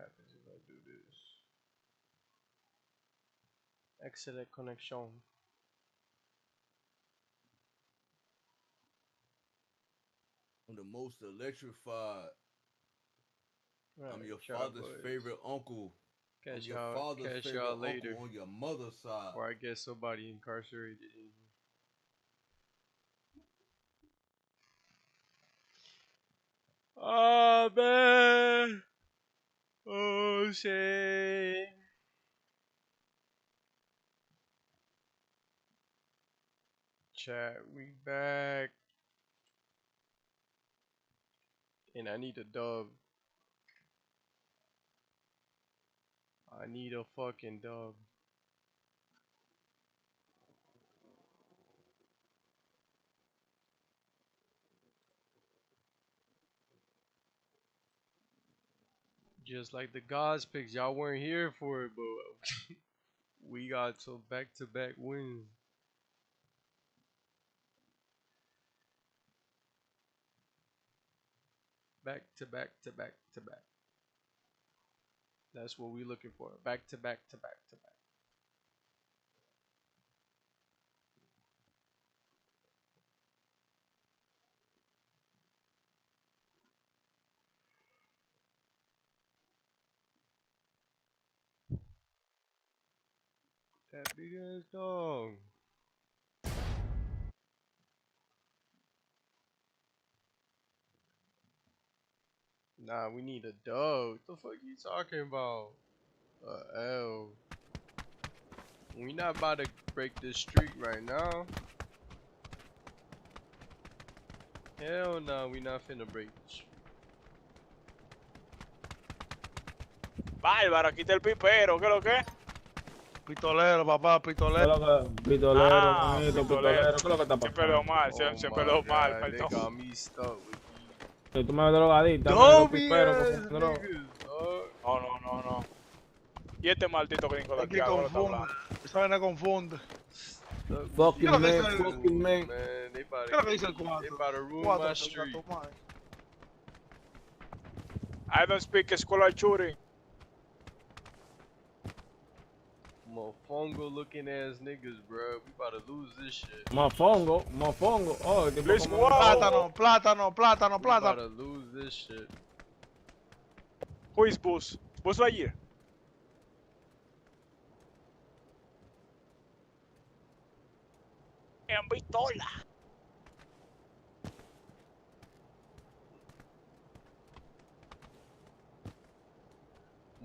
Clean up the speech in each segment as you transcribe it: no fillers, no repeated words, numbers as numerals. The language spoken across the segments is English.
happens if I do this? Excellent connection. I'm the most electrified. Right, I'm your y'all father's boys. favorite uncle. I'm Catch your y'all, father's catch favorite y'all later. uncle on your mother's side. Or I get somebody incarcerated in here. Oh man. Oh shit. Chat, we back. And I need a dub. I need a fucking dub. Just like the Godz Pickz, y'all weren't here for it, but we got some back-to-back wins. Back to back to back to back. That's what we looking for. Back to back to back to back. That big ass dog. Nah, we need a dog. What the fuck you talking about? L. We not about to break this streak right now. Hell no, we not finna break the streak. Bárbaro, aquí está el pipero, ¿qué es lo que es? Pistolero, papá, pistolero. Pistolero, Ah, manito, pistolero. pistolero. ¿Qué es lo que está Siempre lo pasando? mal, Oh siempre my lo mal, god, they perdón. got me stuck with Si tú me ves drogadita, me los dopey piperos ass con droga. niggas, dog. No. Y este maldito gringo de Es aquí que ahora está confunde. hablando. Esa vaina confunde. Stuck with Fucking ¿Qué es lo que man, dice el- fucking man. man. They about ¿Qué es lo que to, dice el they 4? about to ruin 4 my que streak. gato más. I don't speak scholar shooting. Mofongo looking ass niggas, bro. We about to lose this shit. Mofongo. Oh, el tipo Please, como... wow. Plátano. We about to lose this shit. Who is Bus? Bus Lightyear. En pistola.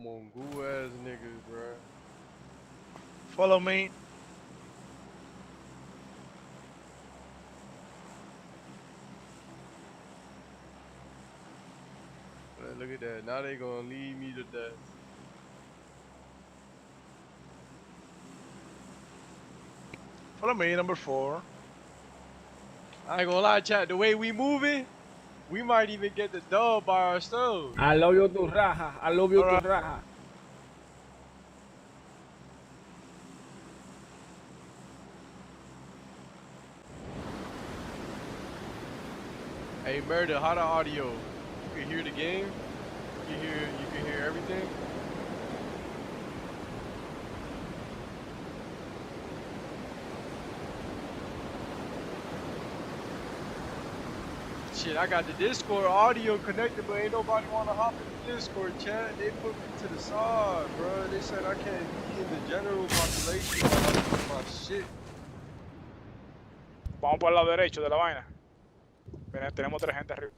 Mongo ass niggas, bro. Follow me. Man, look at that. Now they gonna lead me to death. Follow me, number 4. I ain't gonna lie, chat. The way we moving, we might even get the dub by ourselves. I love you tu raja. I love you tu Alright. raja. Hey, Murder, how the audio? You can hear the game? You can hear everything? Shit, I got the Discord audio connected, but ain't nobody wanna hop in the Discord chat. They put me to the side, bro. They said I can't be in the general population while I'm doing my shit. Vamos por el lado derecho de la vaina. Mira, tenemos 3 gente arriba.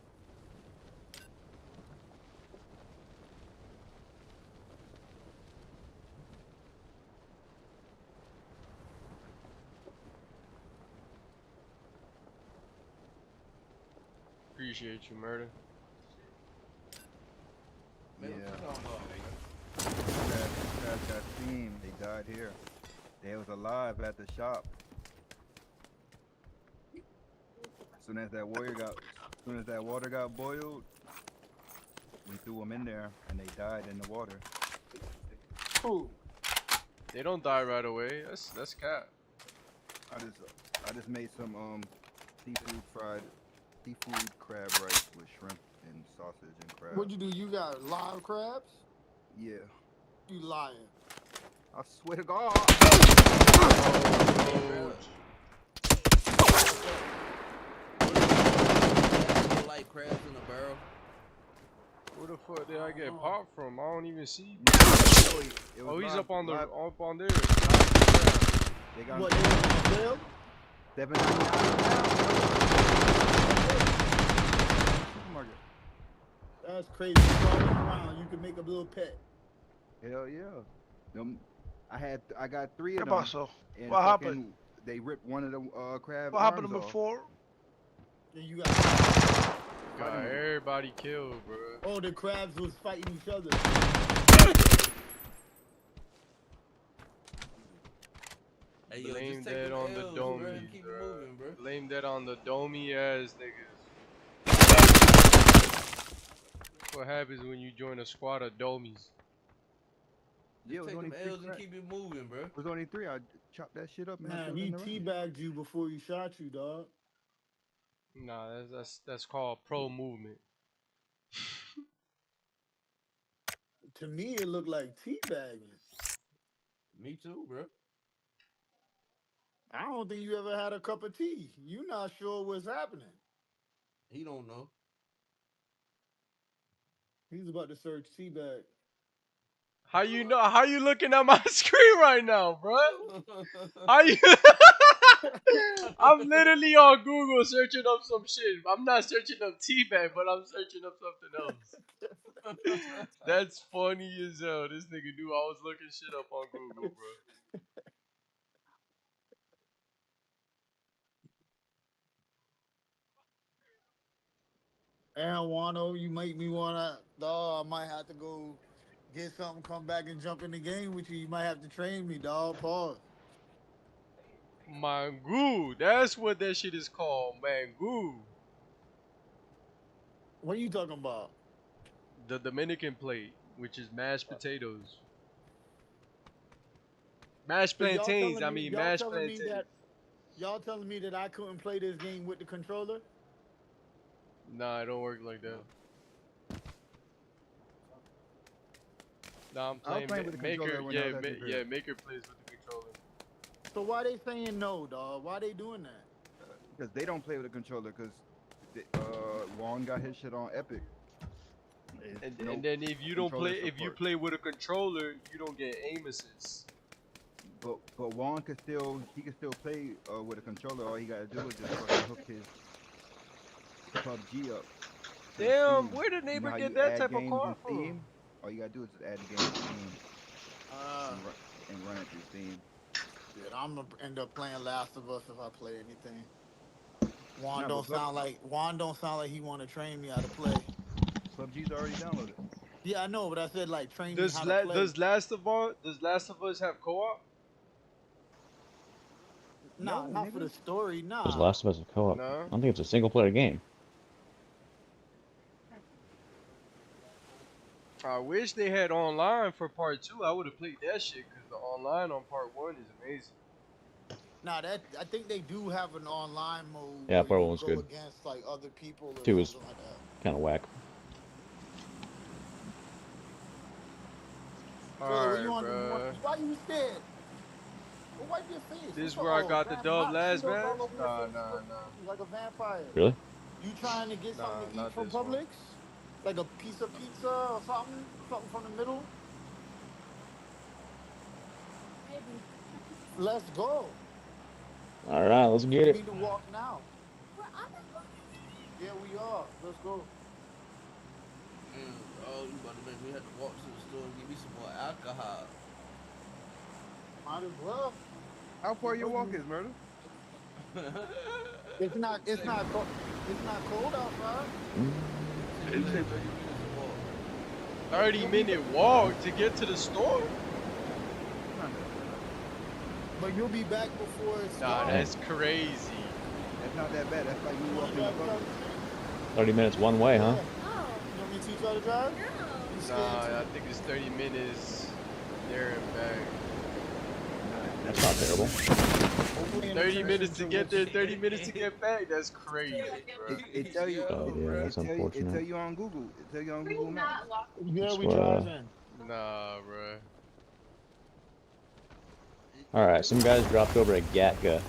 Appreciate you, Murder. Man, Yeah. what you talking about, nigga? That team, they died here. They was alive at the shop. As soon as that water got boiled, we threw them in there and they died in the water. Who? They don't die right away. That's cat. I just made some seafood crab rice with shrimp and sausage and crab. What'd you do? You got live crabs? Yeah. You lying. I swear to God. Like crabs in a barrel. Where the fuck did I get popped from? I don't even see. It was Oh, he's live- up on the live- up on there. They got What, they was in jail? $7.99 supermarket. That's crazy. Running around, you can make a little pet. Hell yeah. I got 3 ¿Qué of them. pasó? And What fucking happened? they ripped one of the crab What happened arms number off. 4? And you got. Got everybody killed, bro. Oh, the crabs was fighting each other. Hey, yo, Blame just take that them on the L's, bro, domies, and keep it bro. moving, bro. Blame that on the domey ass niggas. What happens when you join a squad of domies? Yeah, it Just was take only them 3 L's and crab. keep it moving, bro. It was only 3. I chopped that shit up and I Man, threw it he in the rice. teabagged you before he shot you, dog. Nah, that's called pro movement. To me, it looked like teabagging. Me too, bro. I don't think you ever had a cup of tea. You not sure what's happening. He don't know. He's about to search teabag. How you know? How you looking at my screen right now, bro? How you? I'm literally on Google searching up some shit. I'm not searching up teabag, but I'm searching up something else. That's funny as hell. This nigga knew I was looking shit up on Google, bro. And Wano, you make me wanna. Dog, I might have to go get something, come back and jump in the game with you. You might have to train me, dog. Pause. Mangu. That's what that shit is called, mangu. What are you talking about? The Dominican plate, which is mashed potatoes. Mashed So y'all plantains. telling I me, mean, y'all mashed telling me plantains. that y'all telling me that I couldn't play this game with the controller? Nah, it don't work like that. Nah, I'm I was playing playing with the Maker. controller when I Yeah, was at the crib. yeah, Maker plays with the controller. So why they saying no, dog? Why they doing that? Because they don't play with a controller because Juan got his shit on Epic. And then if you don't controller play, if you support. play with a controller, you don't get aim assist. But Juan can still play with a controller. All he gotta do is just fucking hook his PUBG up. to Damn, Steam. where did You know neighbor how get you that add type of games car in from? Steam? All you gotta do is just add the game to Steam and run it through Steam. Dude, I'm gonna end up playing Last of Us if I play anything. Juan Nah, don't but sound like he want to train me how to play. PUBG's already downloaded. Yeah, I know, but I said like train me Does how to play. Does Last of Us have co-op? Nah, No, not for nigga. the story. Nah. Does Last of Us a co-op? No. I don't think it's a single player game. I wish they had online for part 2. I would have played that shit because the online on part 1 is amazing. Nah, I think they do have an online mode. Yeah, where part you one was go good. against like other people or 2 was something like that. kind of whack. Alright, Why bruh. you scared? Well, wipe your face. This is What's where I up? got the Man, dub hot last Cheetos match? all over your Nah, face, nah. like a vampire. Really? You trying to get something to Nah, eat not from this one. Publix? Like a piece of pizza or something? Something from the middle? Let's go. All right, let's get We it. need to walk now. Yeah, we are. Let's go. Oh, you about to make me have to walk to the store and give me some more alcohol. Might as well. How far your walk is, Murder? It's not cold outside. 30-minute walk to get to the store? But you'll be back before it's Nah, dark. that's crazy. That's not that bad. That's like you walking in the 30 minutes one way, huh? You want me to teach you how to drive? You scared Nah, I think it's 30 minutes there and back. That's not terrible. 30 minutes to get there, 30 minutes to get back. That's crazy, bro. It tell you. Oh, yeah, that's It tell unfortunate. you on Google. It tell you on Google Maps. Yeah, we That's, driving. Nah, bro. Alright, some guys dropped over at Gatka.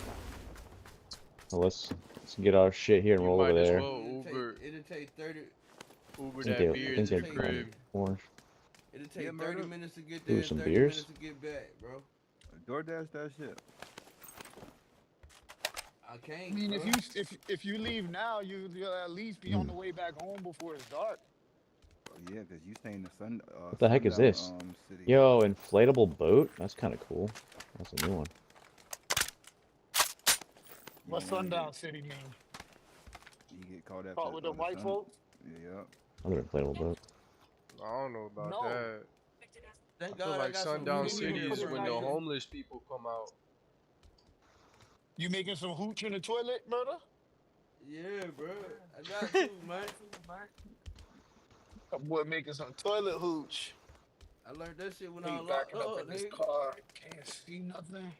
So let's get our shit here and You roll over might as there. well Uber It'll take 30. Uber I think that beer to the they crib. orange. It'll take Yeah, 30 murder. minutes to get Ooh, there. some 30 beers? minutes to get back, bro. DoorDash that shit. I can't. I mean, bro. if you leave now, you'll at least be on the way back home before it's dark. Oh, yeah, because you stay in the sun. What the heck is sundown, this? city. Yo, inflatable boat? That's kind of cool. That's a new one. What Yeah, sundown city mean? You get caught after Caught with the the white sun. folks? Yeah. Another inflatable boat. I don't know about No. that. Thank I feel God like got some Sundown food City here, is bro. when the homeless people come out. You making some hooch in the toilet, brother? Yeah, bro. I got to, man. That boy making some toilet hooch. I learned that shit when I He was locked backing up up, in his nigga. car. Can't see nothing.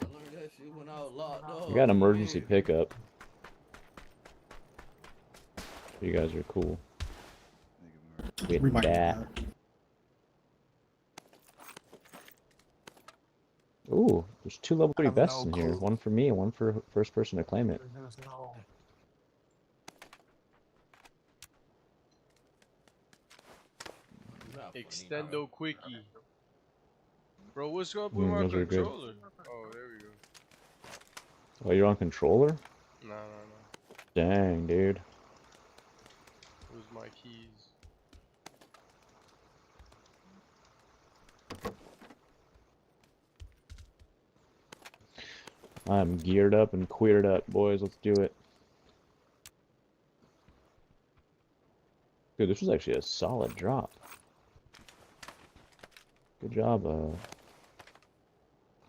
I learned that shit when I was locked up. We got an emergency Yeah. pickup. You guys are cool. Nigga, With that. Ooh, there's 2 level 3 have vests no in here. clue. One for me and one for first person to claim it. No. Not funny, Extendo Quickie. Bro, what's up with my Those are good. controller? Oh, there we go. Oh, you're on controller? No. Dang, dude. Where's my keys? I'm geared up and queered up, boys. Let's do it. Dude, this was actually a solid drop. Good job,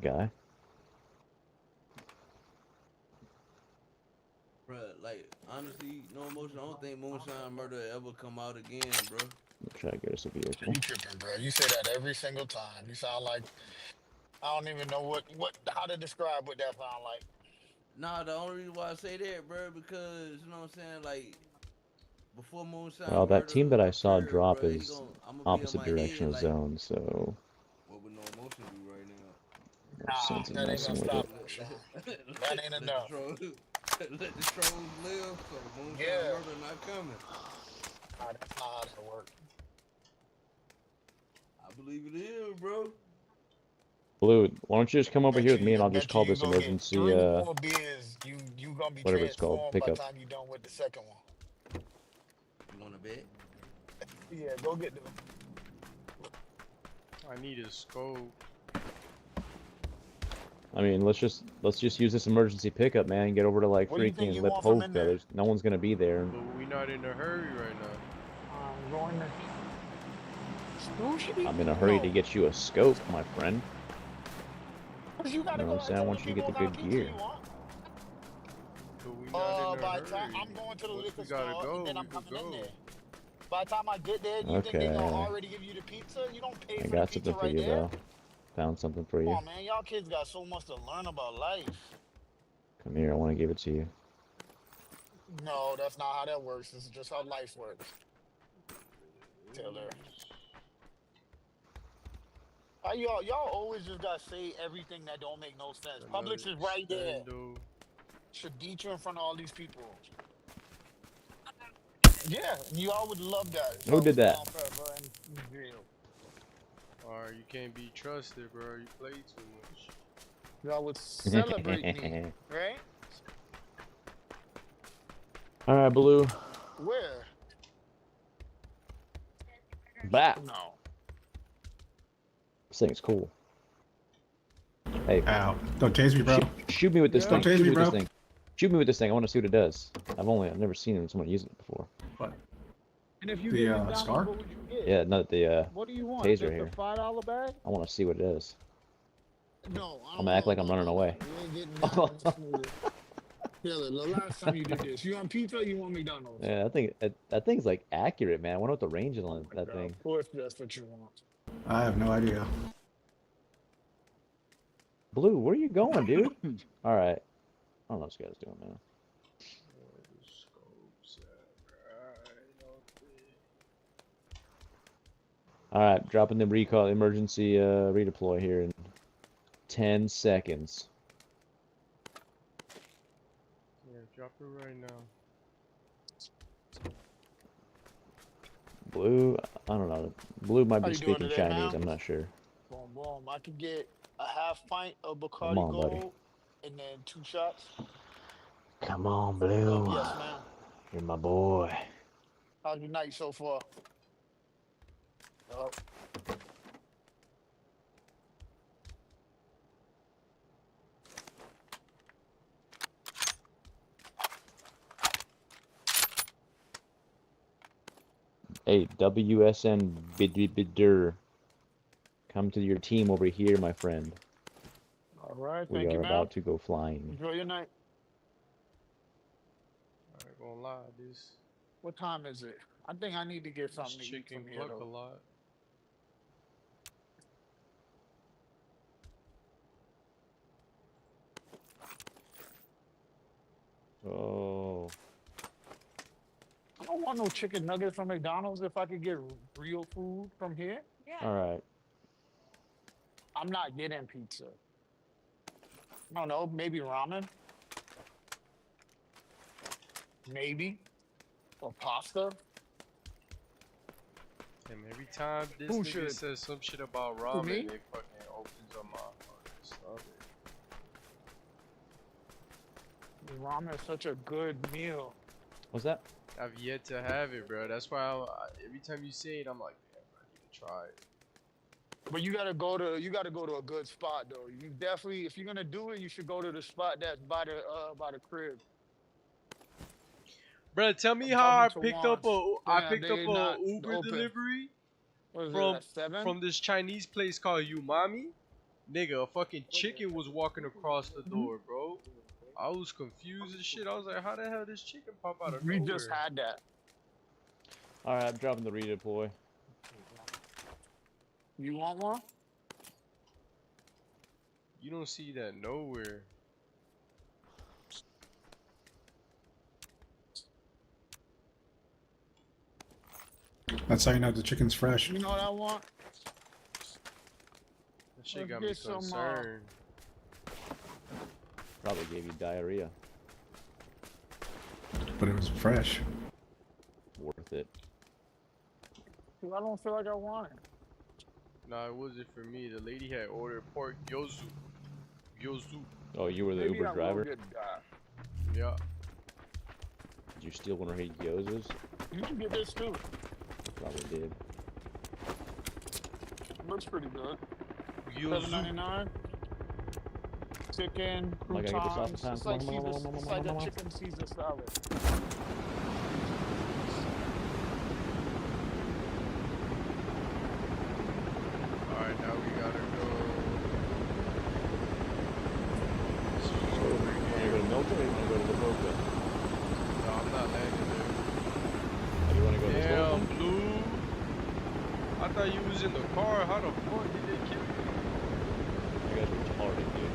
guy. Bro, like, honestly, no emotion. I don't think Moonshine Murder ever come out again, bro. Let's try to get us a vehicle. You tripping, bro. You say that every single time. You sound like, I don't even know how to describe what that sound like. Nah, the only reason why I say that, bro, because, you know what I'm saying, like, before Moonshine Well, that Murder team that I saw occurred, drop bro, he is I'ma be opposite on my direction head, of like, zone, so what would no emotion do right now? no sense in That ain't messing gonna with stop it. him, Sean. That ain't enough. Let the trolls live, so Moonshine Yeah. Murder not coming. Nah, that's not how that work. I believe it is, bro. Blue, why don't you just come over here with me and I I'll just bet call you this gonna get emergency, 3 more beers. You gonna be whatever it's called, transformed by the pickup. time you done with the second one. You want to bet? Yeah, go get them. I need a scope. I mean, let's just use this emergency pickup, man, and get over to like What do you think freaking you Lip want from Hope. in there? There's no one's gonna be there. But we not in a hurry right now. I'm going to. Sushi? I'm in a hurry to No. get you a scope, my friend. Cause you gotta You know go what I'm and saying? I tell want the you to get people the what kind good of pizza gear. you want. But we not in a By the time hurry. I'm going to the Once liquor we gotta store go, and then we I'm could coming in go. there. By the time I get there, you think they gonna Okay. already give you the pizza? You don't pay I for the got pizza something for right you, there. though. Found something for Come you. on, man. Y'all kids got so much to learn about life. Come here, I want to give it to you. No, that's not how that works. This is just how life works. Tell her. How y'all always just gotta say everything that don't make no sense. Publix is right there. Extendo. Should beat you in front of all these people. Yeah, you all would love that. Who did that? Down forever in jail. Or you can't be trusted, bro. You play too much. Y'all would celebrate me, right? All right, Blue. Where? Back. No. This thing's cool. Hey, Ow. Don't tase me, bro. shoot me with this thing. Don't tase Shoot me, me with this bro. thing. Shoot me with this thing. I want to see what it does. I've never seen someone using it before. What? And if you The, get McDonald's, scar? what would you get? Yeah, not the What do you want? taser Just here. a $5 bag? I want to see what it is. No, I'm gonna act like I'm running away. You ain't getting that. Taylor, the last time you did this, you want pizza or you want McDonald's? Yeah, I think that thing's like accurate, man. I wonder what the range is on that thing. Of course, that's what you want. I have no idea. Blue, where are you going, dude? All right. I don't know what this guy's doing, man. Alright, dropping the recall emergency redeploy here in 10 seconds. Yeah, drop it right now. Blue, I don't know. Blue might How be you doing speaking today, Chinese, man? I'm not sure. Boom, boom. I could get a half pint of Come Bacardi on, buddy. Gold and then 2 shots Come on, of Blue. yes, ma'am. You're my boy. How's your night so far? Oh, Hey, WSN bidder. Come to your team over here, my friend. all right. We Thank you, are ma'am. about to go flying. Enjoy your night. I ain't gonna lie, this What time is it? I think I need to get something to eat chicken from here, cluck a though. lot. Oh. I don't want no chicken nuggets from McDonald's if I could get real food from here. Alright. I'm not getting pizza. I don't know, maybe ramen. Maybe. Or pasta. And every time this Who nigga should? says some shit about me? ramen, it fucking opens up my fucking stomach. Ramen is such a good meal. What's that? I've yet to have it, bro. That's why every time you say it, I'm like, damn, I need to try it. But you gotta go to a good spot though. You definitely, if you're gonna do it, you should go to the spot that's by the crib. Bro, tell me I'm how I talking to picked up Juan. I Yeah, picked up they a not Uber open. delivery What is from it, at 7? from this Chinese place called Umami. Nigga, a fucking chicken was walking across the door, bro. I was confused as shit. I was like, how the hell this chicken pop out of We nowhere? just had that. Alright, I'm dropping the redeploy. You want one? You don't see that nowhere. That's how you know the chicken's fresh. You know what I want? That shit Let's got me get some, concerned. Probably gave you diarrhea. But it was fresh. Worth it. I don't feel like I want it. Nah, it wasn't for me. The lady had ordered pork gyozu. Gyozu. Oh, you were the Maybe Uber I will driver? get that. Yeah. Did you steal one of her gyozas? You can get this too. Probably did. Looks pretty good. Gyozu. $7.99. Chicken, Am I gonna get this off the croutons. time? It's Come like on, come on, Caesar, come on, it's come on, like come a on. chicken Caesar salad. Alright, now we gotta go. You wanna go to Milton or you wanna go to the Boca? No, I'm not landing there. Or you wanna go to this Damn, one? Blue. I thought you was in the car. How the fuck did they kill you? You guys are retarded, dude.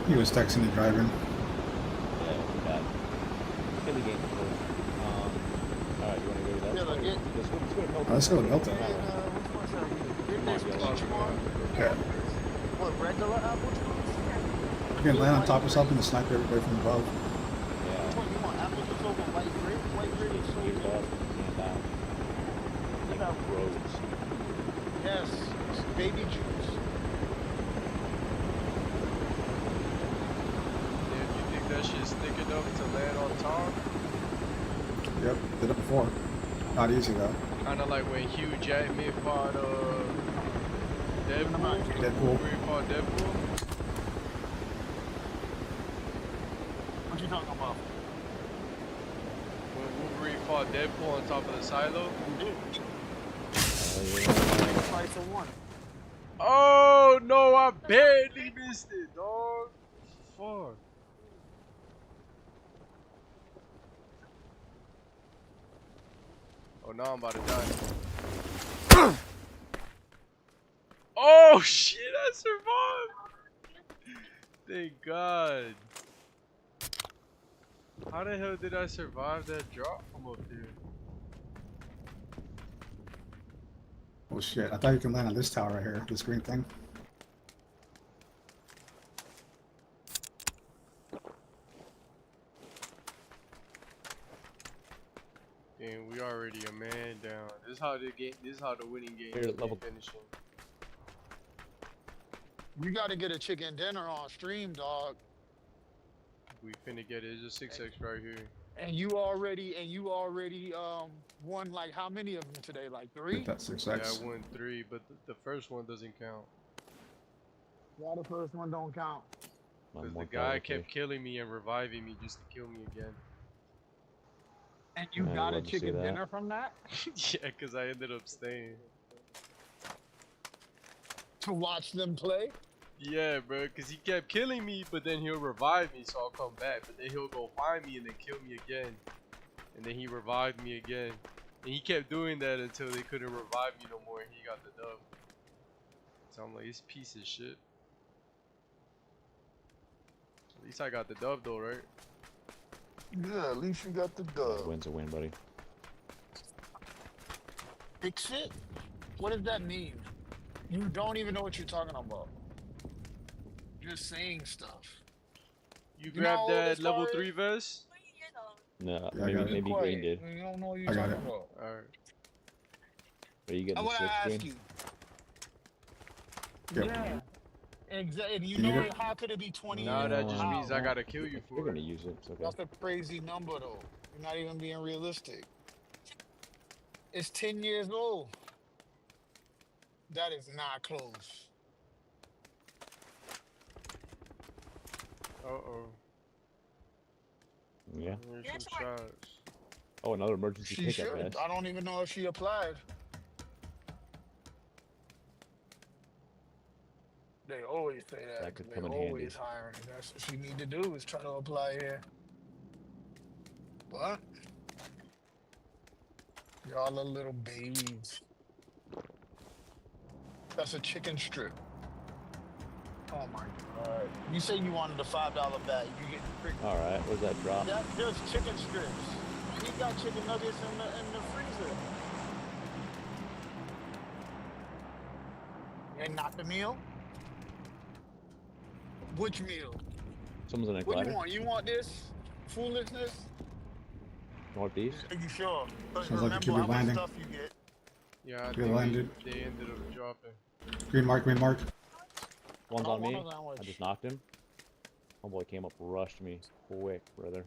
He was texting and driving. Yeah, bad. Kill the game before. Alright, you wanna go to that? Yeah, like it. Let's go to Milton. Let's go to Milton. And, which one shall we get? Get this Come on, peach one. Okay. What, regular apple juice? You can land on top of something to snipe everybody from above. Yeah. Which one you want? Apple juice over white grape? White grape is so You good. lost, you can't die. I got Roads. yes, it's baby juice. Damn, you think that shit's thick enough to land on top? Yep, did it before. Not easy though. Kinda like when Hugh Jackman fought Deadpool. Deadpool. Where he fought Deadpool. What you talking about? When Wolverine fought Deadpool on top of the silo. You did. Yeah. Price of one. Oh no, I barely missed it, dog. Fuck. Oh, now I'm about to die. Oh shit, I survived. Thank God. How the hell did I survive that drop from up there? Oh shit! I thought you can land on this tower right here, this green thing. Damn, we already a man down. This is how the game. This is how the winning game Here, is level- finishing. You gotta get a chicken dinner on stream, dog. We finna get it. It's a 6x right here. And you already won like how many of them today? Like 3? Get that 6x. Yeah, I won 3, but the first one doesn't count. Why the first one don't count? Because the guy kept killing me and reviving me just to kill me again. And you Yeah, got a love to see chicken that. dinner from that? Yeah, because I ended up staying. To watch them play? Yeah, bro, because he kept killing me, but then he'll revive me, so I'll come back. But then he'll go find me and then kill me again. And then he revived me again. And he kept doing that until they couldn't revive me no more and he got the dub. So I'm like, this piece of shit. At least I got the dub though, right? Yeah, at least you got the dub. Win's a win, buddy. Fix it? What does that mean? You don't even know what you're talking about. You're saying stuff. You You know grabbed how old that this level car 3 is? vest? No, Yeah, I maybe got it. maybe Quiet. Green did. You don't know what I you're got talking it. about. Alright. Are you I getting the want to switch ask screen? Yep. you. Yeah. Exactly. And you You need know it? how could it be 20 Nah, years? that just Wow. means I gotta kill you We're for gonna it. use it. It's okay. That's a crazy number, though. You're not even being realistic. It's 10 years old. That is not close. Uh-oh. Yeah. Here's some shots. Oh, another emergency She pickup should. vest. I don't even know if she applied. They always say that. That could 'cause come they in handy. always hiring. That's what she need to do is try to apply here. But y'all are little babies. That's a chicken strip. Oh my god! You say you wanted a $5 bag. You get freaking. All right, where's that drop? That there's chicken strips. And you got chicken nuggets in the freezer. And not the meal. Which meal? Someone's in a What do glider. you want? You want this foolishness? Northeast. Are you sure? But Sounds like it remember could be how much landing. stuff you get. Yeah, I Good think landed. they ended up dropping. Green mark, green mark. One's I on don't me. want a sandwich. I just knocked him. Homeboy came up, rushed me quick, brother.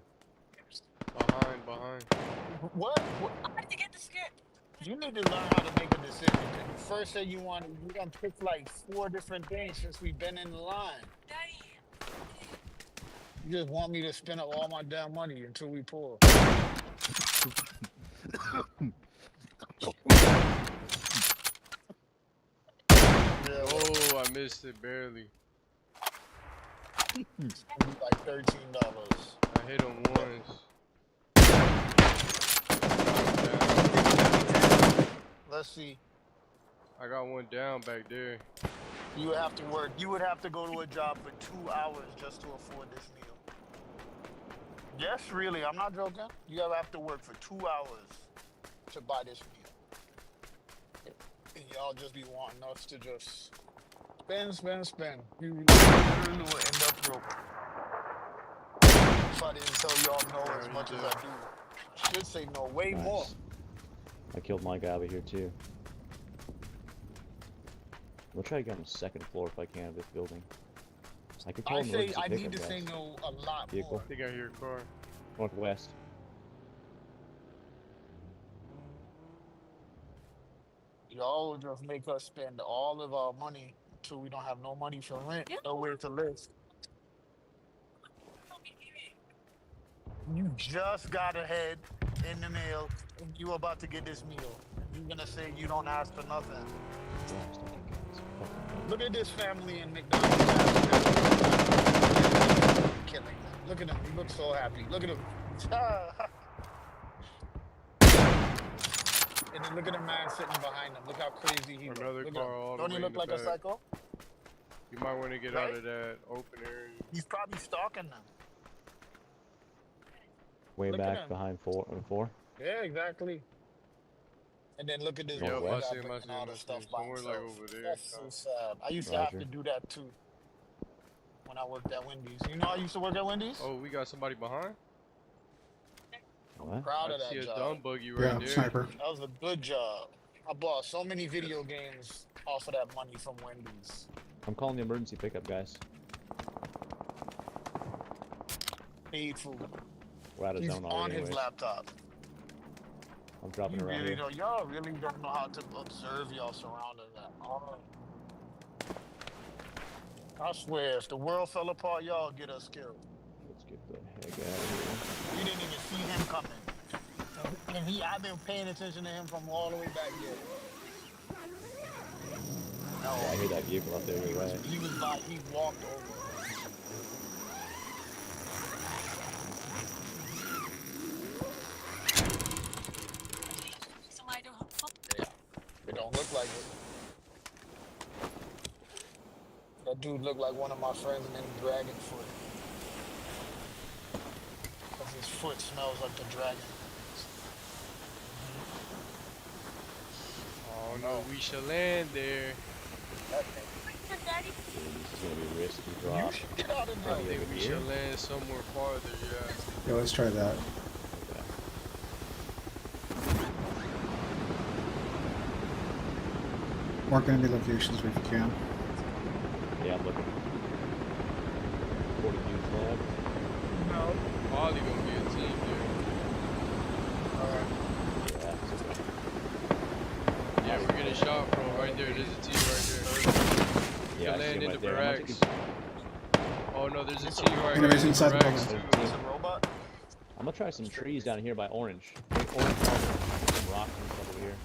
Behind. What? I had to get the skip. You need to learn how to make a decision. You first said you wanted. You done picked like 4 different things since we've been in the line. You just want me to spend up all my damn money until we pull. Yeah, Oh, I missed it barely. it's gonna be like $13. I hit him once. Let's see. I got one down back there. You would have to work. You would have to go to a job for 2 hours just to afford this meal. Yes, really. I'm not joking. You have to work for 2 hours to buy this meal. And y'all just be wanting us to just spend. You literally will end up broke. If I didn't tell y'all no as much as I do. Should say no, way more. Nice. I killed my guy over here too. We'll try to get on the 2nd floor if I can of this building. I could tell I him say emergency I need pickup to say vest. no a lot Vehicle. more. I think I hear a car. Northwest. Y'all will just make us spend all of our money until we don't have no money for rent, nowhere to live. You just got ahead in the mail and you about to get this meal. You're gonna say you don't ask for nothing. Look at this family in McDonald's. Killing them. Look at them. He looks so happy. Look at him. And then look at the man sitting behind him. Look how crazy he looks. Another Look at car him. all the Don't he way look in the like a back. psycho? You might want to get out of that open area. He's probably stalking them. Way Look at back him. behind four. Yeah, exactly. And then look at this Yep, dude I got see him, I bringing see all him, I this see him. stuff by Somewhere, like, himself. over there. That's so sad. I used to have to Roger. do that too when I worked at Wendy's. You know I used to work at Wendy's? Oh, we got somebody behind? What? Proud I of see that a job. dumb buggy Yeah, right there. sniper. That was a good job. I bought so many video games off of that money from Wendy's. I'm calling the emergency pickup, guys. Paid food. We're out of He's zone on already. his Anyways. laptop. I'm dropping You around really here. don't. Y'all really don't know how to observe y'all surroundings at all. I swear, if the world fell apart, y'all get us killed. Let's get the heck out of We didn't even see him coming. And I've been paying attention to him from all the way back here. No, here. Yeah, I hear that vehicle up there. You're right. he walked over. Yeah, it don't look like it. That dude looked like one of my friends named Dragonfoot. Cause his foot smells like the dragon. Oh no, we shall land there. This is gonna be a risky You drop. should get out of I there. think we here? shall land somewhere farther, yeah. Yeah, let's try that. Okay. Mark enemy locations if you can. Yeah, I'm looking. 40 dudes left. No. Probably gonna be a team there. Alright. Yeah, it's okay. Yeah, we're getting shot from right there. There's a team right there. Yeah, I see land him in right the there. I'm gonna barracks. take Oh no, there's a team right Enemies here. inside the barracks, building. too. It's a robot? I'm gonna try some trees down here by orange. Orange marker. Some rocks and stuff over here.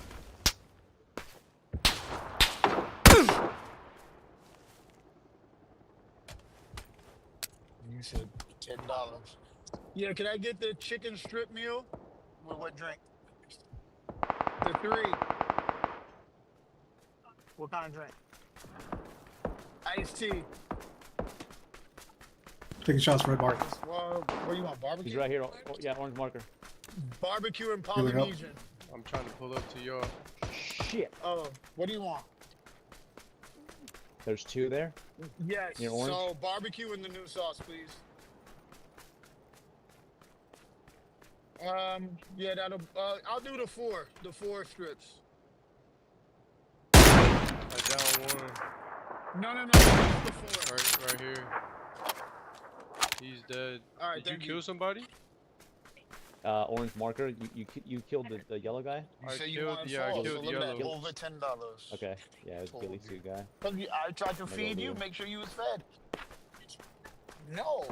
You said $10. Yeah, can I get the chicken strip meal? With what drink? The 3. What kind of drink? Iced tea. Taking shots for red mark. Where you want He's barbecue? right here. Yeah, orange marker. Barbecue and Here we go. Polynesian. I'm trying to pull up to y'all. Shit. Oh, what do you want? There's 2 there. Yes. Near orange? So barbecue and the new sauce, please. Yeah, that'll. I'll do the 4. The 4 strips. I down one. No, just the 4. Right here. He's dead. All right, Did you thank kill somebody? Orange marker. You killed the yellow guy. You I say you killed- want yeah, I 4, killed so look at that, yellow. over $10. Okay. Yeah, it was Told Ghillie you. suit guy. I tried to Maybe feed I'll you, do. make sure you was fed. No.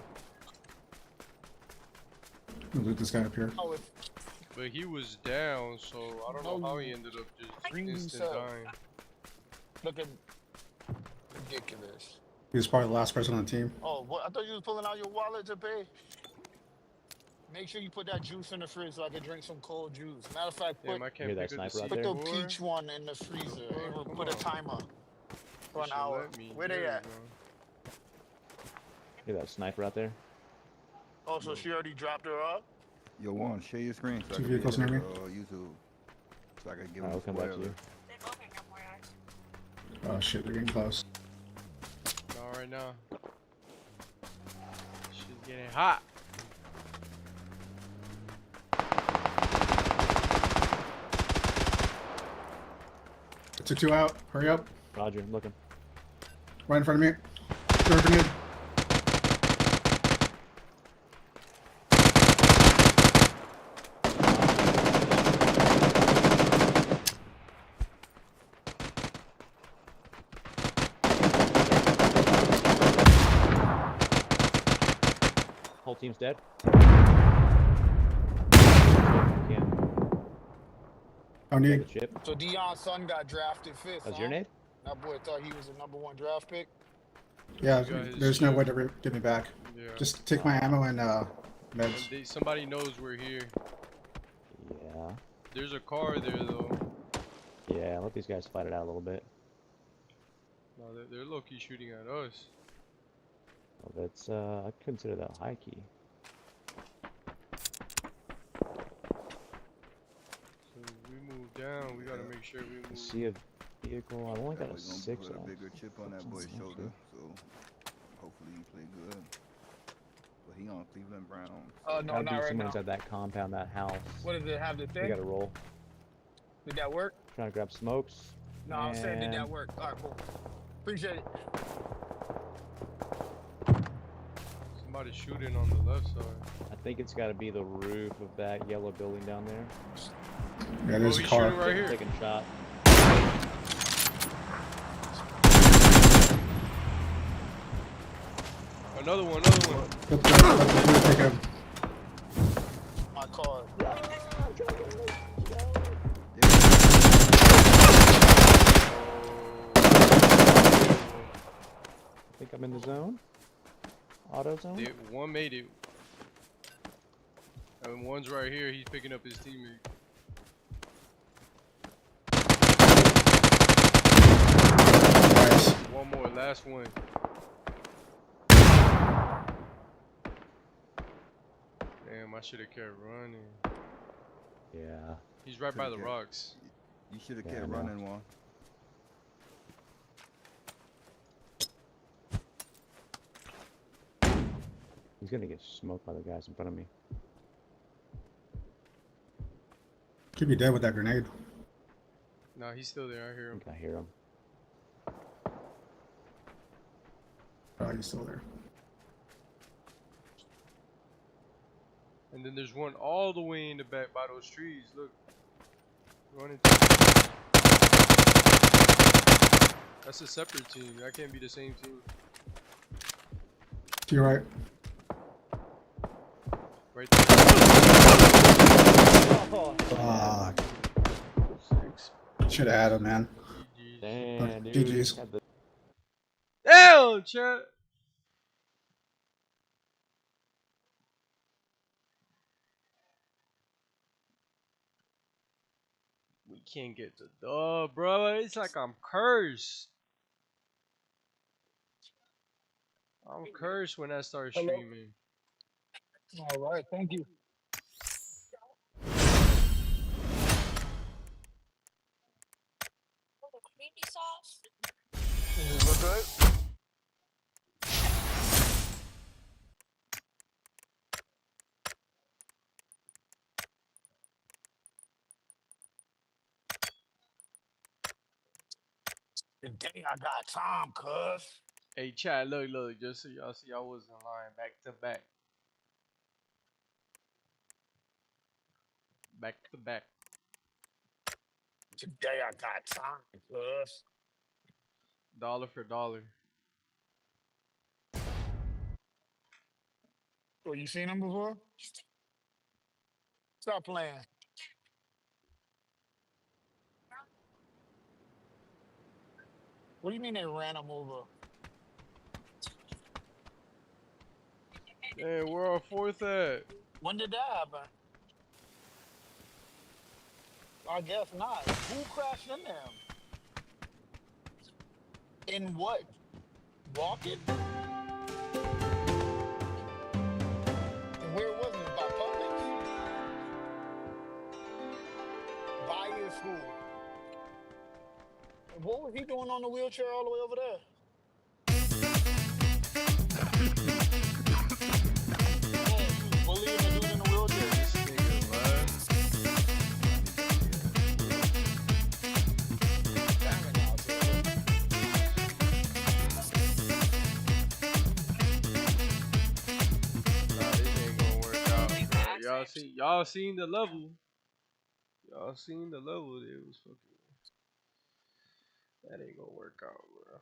We'll loot this guy up here. Oh, if But he was down, so I don't know No, how you- he ended up just Bring instant these up. dying. looking ridiculous. He was probably the last person on the team. Oh, what? I thought you was pulling out your wallet to pay. Make sure you put that juice in the fridge so I can drink some cold juice. Matter of fact, Damn, put, I can't Hear that pick up sniper out the put there? the C4. peach one in the freezer and we'll Come put a on. timer for an Should hour. let me. Where There they we at? go. Hear that sniper out there? Oh, so she already dropped her off? Yo, Juan, share your screen so I Two can vehicles be able near to, YouTube. So I can give Alright, him we'll a come back to spoiler. you. Oh shit, they're getting close. Not right now. She's getting hot. I took 2 out. Hurry up. Roger, I'm looking. Right in front of me. Throw a grenade. Whole team's dead. Yeah, Oh, the need. chip. So Dion's son got drafted 5th. That's huh? your nade? That boy thought he was the #1 draft pick. Yeah, You guys there's no should- way to get me back. Yeah. Just take my ammo and And meds. somebody knows we're here. Yeah. There's a car there though. Yeah, let these guys fight it out a little bit. No, they're low-key shooting at us. Well, that's, I consider that high key. So we move down. We gotta make sure we I move. see a vehicle. I only got That a boy gonna 6 put a on. bigger chip on that boy's shoulder, so hopefully he play good. But he on Cleveland Browns. Oh, no, Gotta not be right someone now. inside that compound, that house. What does it have to We say? gotta roll. Did that work? Trying to grab smokes. No, I was saying, did that And work? All right, cool. Appreciate it. Somebody shooting on the left side. I think it's gotta be the roof of that yellow building down there. Yeah, Oh, there's a he's car. shooting right here. Taking a shot. Another one, another one. Let's take him. My car. I think I'm in the zone. Auto zone. One made it. And one's right here. He's picking up his teammate. Nice. One more, last one. Damn, I should have kept running. Yeah. He's right by the Could've kept- rocks. You should have Yeah, I kept know. running one. He's gonna get smoked by the guys in front of me. Could be dead with that grenade. Nah, he's still there. I hear I him. think I hear him. Oh, he's still there. And then there's one all the way in the back by those trees. Look. Running. That's a separate team. That can't be the same team. To your right. Right there. Fuck. 6. Should have had him, man. GG's. Damn, dude. GG's. Got the- Damn, chat. We can't get the dub, bro. It's like I'm cursed. I'm cursed when I start Hello? streaming. All right, thank you. Does it look good? Dang, I got time, cuz. Hey, chat, look, just so y'all see, I wasn't lying. Back to back. Back to back. Today I got time, cuz. Dollar for dollar. Oh, you seen him before? Stop playing. What do you mean they ran him over? Hey, where our fourth at? When did that happen? I guess not. Who crashed in them? In what? Walking? And where was it? By Publix? By your school? And what was he doing on the wheelchair all the way over there? Oh, he was bullying the dude in the wheelchair. This nigga, what? Damn it, now, dude. Nah, this ain't gonna work out, bro. Y'all seen the level. Y'all seen the level. It was fucking. That ain't gonna work out, bro.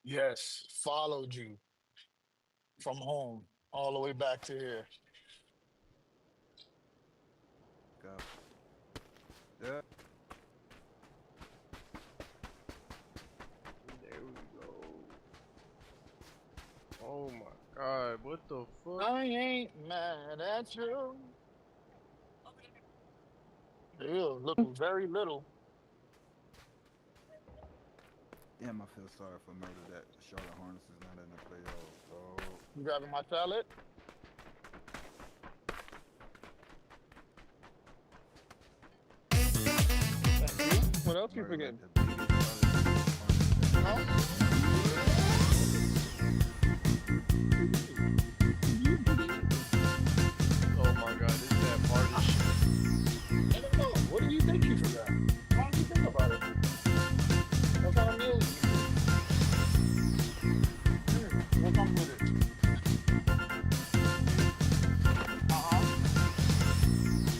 Yes, followed you from home all the way back to here. Go. Yeah. There we go. Oh my god, what the fuck? I ain't mad at you. Ew, look very little. Damn, I feel sorry for Murder that Charlotte Hornets is not in the playoffs, bro. You grabbing my salad? Thank you. What else you Murder forgetting? like the biggest Charlotte Hornets. Huh? Oh my god, this is that party shit. I don't know. What do you think you forgot? Why don't you think about it? What kind of meal you eat? What comes with it?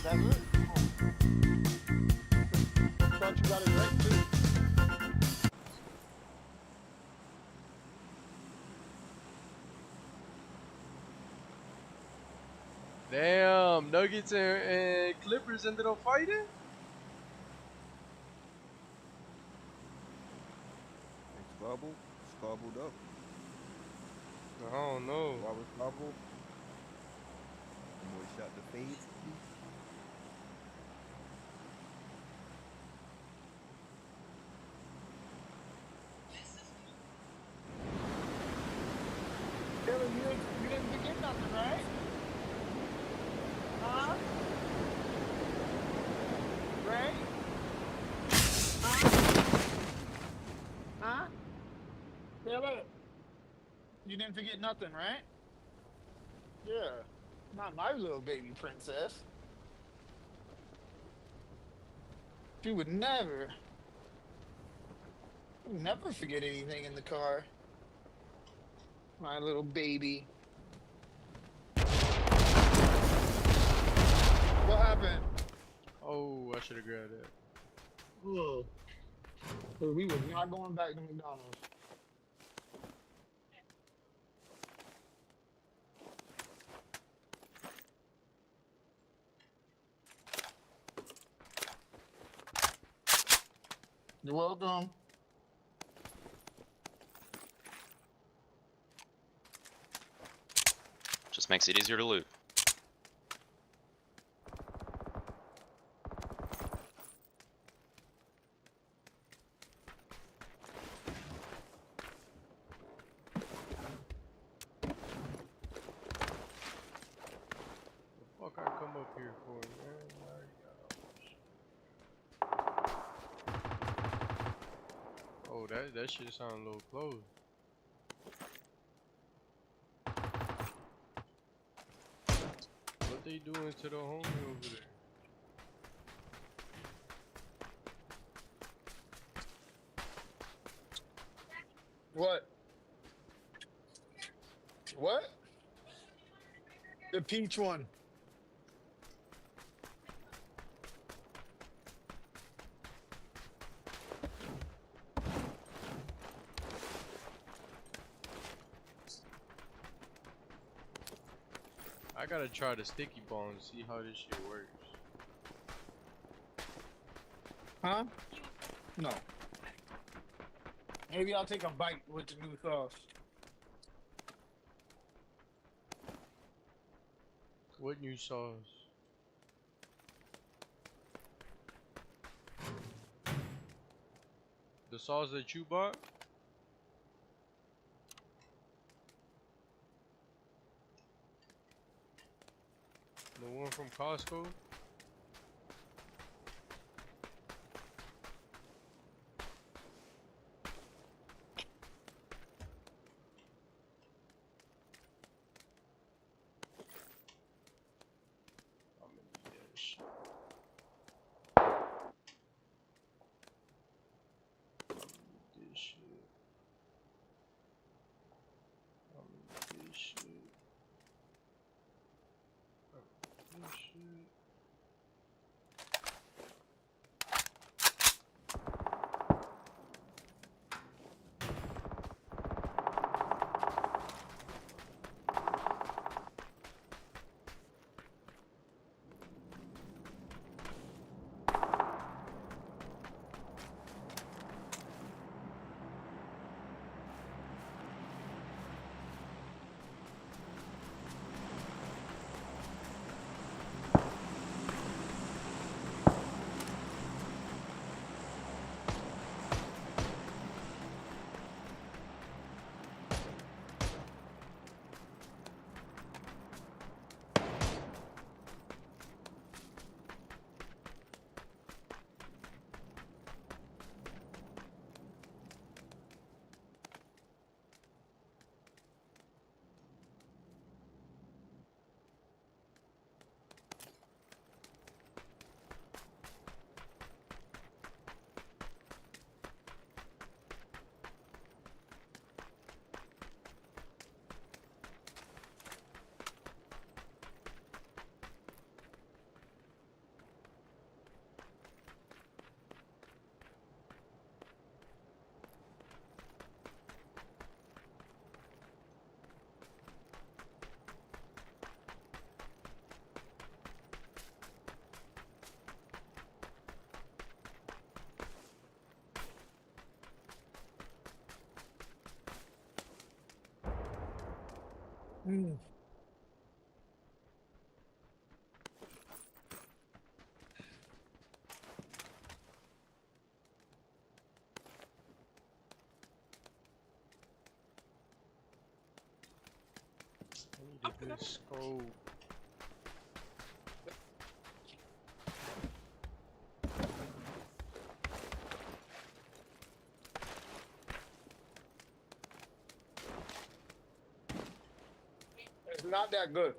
That's it? Oh. Thought you got it right too. Damn, Nuggets and Clippers ended up fighting? They squabbled up. I don't know. Why was squabbled? The boy shot the fade. Taylor, you didn't forget nothing, right? Huh? Right? Huh? Taylor, you didn't forget nothing, right? Yeah. Not my little baby princess. She would never forget anything in the car. My little baby. What happened? Oh, I should have grabbed that. Whoa. We were not going back to McDonald's. You're welcome. Just makes it easier to loot. The fuck I come up here for, man? I already got all this shit. Oh, that shit sound a little close. What they doing to the homie over there? What? What? The peach one. I gotta try the sticky ball and see how this shit works. Huh? No. Maybe I'll take a bite with the new sauce. What new sauce? The sauce that you bought? The one from Costco? I'm gonna need that shit. I'm gonna need this shit. I'm gonna need this shit. I'm gonna need this shit. I need a good scope. It's not that good.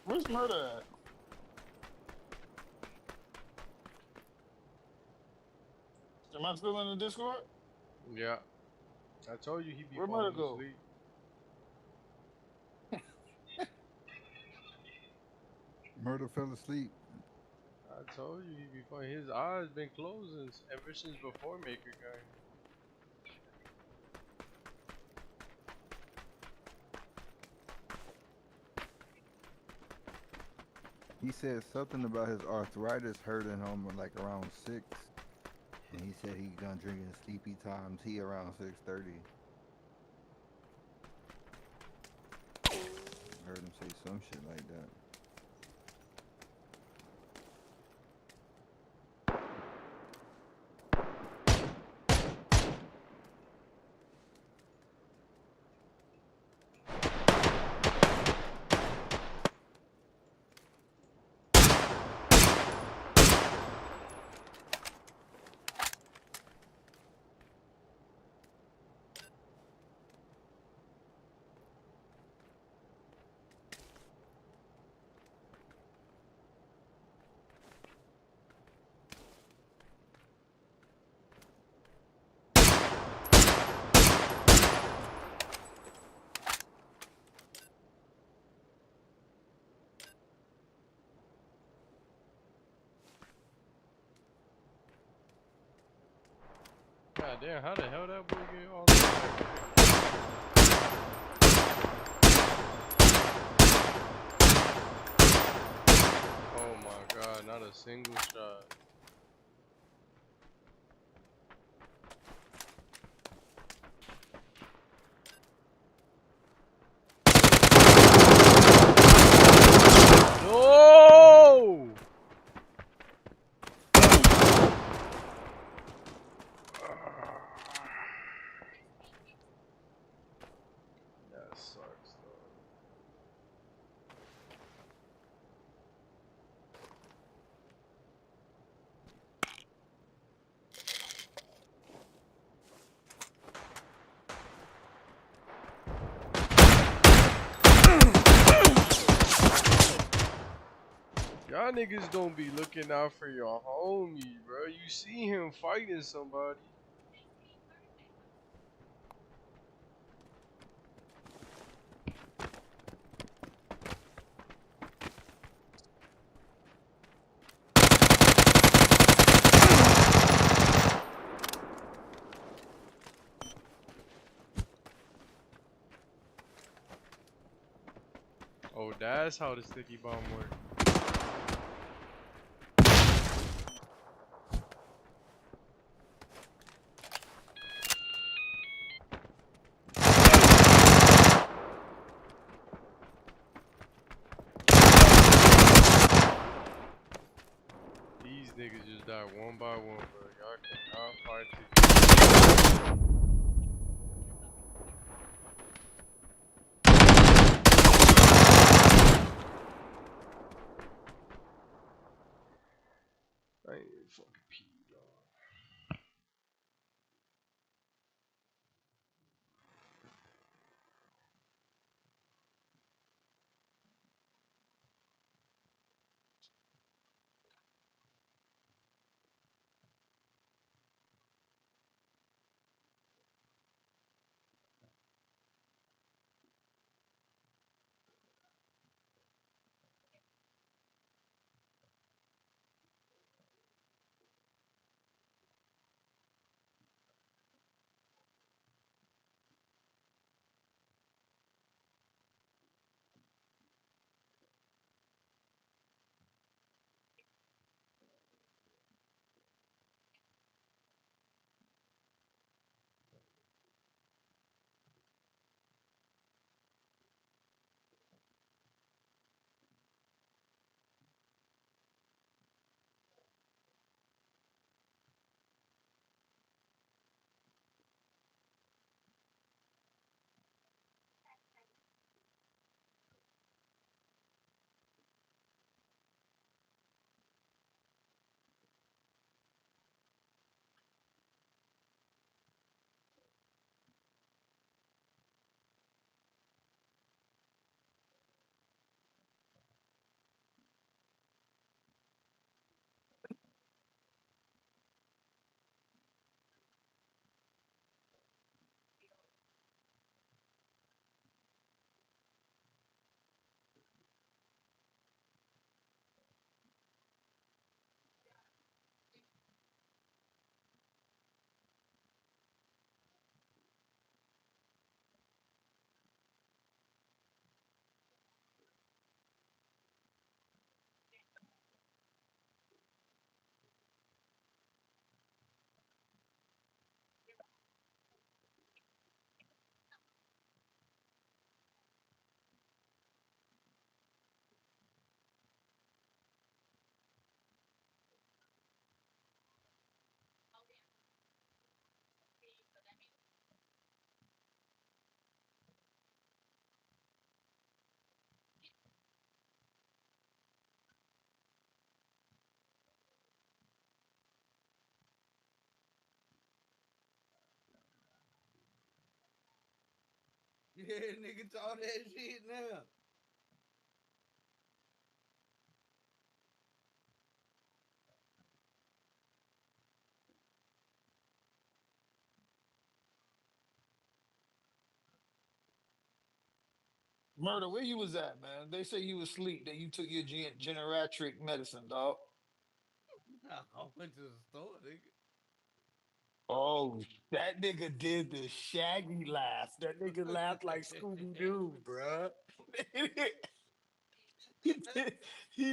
Where's Murder at? Am I still in the Discord? Yeah. I told you he'd be Where'd falling Murder go? asleep. Murder fell asleep. I told you he'd be falling. His eyes been closing ever since before Maker got here. He said something about his arthritis hurting him like around 6. And he said he gonna drink his sleepy time tea around 6:30. Heard him say some shit like that. God damn, how the hell that boy get all the way back there? Oh my god, not a single shot. y'all niggas don't be looking out for your homie, bro. You see him fighting somebody. Oh, that's how the sticky bomb works. These niggas just die one by one, bro. Y'all cannot fight together. I ain't even fucking pee, dog. Yeah, nigga, talk that shit now. Murder, where you was at, man? They say you was asleep, that you took your generatric medicine, dog. I went to the store, nigga. Oh, that nigga did the shaggy laugh. That nigga laughed like Scooby Doo, bruh. he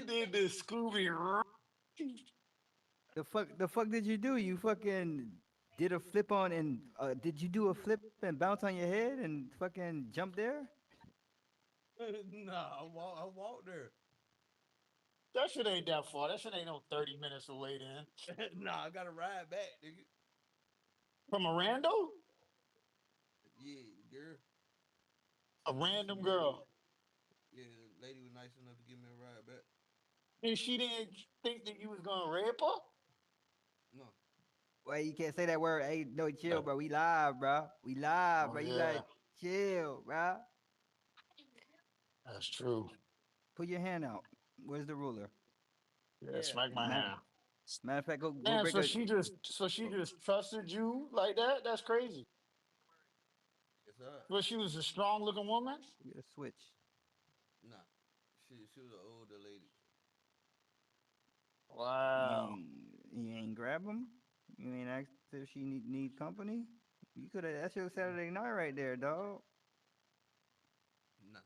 did the Scooby. The fuck did you do? You fucking did a flip on and did you do a flip and bounce on your head and fucking jump there? Nah, I walked there. That shit ain't that far. That shit ain't no 30 minutes away then. Nah, I got to ride back, nigga. From a rando? Yeah, girl. A random girl. Yeah, the lady was nice enough to give me a ride back. And she didn't think that you was gonna rape her? No. Well, you can't say that word. Hey, no, chill, bro. We live, bro. We live, Oh bro. You yeah, gotta chill, bro. that's true. Put your hand out. Where's the ruler? Yeah, smack my Matter, hand. matter of fact, go Damn, break so a. she just trusted you like that? That's crazy. It's her. But she was a strong looking woman? You get a switch. Nah, she was an older lady. Wow. You ain't grab him. You ain't asked if she need company. You could have. That's your Saturday night right there, dog. Nah,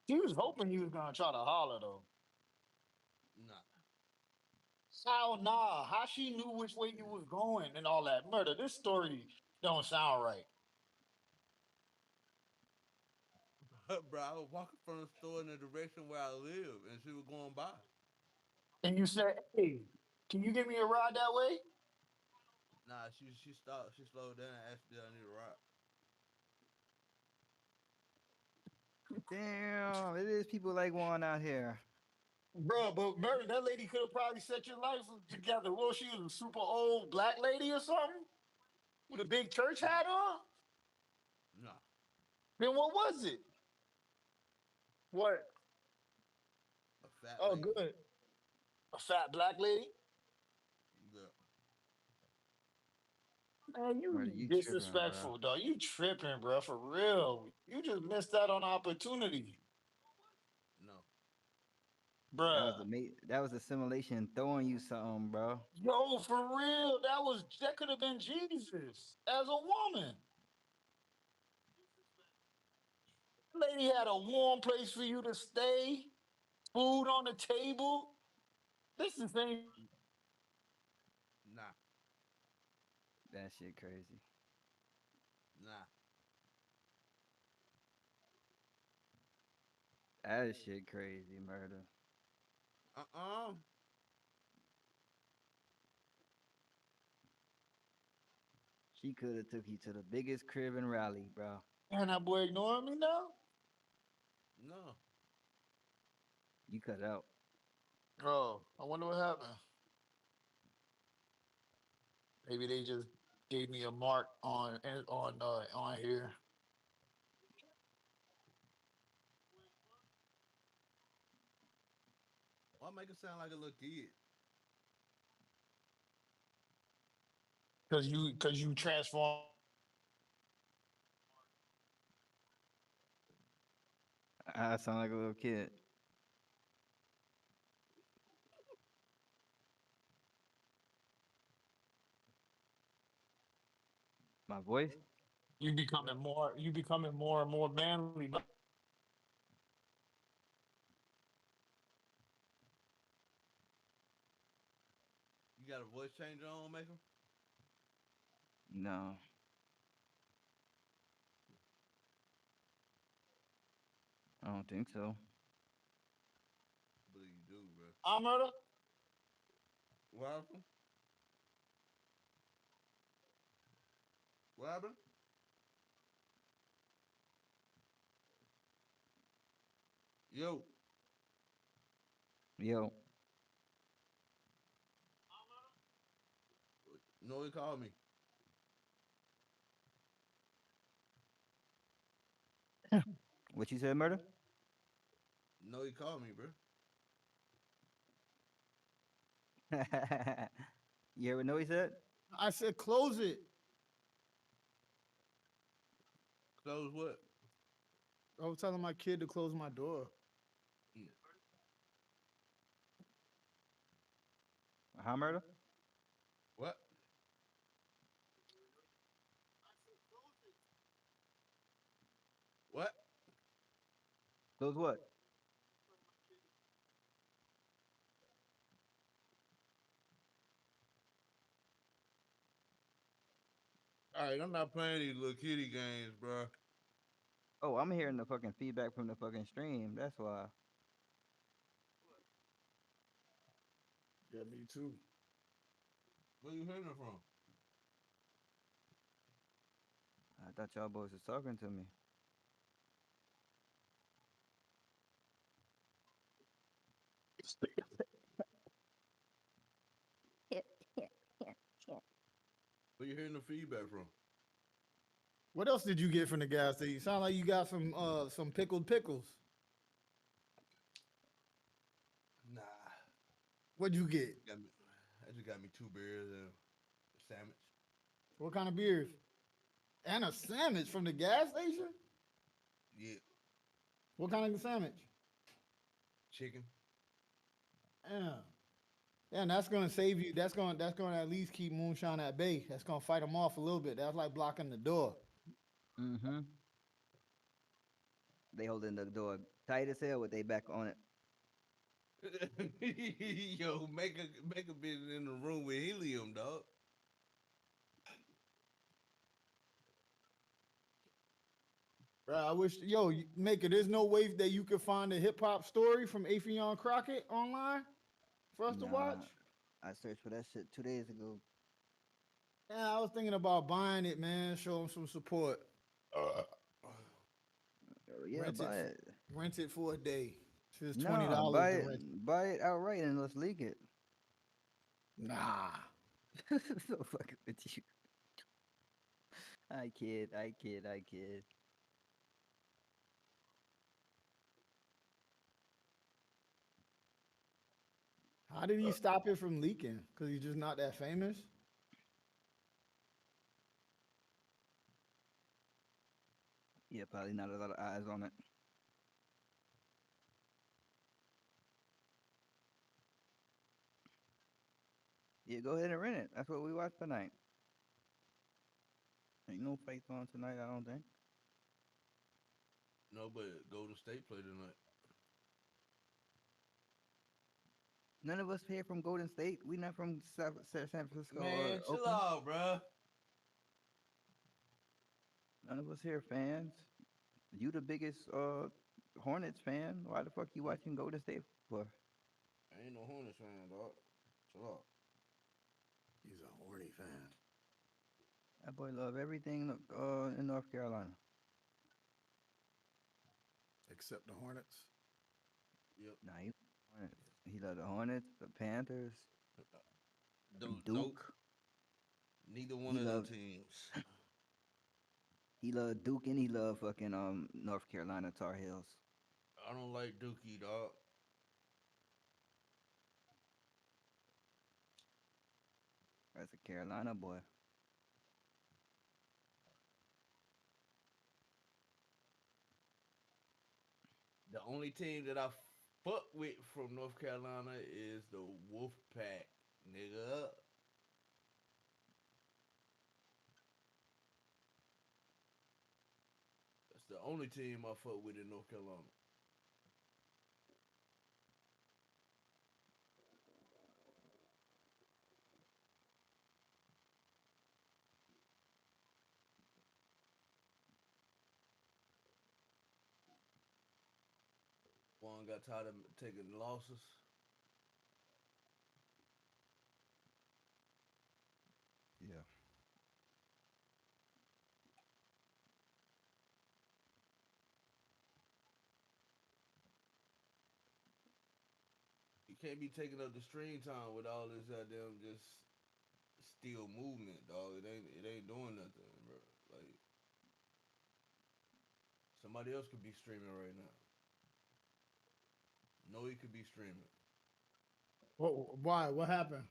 She was hoping you was gonna try to holler though. nah. How nah? How she knew which way you was going and all that murder? This story don't sound right. Bro, I was walking from the store in the direction where I live, and she was going by. And you said, "Hey, can you give me a ride that way?" Nah, she stopped. She slowed down and asked, "Did I need a ride?" Damn, it is people like Juan out here. Bro, but murder, that lady could have probably set your life together. Well, she was a super old black lady or something with a big church hat on. Nah, Then what was it? What? a fat Oh, lady. good. A fat black lady. Yeah. Man, Murder, you you tripping, bro. disrespectful, dog. You tripping, bro, for real. You just missed out on opportunity, No. bruh. That was a simulation throwing you something, bro. Yo, for real, that could have been Jesus as a woman. Lady had a warm place for you to stay, food on the table. This is thing. Nah, That shit crazy. nah. That shit crazy, murder. Uh-uh. She could have took you to the biggest crib in Raleigh, bro. And that boy ignoring me now? No. You cut out. Oh, I wonder what happened. Maybe they just gave me a mark on here. Why make it sound like a little kid? Cause you transform. I sound like a little kid. My voice? You becoming more and more manly. You got a voice changer on, Maker? No, I don't think so. I believe you do, bro. I'm murder. What happened? What happened? Yo, Yo, no, he called me. what you said, murder? No, he called me, bro. You ever know what he said? I said close it. Close what? I was telling my kid to close my door. Mm. Huh, murder? What? What? Close what? All right, I'm not playing these little kitty games, bro. Oh, I'm hearing the fucking feedback from the fucking stream. That's why. Yeah, me too. Where you hearing it from? I thought y'all boys was talking to me. Where you hearing the feedback from? What else did you get from the gas station? Sound like you got some pickled pickles. What'd you get? I just got me 2 beers and a sandwich. What kind of beers? And a sandwich from the gas station? Yeah, What kind of sandwich? chicken. Yeah. Yeah, and that's gonna save you. That's gonna at least keep moonshine at bay. That's gonna fight them off a little bit. That's like blocking the door. Mm-hmm. They holding the door tight as hell with they back on it. Yo, make a bitch in the room with helium, dog. Bro, I wish make it. There's no way that you could find a hip hop story from Affion Crockett online for us to watch. I searched for that shit 2 days ago. Yeah, I was thinking about buying it, man. Show them some support. Yeah, Rent buy it. it. Rent it for a day. It's Nah, $20 buy to it. rent. Buy it outright and let's leak it. Nah. So fucking with you. I kid. How did he stop it from leaking? Because he's just not that famous? Yeah, probably not a lot of eyes on it. Yeah, go ahead and rent it. That's what we watch tonight. Ain't no fights on tonight, I don't think. No, but Golden State play tonight. None of us here from Golden State. We not from San Francisco. Man, or chill Oakland. out, bruh. None of us here fans. You the biggest Hornets fan. Why the fuck you watching Golden State for? I ain't no Hornets fan, dog. Chill out. He's a horny fan. That boy love everything in North Carolina. Except the Hornets. Yep. Nah, he love the Hornets, the Panthers, Duke. Duke. Neither one of them teams. He love Duke and he love fucking North Carolina Tar Heels. I don't like Dookie, dog. That's a Carolina boy. The only team that I fuck with from North Carolina is the Wolfpack, nigga. That's the only team I fuck with in North Carolina. One got tired of taking losses. Yeah. You can't be taking up the screen time with all this goddamn just still movement, dog. It ain't doing nothing, bro. Like somebody else could be streaming right now. No, he could be streaming. Why? What happened?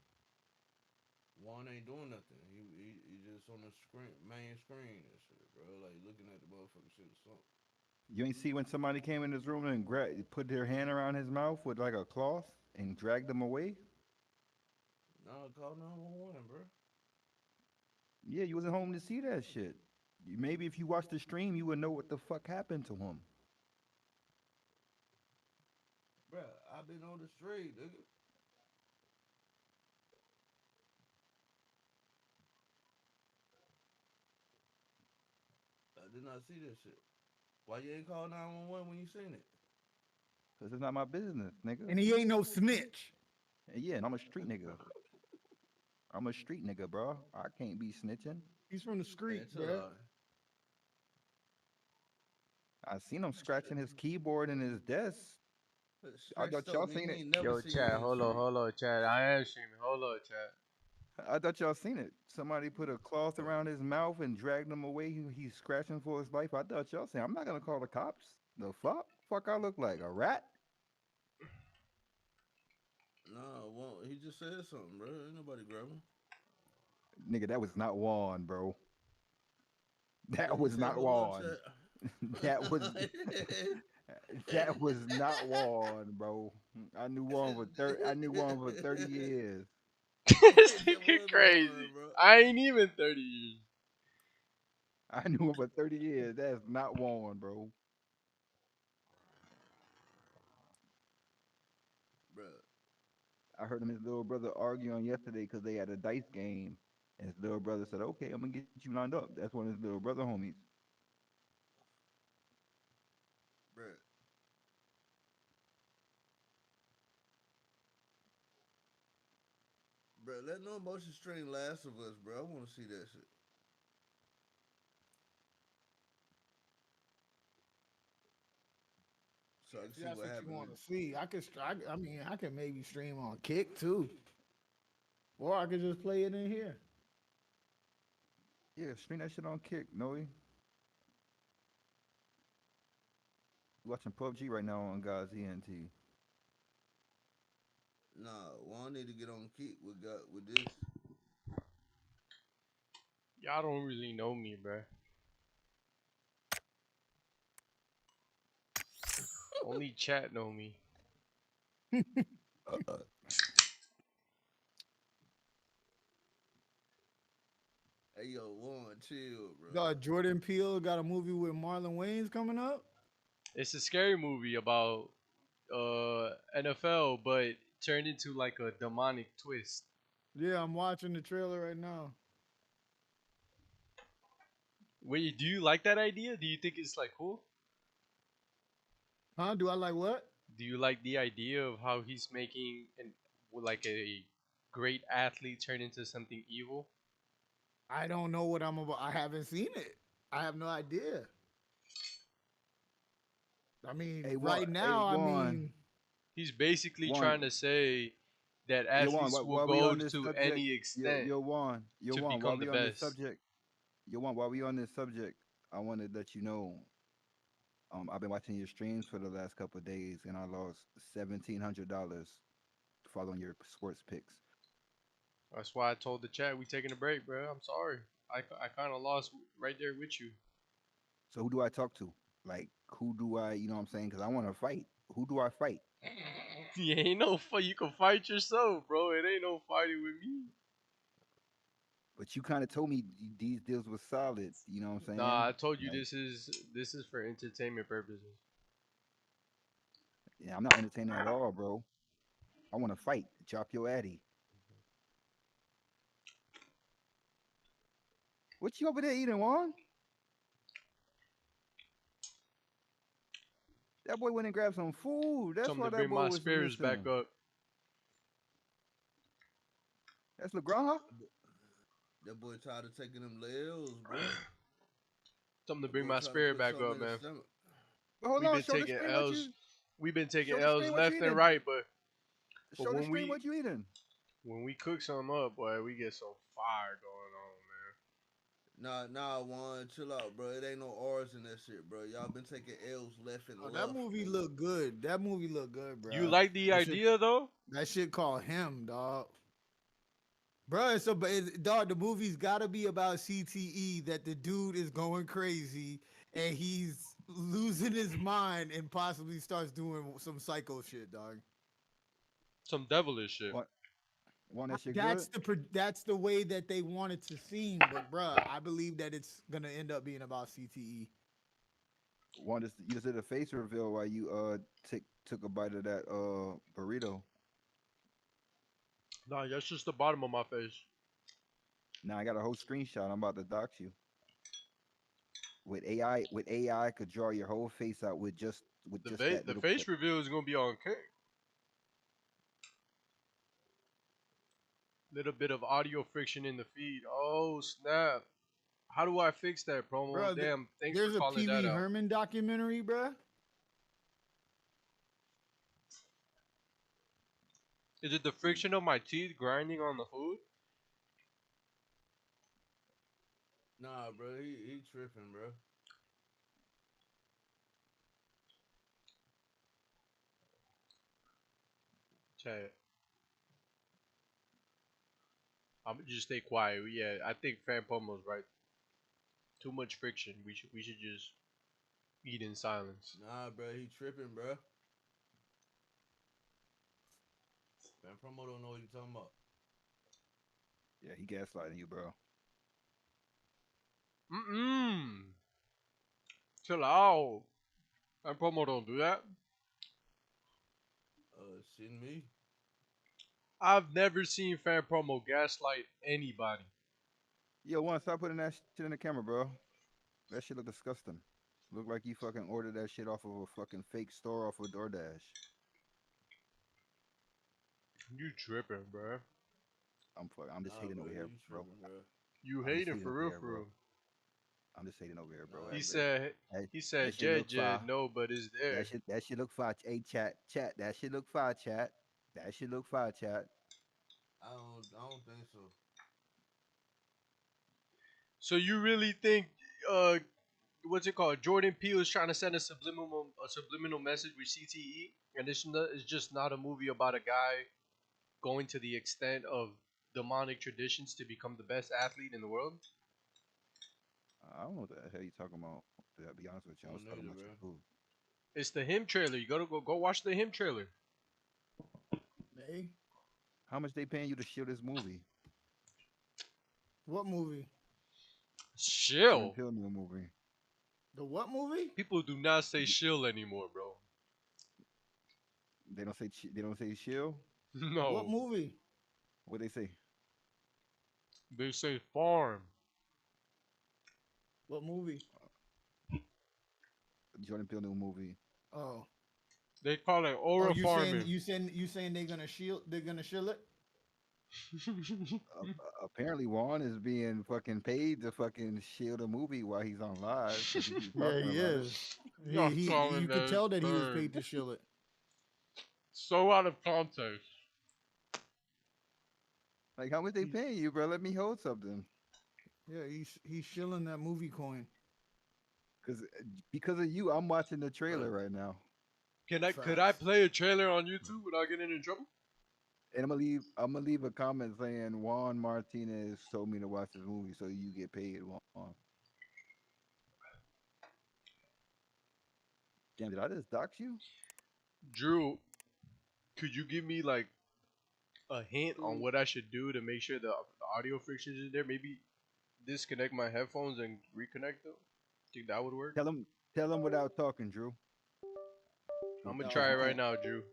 Juan ain't doing nothing. He just on the screen, main screen and shit, bro. Like looking at the motherfucking shit or something. You ain't see when somebody came in his room and put their hand around his mouth with like a cloth and dragged him away? No, call 911, bro. Yeah, you wasn't home to see that shit. Maybe if you watched the stream, you would know what the fuck happened to him. Bro, I've been on the street, nigga. I did not see that shit. Why you ain't call 911 when you seen it? Cause it's not my business, nigga. And he ain't no snitch. Yeah, and I'm a street nigga. I'm a street nigga, bro. I can't be snitching. He's from the street, bro. I seen him scratching his keyboard and his desk. I thought y'all seen it. Yo, chat, hold on, chat. I am streaming. Hold on, chat. I thought y'all seen it. Somebody put a cloth around his mouth and dragged him away. He's scratching for his life. I thought y'all seen. I'm not gonna call the cops. The fuck? Fuck, I look like a rat. Nah, well, he just said something, bro. Ain't nobody grabbing. Nigga, that was not Juan, bro. What That he was say? not Hold on, Juan. That was that was not Juan, bro. I knew Juan for 30 years. This That nigga was crazy. Warren, bro. I ain't even 30 years. I knew him for 30 years. That's not Juan, bro. Bro, I heard him and his little brother arguing yesterday because they had a dice game. And his little brother said, "Okay, I'm gonna get you lined up." That's one of his little brother homies. bro. Bro, let no emotion strain Last of Us, bro. I want to see that shit. So I can If see that's what what you happened. want to see, I mean, I can maybe stream on Kick too, or I could just play it in here. Yeah, stream that shit on Kick, Noe. Watching PUBG right now on Godz ENT. Nah, Juan need to get on Keep with this. Y'all don't really know me, bro. Only chat know me. Hey, yo, Juan, chill, bro. Jordan Peele got a movie with Marlon Wayans coming up. It's a scary movie about NFL, but turned into like a demonic twist. Yeah, I'm watching the trailer right now. Wait, do you like that idea? Do you think it's like cool? Huh? Do I like what? Do you like the idea of how he's making like a great athlete turn into something evil? I don't know what I'm about. I haven't seen it. I have no idea. I mean, Hey, right now, I Juan. mean, He's basically Juan. trying to say that Yo, Juan, athletes will while we go on this to subject, any extent Juan, to while become the we on this best. subject, Juan, while we on this subject, I wanted to let you know, I've been watching your streams for the last couple of days, and I lost $1,700 following your sports picks. That's why I told the chat we taking a break, bro. I'm sorry. I kind of lost right there with you. So who do I talk to? Like, who do I, you know what I'm saying? Because I want to fight. Who do I fight? Yeah, ain't no fight. You can fight yourself, bro. It ain't no fighting with me. But you kind of told me these deals were solid. You know what I'm saying? Nah, I told you Like, this is for entertainment purposes. yeah, I'm not entertaining at all, bro. I want to fight. Chop your addy. What you over there eating, Juan? That boy went and grabbed some food. That's Something why to that bring boy my was spirits back missing. up. That's LeGrand? That boy tired of taking them L's, bro. Something to That bring boy my trying to spirit put back something up, in his man. stomach. But hold We've on, been show the taking stream L's. We've been taking show the L's stream what you left and eating. right, but Show the when stream what you eating. we cook something up, boy, we get some fire going on, man. Nah, Juan, chill out, bro. It ain't no R's in that shit, bro. Y'all been taking L's left and oh, left. that movie look good. That movie look good, bro. You like the idea though? That shit called Him, dog. Bro, dog, the movie's gotta be about CTE, that the dude is going crazy and he's losing his mind and possibly starts doing some psycho shit, dog. Some devilish shit. What? Want that shit That's the way that they want it to seem, but bruh, I believe that it's gonna end up being about CTE. Juan, you just did a face reveal while you took a bite of that burrito. Nah, that's just the bottom of my face. Now I got a whole screenshot. I'm about to dox you. With AI could draw your whole face out with just that The little face clip. reveal is gonna be on King. Little bit of audio friction in the feed. Oh snap! How do I fix that, promo? Bro, Damn, thanks there's for a calling Pee that Wee out. Herman documentary, bruh. Is it the friction of my teeth grinding on the food? Nah, bro, he tripping, bro. Chat. I'm gonna just stay quiet. Yeah, I think Fan Pomo's right. Too much friction. We should just eat in silence. Nah, bro, he tripping, bro. Man, Promo don't know what you talking about. Yeah, he gaslighting you, bro. Chill out. Fan Pomo don't do that. Shitting me. I've never seen Fan Promo gaslight anybody. Yo, one, stop putting that shit in the camera, bro. That shit look disgusting. Look like you fucking ordered that shit off of a fucking fake store off of DoorDash. You tripping, bro. I'm just hating over here, bro. You I'm just hating for over real, here, for bro. real. I'm just hating over here, bro. He said, that shit Jed, look fire. no, but it's there. That shit look fire. Hey, chat. That shit look fire, chat. That shit look fire, chat. I don't think so. So you really think, what's it called? Jordan Peele is trying to send a subliminal message with CTE, and it's just not a movie about a guy going to the extent of demonic traditions to become the best athlete in the world? I don't know what the hell you talking about. To be honest with you, I was talking about your food. It's the Him trailer. You gotta go watch the Him trailer. Hey, how much they paying you to shoot this movie? What movie? Shill. Jordan Peele new movie. The what movie? People do not say shill anymore, bro. They don't say shill. No. What movie? What they say? They say farm. What movie? Jordan Peele new movie. Oh. They call it aura farming. You saying they're gonna shield it? Apparently, Juan is being fucking paid to fucking shield a movie while he's on live. Yeah, he is. You could tell that he was paid to shield it. So out of context. Like, how much they paying you, bro? Let me hold something. Yeah, he's shilling that movie coin. Because of you, I'm watching the trailer right now. Could I play a trailer on YouTube without getting in trouble? And I'm gonna leave a comment saying Juan Martinez told me to watch this movie, so you get paid, Juan. Damn, did I just dox you? Drew, could you give me like a hint on what I should do to make sure the audio friction is there? Maybe disconnect my headphones and reconnect them. Think that would work? Tell him without talking, Drew. I'm gonna try it right now, Drew.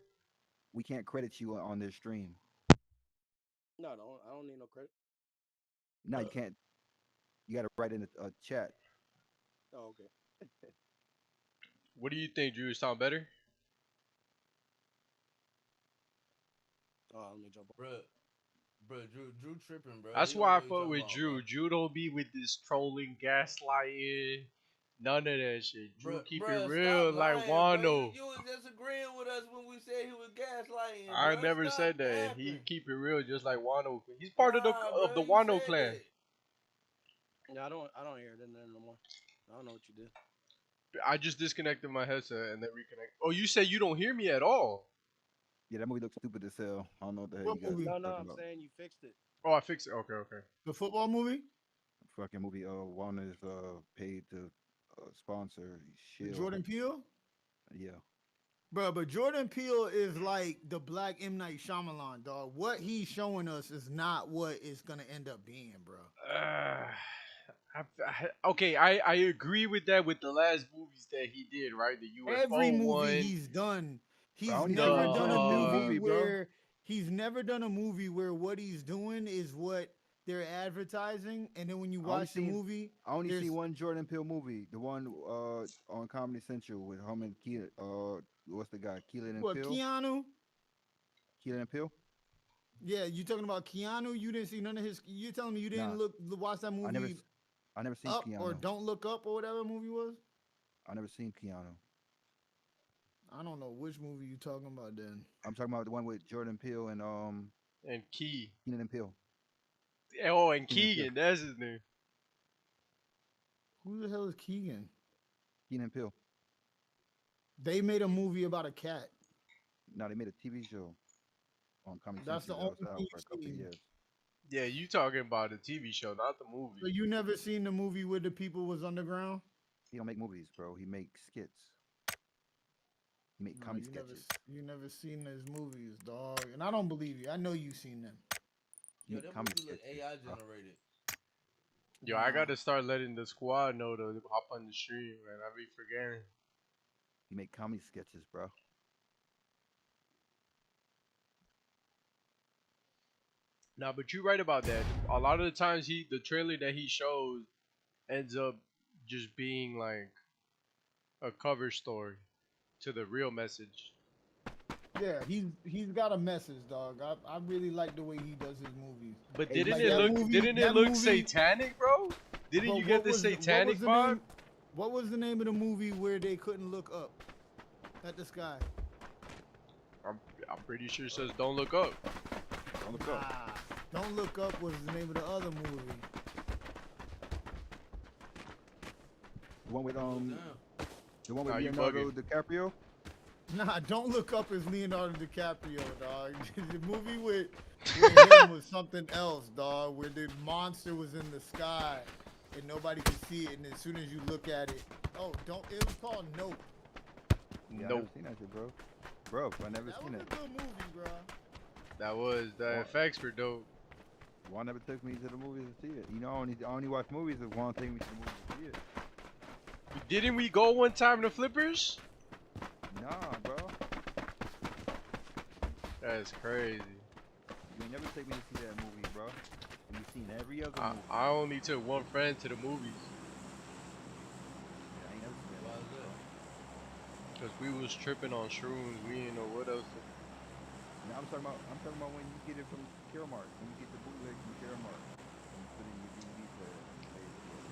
We can't credit you on this stream. No, I don't need no credit. No, you can't. You gotta write in a chat. Oh, okay. What do you think, Drew? Sound better? Oh, let me jump on. Bro, Drew tripping, bro. That's why I fuck with Drew. Bro. Drew don't be with this trolling, gaslighting, none of that shit. Drew keep it real like Wano. You was disagreeing with us when we said he was gaslighting. I never said that. He keep it real just like Wano. He's part of the Wano clan. Yeah, I don't hear it no more. I don't know what you did. I just disconnected my headset and then reconnect. Oh, you said you don't hear me at all. Yeah, that movie looks stupid as hell. I don't know what the hell you guys No, I'm saying you fixed it. Oh, I fixed it. Okay. The football movie? Fucking movie. Juan is paid to sponsor. Shield. Jordan Peele? Yeah. Bro, but Jordan Peele is like the Black M. Night Shyamalan, dog. What he's showing us is not what it's gonna end up being, bro. Okay, I agree with that with the last movies that he did, right? The UFO Every movie one. He's done. He's never done a movie where he's never done a movie where what he's doing is what they're advertising, and then when you watch the movie, I only see one Jordan Peele movie, the one on Comedy Central with him and Keelan. What's the guy? Keelan and Peele. Keanu? Keelan and Peele. Yeah, you talking about Keanu? You didn't see none of his. You're telling me you didn't watch that movie? I never seen Up Keanu. Or Don't Look Up or whatever movie was. I never seen Keanu. I don't know which movie you talking about then. I'm talking about the one with Jordan Peele and Keelan and Peele. Oh, and Keegan, that's his name. Who the hell is Keegan? Keelan and Peele. They made a movie about a cat. No, they made a TV show on Comedy That's Central. the only thing for a couple of years. Yeah, you talking about the TV show, not the movie. So you never seen the movie where the people was underground? He don't make movies, bro. He makes skits. He make No, comedy you never, sketches. you never seen his movies, dog. And I don't believe you. I know you seen them. He Yo, make that comedy movie look sketches. AI bro. generated. Yo, I gotta start letting the squad know to hop on the stream, man. I be forgetting. He make comedy sketches, bro. Nah, but you're right about that. A lot of the times, the trailer that he shows ends up just being like a cover story to the real message. Yeah, he's got a message, dog. I really like the way he does his movies. But Hey, didn't like it that look? movie- Didn't it that look movie- satanic, bro? Didn't But you get what the was- satanic the vibe? name- What was the name of the movie where they couldn't look up at the sky? I'm pretty sure it says "Don't Look Up." Don't look up. Don't Look Up was the name of the other movie. The one with Damn. the one with Nah, you Leonardo bugging. DiCaprio. Nah, Don't Look Up is Leonardo DiCaprio, dog. The movie with him was something else, dog. Where the monster was in the sky and nobody could see it, and as soon as you look at it, it was called Nope. Yeah, I Nope. never seen that shit, bro. Bro, I never That seen was it. a good movie, bro. That was the What? effects were dope. Juan never took me to the movies to see it. You know, I only watch movies if Juan take me to the movies to see it. Didn't we go one time to Flippers? Nah, bro. That's crazy. You ain't never take me to see that movie, bro. And you've seen every other movie. I only took one friend to the movies Yeah, I ain't never seen Why that. is that? because we was tripping on shrooms. We didn't know what else. Now I'm talking about when you get it from Caremark. When you get the bootleg from Caremark. And you put it in your DVD player.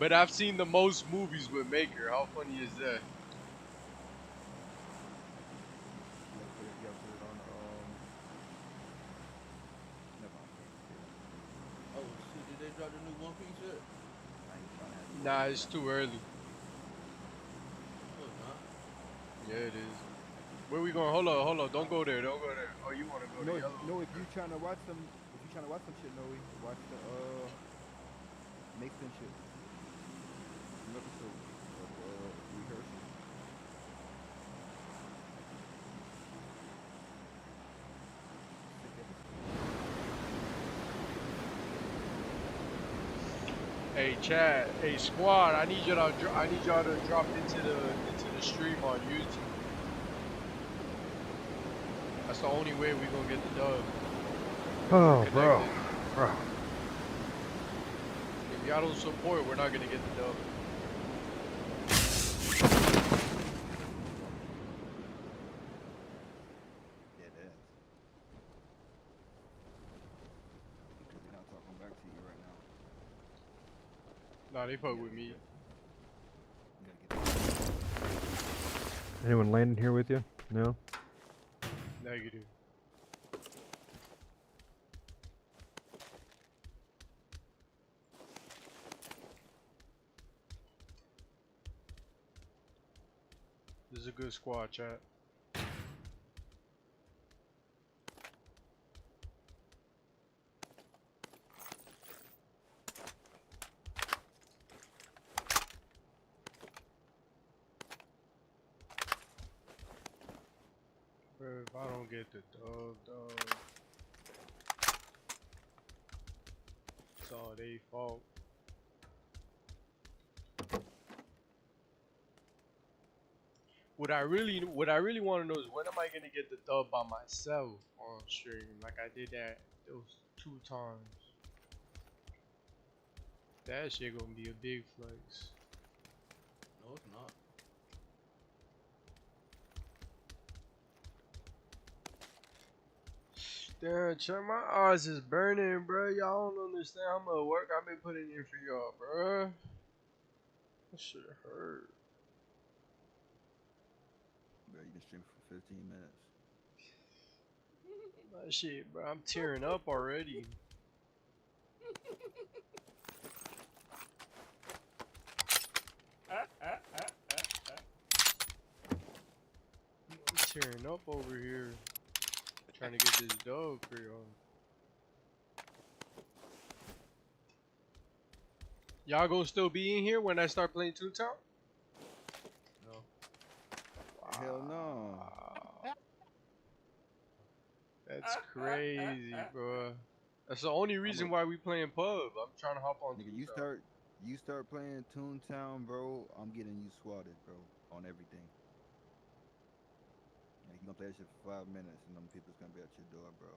But I've seen the most movies with Maker. How funny is that? You gotta put it on never mind. Oh shit, did they drop the new One Piece yet? I ain't trying to have to Nah, it's too early. No, it's not. Yeah, it is. Where we going? Hold on. Don't go there. Don't go there. Oh, you want to go to yellow? No, if you trying to watch some shit, Noe, watch the Mason shit. Some episodes of rehearsal. Hey, Chad. Hey, squad. I need y'all to drop into the stream on YouTube. That's the only way we gonna get the dub. Oh, bro. Connected. Bro. If y'all don't support, we're not gonna get the dub. Yeah, it is. Because they're not talking back to you right now. Nah, they fuck with me. You gotta get Anyone landing here with you? No? Negative. This is a good squad, chat. Bro, if I don't get the dub, it's all they fault. What I really want to know is when am I gonna get the dub by myself on stream, like I did that those 2 times. That shit gonna be a big flex. No, it's not. Damn, check my eyes is burning, bro. Y'all don't understand how much work I've been putting in for y'all, bro. That shit hurt. Bro, you been streaming for 15 minutes. That shit, bro. I'm tearing up already. I'm tearing up over here. Trying to get this dub for y'all. Y'all gonna still be in here when I start playing Toontown? No. Hell no. That's crazy, bro. That's the only reason why we playing pub. I'm trying to hop on. Nigga, Toontown. you start playing Toontown, bro. I'm getting you swatted, bro, on everything. Like, you gonna play that shit for 5 minutes, and them people's gonna be at your door, bro.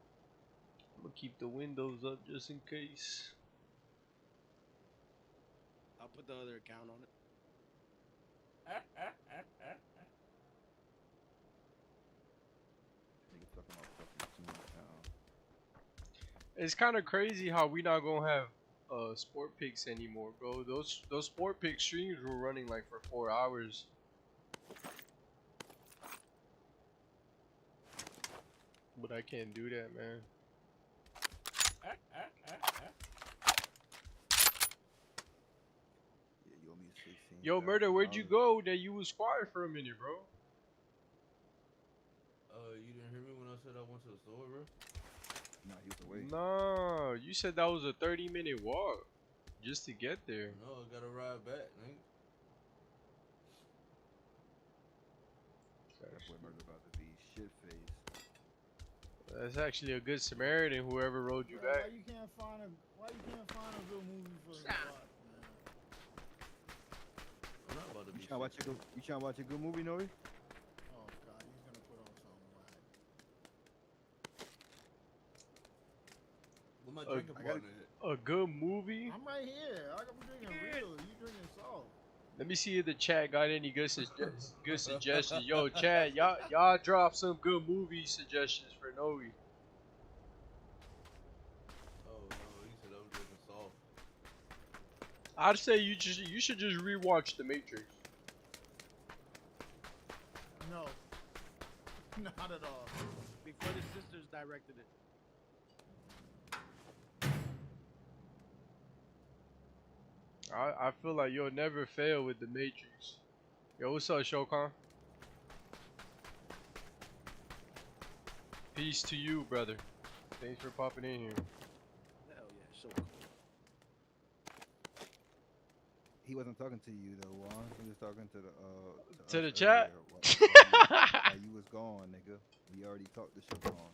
I'm gonna keep the windows up just in case. I'll put the other account on it. Nigga talking about fucking Toontown. It's kind of crazy how we not gonna have sport picks anymore, bro. Those sport pick streams were running like for 4 hours. But I can't do that, man. Yeah, you owe me 16. Yo, Murder, where'd you go that you was quiet for a minute, bro? You didn't hear me when I said I went to the store, bro? Nah, he was away. No, you said that was a 30-minute walk just to get there. No, I gotta ride back, nigga. That boy Murder about to be shit-faced. That's actually a good Samaritan, whoever rode you back. Why you can't find a good movie for us to watch, man? I'm not about to be You trying to watch a good movie, Noe? Oh God, he's gonna put on something whack. What my drinking partner at? A good movie? I'm right here. I'm drinking real. You drinking salt. Let me see if the chat got any good suggestions. Yo, chat, y'all drop some good movie suggestions for Noe. Oh no, he said I was drinking salt. I'd say you should just rewatch The Matrix. No, not at all. Before the sisters directed it. I feel like you'll never fail with The Matrix. Yo, what's up, Shokan? Peace to you, brother. Thanks for popping in here. Hell yeah, sure. He wasn't talking to you though, Juan. He was talking to To the us chat? earlier while you was gone, nigga. We already talked to Shokan.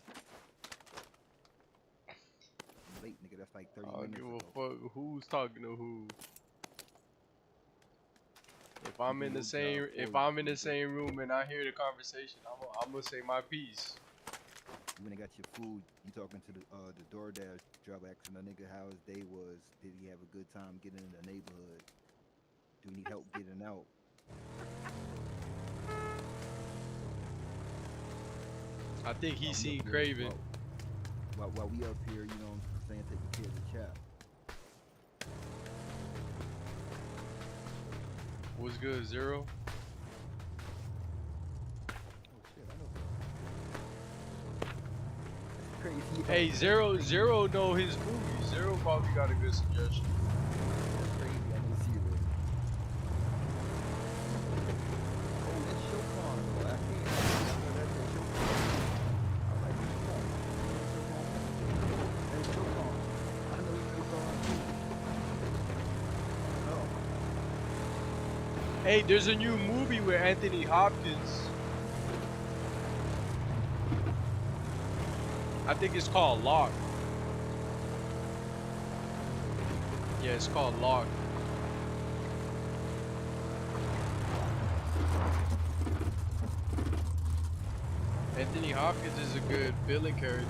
Late, nigga. That's like 30 I don't minutes give a ago. fuck who's talking to who. If I'm in the same room and I hear the conversation, I'm gonna say my piece. You went and got your food. You talking to the DoorDash driver, asking the nigga how his day was. Did he have a good time getting in the neighborhood? Do you need help getting out? I think he seen Craven. While we up here, you know what I'm saying, taking care of the chat. What's good, Zero? Crazy. Hey, Zero know his movies. Zero probably got a good suggestion. That's crazy. I didn't see it. Oh, that's Shokan, bro. I can't. That's Shokan. I like Shokan. That's Shokan. I know Shokan too. Hey, there's a new movie with Anthony Hopkins. I think it's called Lock. Yeah, it's called Lock. Anthony Hopkins is a good villain character.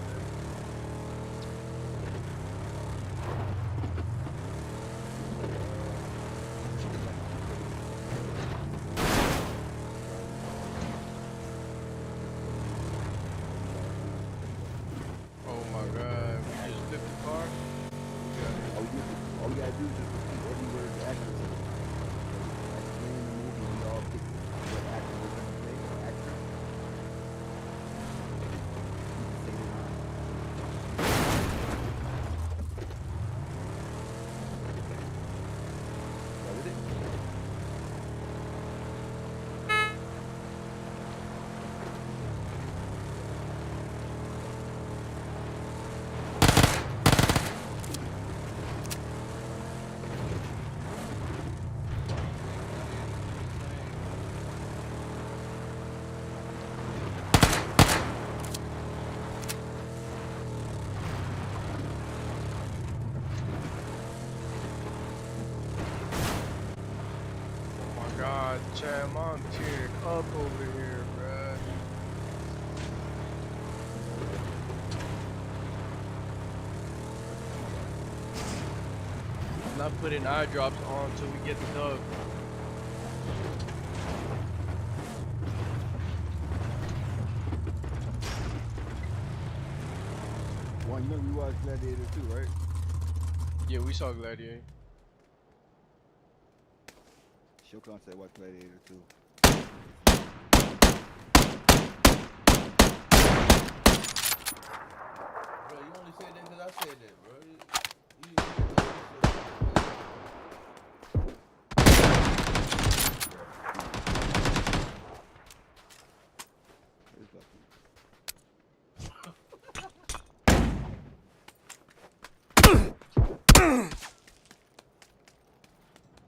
Oh my god, we just flipped the car? All we gotta do is just repeat every word the actor says. Like in the movie, we all pick what actor we're gonna play or actress. You can say the line. That was it. Chad, mom tearing up over here, bruh. Not putting eye drops on until we get the dub. One, you know we watched Gladiator too, right? Yeah, we saw Gladiator. Shokan said watch Gladiator too. Bro, you only said that because I said that, bro.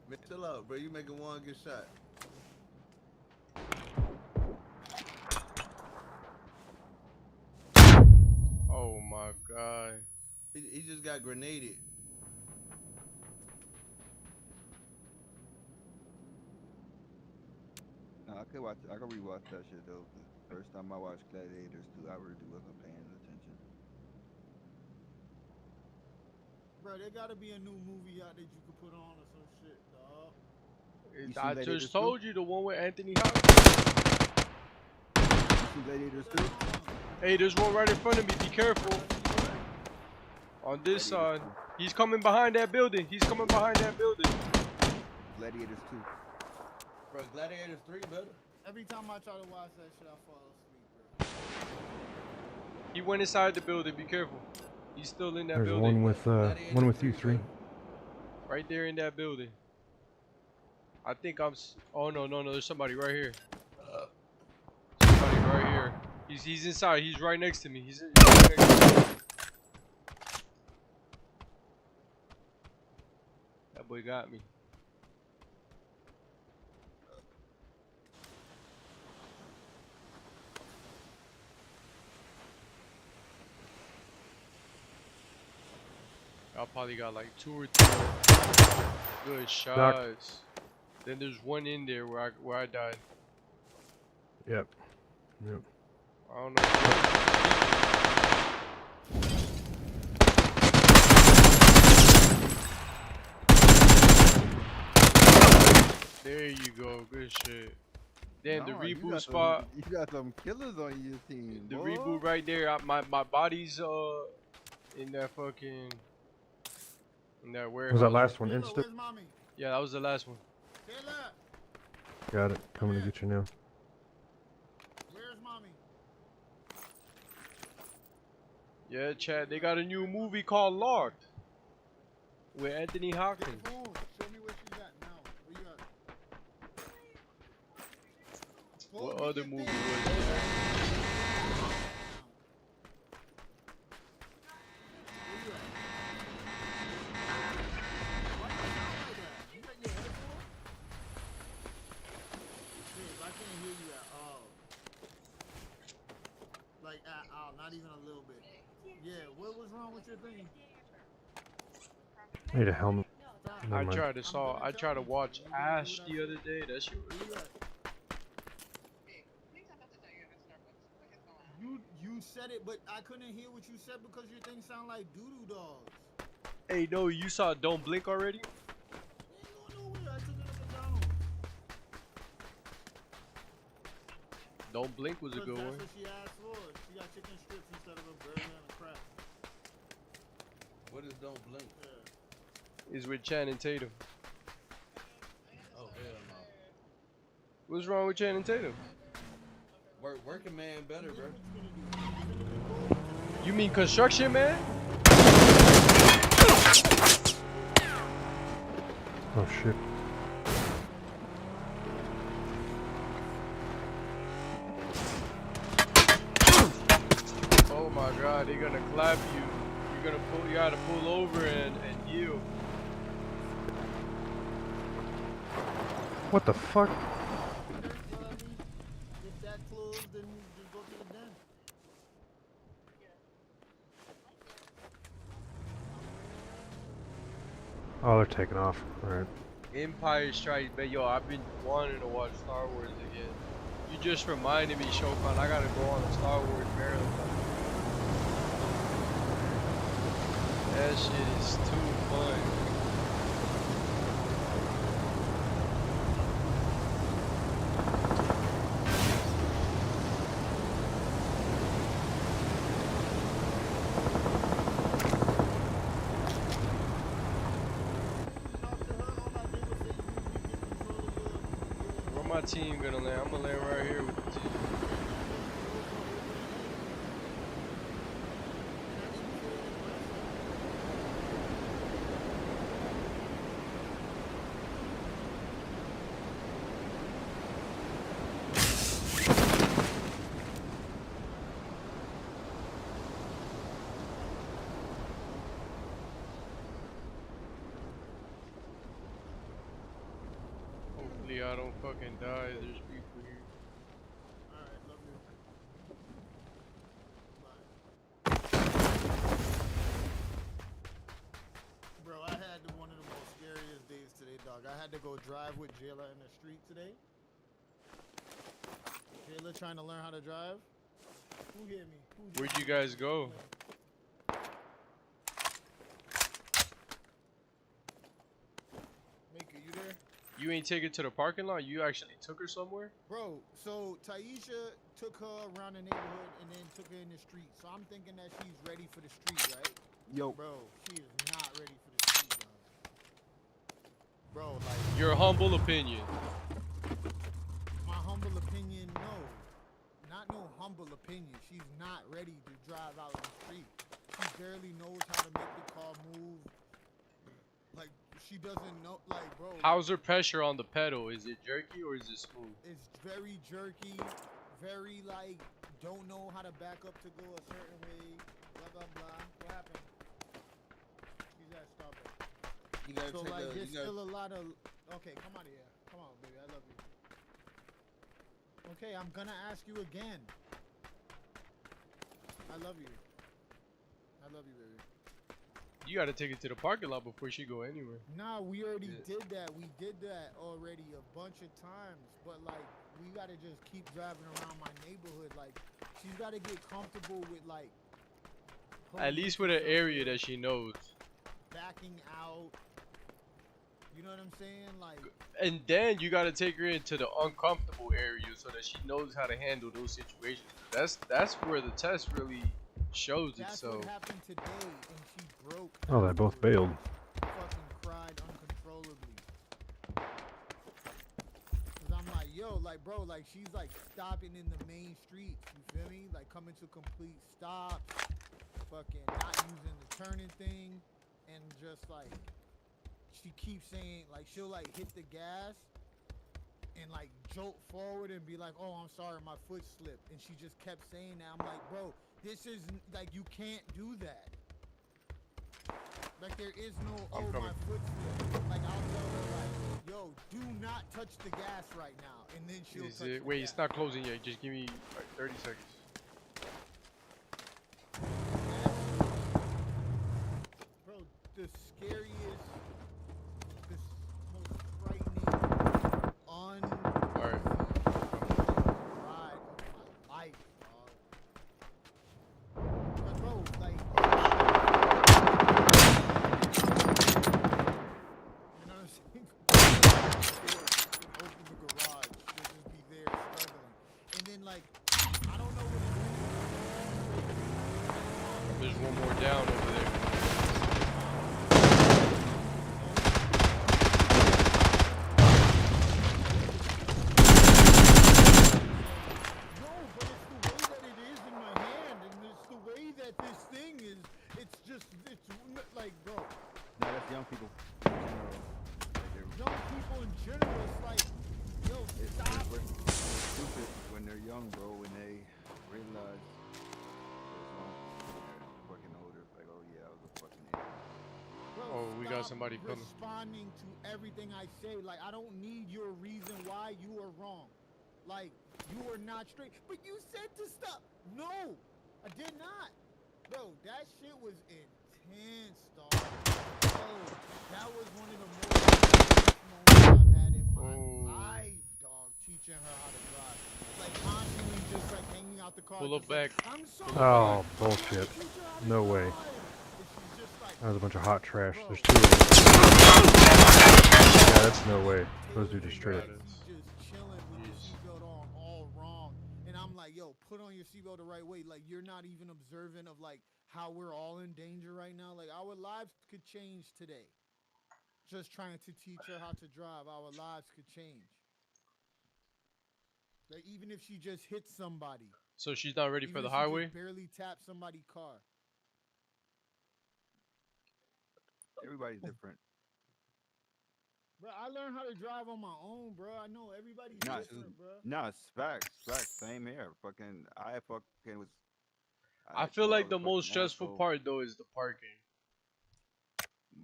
Man, chill out, bro. You making one get shot. Oh my god. He just got grenaded. No, I could rewatch that shit though. The first time I watched Gladiators 2, I really wasn't paying attention. Bro, there gotta be a new movie out that you could put on or some shit, dog. I Gladiators just 2? told you the one with Anthony Hopkins. You see Gladiators 2? Hey, there's one right in front of me. Be careful. On this side. He's coming behind that building. He's coming behind that building. Gladiators 2. Bro, Gladiators 3 better. Every time I try to watch that shit, I fall asleep, bro. He went inside the building. Be careful. He's still in that There's building. one with you three. Right there in that building. I think oh no, there's somebody right here. Somebody right here. He's inside. He's right next to me. He's right next to me. That boy got me. I probably got like 2 or 3 good shots. Then there's one in there where I died. Yep. I don't know. There you go. Good shit. Damn, the reboot spot. You got some killers on your team. The boy. reboot right there. My body's in that fucking that warehouse. Was that last one instant? Yeah, that was the last one. Got it. Coming to get you now. Where's mommy? Yeah, Chad. They got a new movie called Locked with Anthony Hopkins. Show me where she's at now. Where you at? What other movie was it? Not even a little bit. Yeah, what was wrong with your thing? I need a helmet. I tried to watch Ash the other day. That shit was You said it, but I couldn't hear what you said because your thing sound like doo-doo dogs. Hey, no, you saw Don't Blink already? Ain't going nowhere. I took it up and down. Don't Blink was a good one. That's what she asked for. She got chicken strips instead of a burger and a crab. What is Don't Blink? Is with Channing Tatum. Oh, hell no. What's wrong with Channing Tatum? Working man better, bro. You mean Construction Man? Oh shit. Oh my god, they're gonna clap you. You gotta pull over and yield. What the fuck? If that closed, then just go to the den. Oh, they're taking off. Alright. Empire Strikes Back. Yo, I've been wanting to watch Star Wars again. You just reminded me, Chopin. I gotta go on a Star Wars marathon. That shit is too fun. Where my team gonna land? I'm gonna land right here with the team. Hopefully I don't fucking die. There's people here. Alright, love you. Bro, I had one of the most scariest days today, dog. I had to go drive with Jayla in the street today. Jayla trying to learn how to drive. Who hit me? Where'd you guys go? Mika, you there? You ain't take it to the parking lot? You actually took her somewhere? Bro, so Taisha took her around the neighborhood and then took her in the street. So I'm thinking that she's ready for the street, right? Yo. Bro, she is not ready for the street, dog. Bro, like... Your humble opinion. My humble opinion, no. Not no humble opinion. She's not ready to drive out on the street. She barely knows how to make the car move. Like, she doesn't know, like, bro. How's her pressure on the pedal? Is it jerky or is it smooth? It's very jerky, very, like, don't know how to back up to go a certain way, blah, blah, blah. What happened? She's at Starbucks. You gotta So, take like, a, there's you gotta, still a lot of... Okay, come out of here. Come on, baby. I love you. Okay, I'm gonna ask you again. I love you. I love you, baby. You gotta take it to the parking lot before she go anywhere. Nah, we already did that. We did that already a bunch of times. But, like, we gotta just keep driving around my neighborhood. Like, she's gotta get comfortable with, like... At least with an area that she knows. Backing out. You know what I'm saying? Like... And then you gotta take her into the uncomfortable area so that she knows how to handle those situations. That's where the test really shows That's itself. what happened today, and she broke. Oh, they both bailed. Fucking cried uncontrollably. Cause I'm like, yo, like, bro, like, she's like stopping in the main streets. You feel me? Like coming to complete stops. Fucking not using the turning thing, and just like, she keeps saying, like, she'll like hit the gas and like jolt forward and be like, oh, I'm sorry, my foot slipped. And she just kept saying that. I'm like, bro, this is like, you can't do that. Like, there is no, oh, my foot slipped. Like, I'll tell her, like, yo, do not touch the gas right now. And then she'll touch the Wait, gas. it's not closing yet. Just give me like 30 seconds. Bro, the scariest, the most frightening, ride of my life, dog. But bro, like, you know what I'm saying? Open the garage, she'll just be there struggling. And then, like, I don't know what it is. There's one more down over there. This thing is, it's just, it's like, bro. No, that's young people. Young people in general, it's like, yo, stop. They're stupid when they're young, bro. When they realize they're fucking older, like, oh yeah, I was a fucking idiot. Bro, Oh, we got somebody coming. Responding to everything I say, like, I don't need your reason why you are wrong. Like, you are not straight. But you said to stop. No, I did not. Bro, that shit was intense, dog. Bro, that was one of the most intense moments out the car. Pull up just like, back. I'm sorry. Oh, I'm trying to bullshit. teach her how to No way. drive." And she's just like, That was a bunch of hot trash. bro, There's two of them. Yeah, that's no way. Those dudes are straight. he just chilling with the seatbelt on all wrong. And I'm like, yo, put on your seatbelt the right way. Like, you're not even observant of like how we're all in danger right now. Like, our lives could change today. Just trying to teach her how to drive, our lives could change. Like, even if she just hits somebody. So she's not ready even for the if she highway? just barely taps somebody's car. Everybody's different. Bro, I learned how to drive on my own, bro. I know everybody's different, bro. Nah, facts. Same here. Fucking, I fucking was. I feel like the most stressful part though is the parking.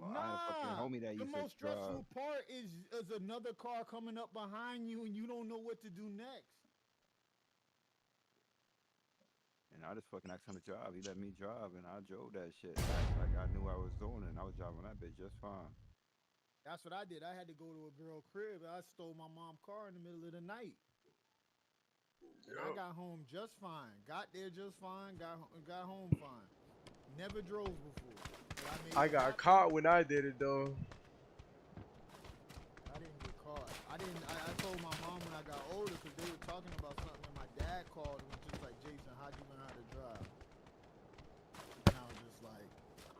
I had a fucking homie that The used to most drive. stressful part is another car coming up behind you and you don't know what to do next. And I just fucking asked him to drive. He let me drive, and I drove that shit. Like I knew what I was doing, and I was driving that bitch just fine. That's what I did. I had to go to a girl crib. I stole my mom's car in the middle of the night. And I got home just fine. Got there just fine. Got home fine. Never drove before. I got caught when I did it though. I didn't get caught. I told my mom when I got older because they were talking about something and my dad called and was just like, Jason, how'd you learn how to drive? And I was just like,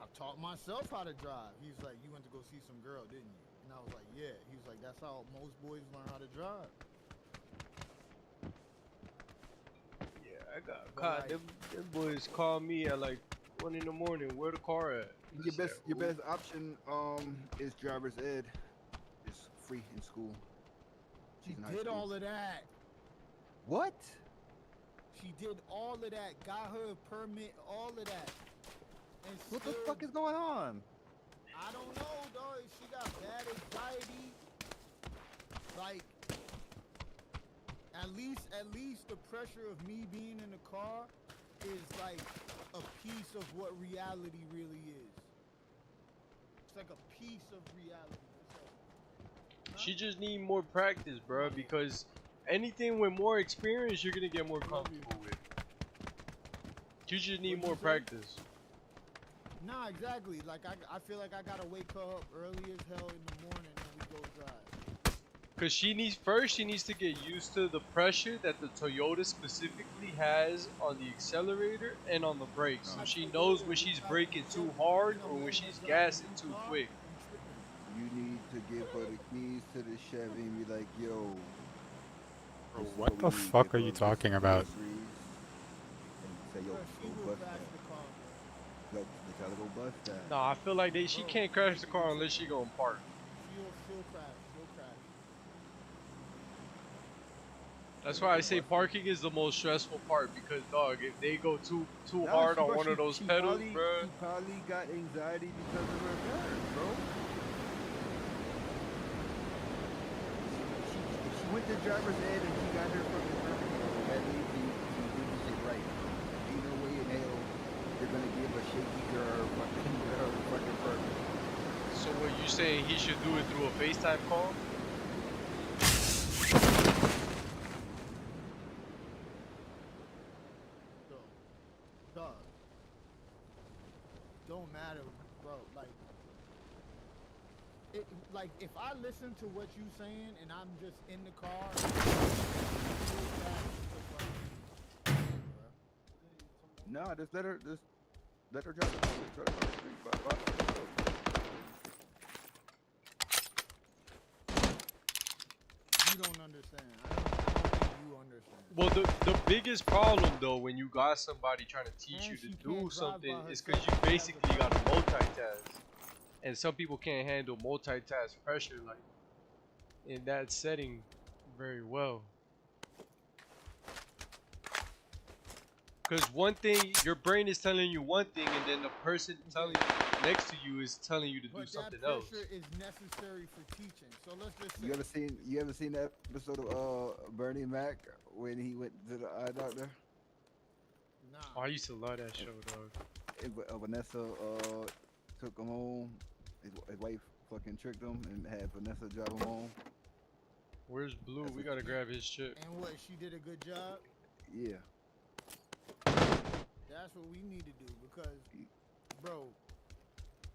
I taught myself how to drive. He's like, you went to go see some girl, didn't you? And I was like, yeah. He was like, that's how most boys learn how to drive. Yeah, I got caught. Them boys called me at like 1 in the morning. Where the car at? Your best option is driver's ed. It's free in school. She did all of that. What? She did all of that. Got her a permit. All of that. And what the fuck is going on? I don't know, dog. She got bad anxiety. Like, at least the pressure of me being in the car is like a piece of what reality really is. It's like a piece of reality. She just need more practice, bro, because anything with more experience you're gonna get more comfortable with. You just need more practice. Nah, exactly. Like I feel like I gotta wake her up early as hell in the morning and we go drive. Cause she needs to get used to the pressure that the Toyota specifically has on the accelerator and on the brakes. So she knows when she's braking too hard or when she's gassing too quick. You need to give her the keys to the Chevy and be like, yo. Bro, what the fuck are you talking about? And say, yo, go bust that. Go bust that. Nah, I feel like she can't crash the car unless she gonna park. She'll crash. That's why I say parking is the most stressful part because, dog, if they go too hard on one of those pedals, bro. She probably got anxiety because of her parents, bro. She went to driver's ed and she got her fucking permit. That means she did the shit right. Ain't no way in hell you're gonna give a shaky girl fucking permit. So what you saying? He should do it through a FaceTime call? Dog. Don't matter, bro. Like if I listen to what you saying and I'm just in the car, Nah, just let her drive the street. You don't understand. I don't think you understand. Well, the biggest problem though when you got somebody trying to teach you to do something is because you basically got to multitask, and some people can't handle multitask pressure like in that setting very well. Because one thing, your brain is telling you one thing, and then the person telling you next to you is telling you to do something else. But that pressure is necessary for teaching. So let's just say. You ever seen that episode of Bernie Mac when he went to the eye doctor? Nah. Oh, I used to love that show, dog. Vanessa took him home. His wife fucking tricked him and had Vanessa drive him home. Where's Blue? We gotta grab his chip. And what? She did a good job. Yeah. That's what we need to do because, bro,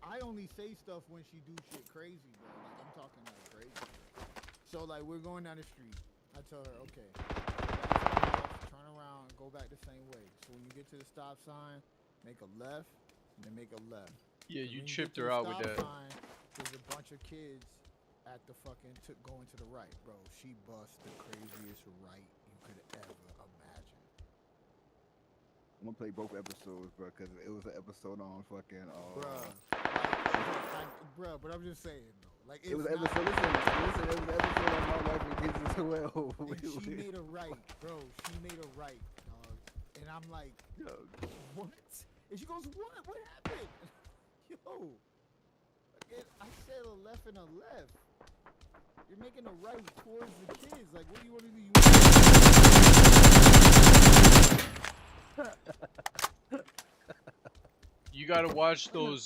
I only say stuff when she do shit crazy, bro. Like I'm talking like crazy. So like we're going down the street. I tell her, okay, turn around and go back the same way. So when you get to the stop sign, make a left, and then make a left. Yeah, So you when tripped get to her the out with stop that. Sign, there's a bunch of kids at the fucking going to the right, bro. She bust the craziest right you could ever imagine. I'm gonna play both episodes, bro, because it was an episode on fucking. Bruh, but I'm just saying though. Like It was an episode. Listen, it was an episode on My Life with Kids as well. And she made a right, bro. She made a right, dog. And I'm like, Yo, what? And she goes, what? What happened? Yo, again, I said a left and a left. You're making a right towards the kids. Like, what do you want to do? You gotta watch those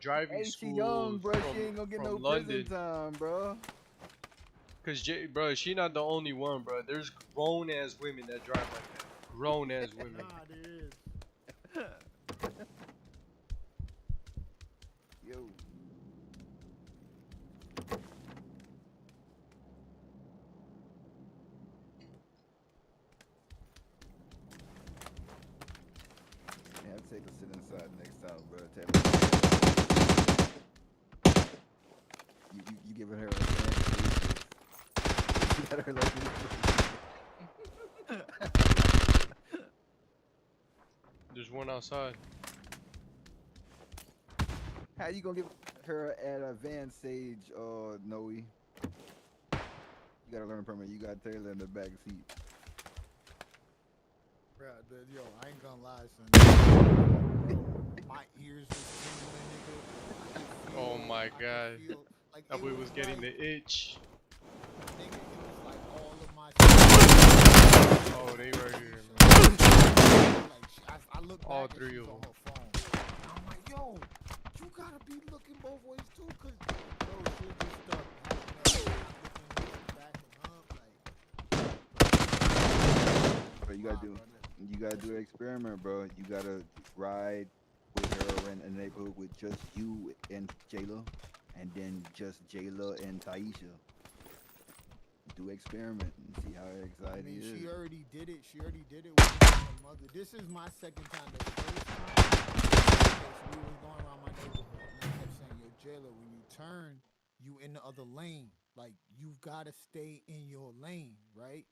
driving hey, she schools young, bro. from, She ain't gonna get from no London. prison time, bro. Cause bro, she not the only one, bro. There's grown ass women that drive like that. Grown ass women. Nah, there is. Yo. Yeah, I'll take a sit inside next time, bro. You giving her a chance? You got her like There's one outside. How you gonna give her at advanced stage, Noe? You gotta learn from her. You got Taylor in the back seat. Bro, yo, I ain't gonna lie, son. My ears is tingling, nigga. Oh my god. Like, That boy was getting the itch. Nigga, it was like all of my. Oh, they right here, man. Like, I look back All and three she's of on them. her phone. And I'm like, yo, you gotta be looking both ways too, cause bro, she'll just start backing up, Bro, you gotta do an experiment, bro. You gotta ride with her in a neighborhood with just you and Jayla, and then just Jayla and Taisha. Do experiment and see how her anxiety is. she already did it. She already did it with her mother. This is my second time. The first time, we was going around my neighborhood, and I kept saying, yo, Jayla, when you turn, you in the other lane. Like, you've got to stay in your lane, right?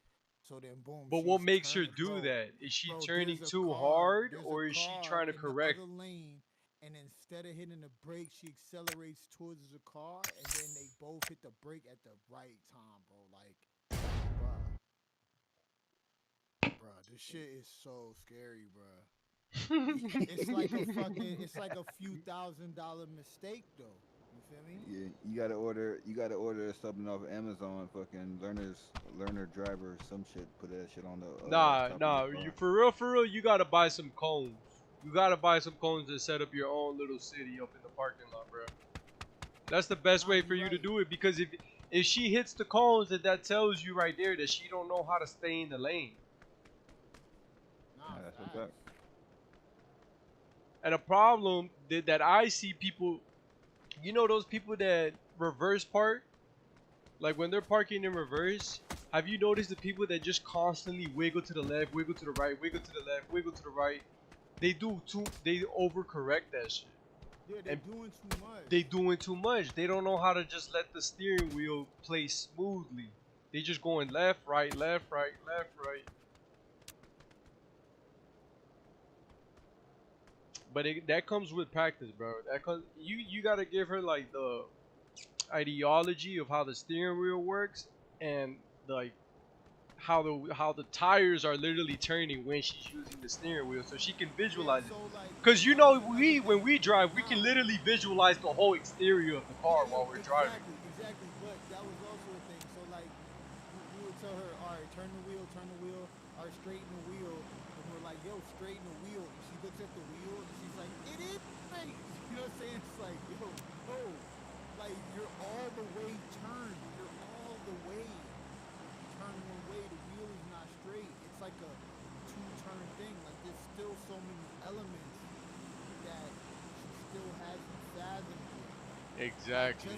So then, boom. But what she's makes her turning, do bro, that? Is she bro, turning there's a too car- hard, there's a or is she car trying to in correct? the other lane, and instead of hitting the brake, she accelerates towards the car, and then they both hit the brake at the right time, bro. Like, bruh, this shit is so scary, bruh. It's like a few $1,000 mistake, though. You feel me? Yeah, you gotta order something off Amazon. Fucking learner driver, some shit. Put that shit on the. Nah, top nah. of your You car. for real. You gotta buy some cones. You gotta buy some cones and set up your own little city up in the parking lot, bro. That's the best way for you to do it, because if she hits the cones, that tells you right there that she don't know how to stay in the lane. Nah, That's a facts. fact. And a problem that I see people, you know, those people that reverse park, like when they're parking in reverse, have you noticed the people that just constantly wiggle to the left, wiggle to the right, wiggle to the left, wiggle to the right? They overcorrect that shit. Yeah, they're doing too much. They doing too much. They don't know how to just let the steering wheel play smoothly. They just going left, right, left, right, left, right. But that comes with practice, bro. You gotta give her like the ideology of how the steering wheel works, and like how the tires are literally turning when she's using the steering wheel, so she can visualize it. Cause you know, when we drive, we can literally visualize the whole exterior of the car while we're driving. Exactly. But that was also a thing. So like, you would tell her, all right, turn the wheel, or straighten the wheel, and we're like, yo, straighten the wheel. And she looks at the wheel, and she's like, it is straight. You know what I'm saying? It's like, yo, no, like you're all the way turned. You're all the way. Turn one way, the wheel is not straight. It's like a two-turn thing. Like there's still so many Exactly.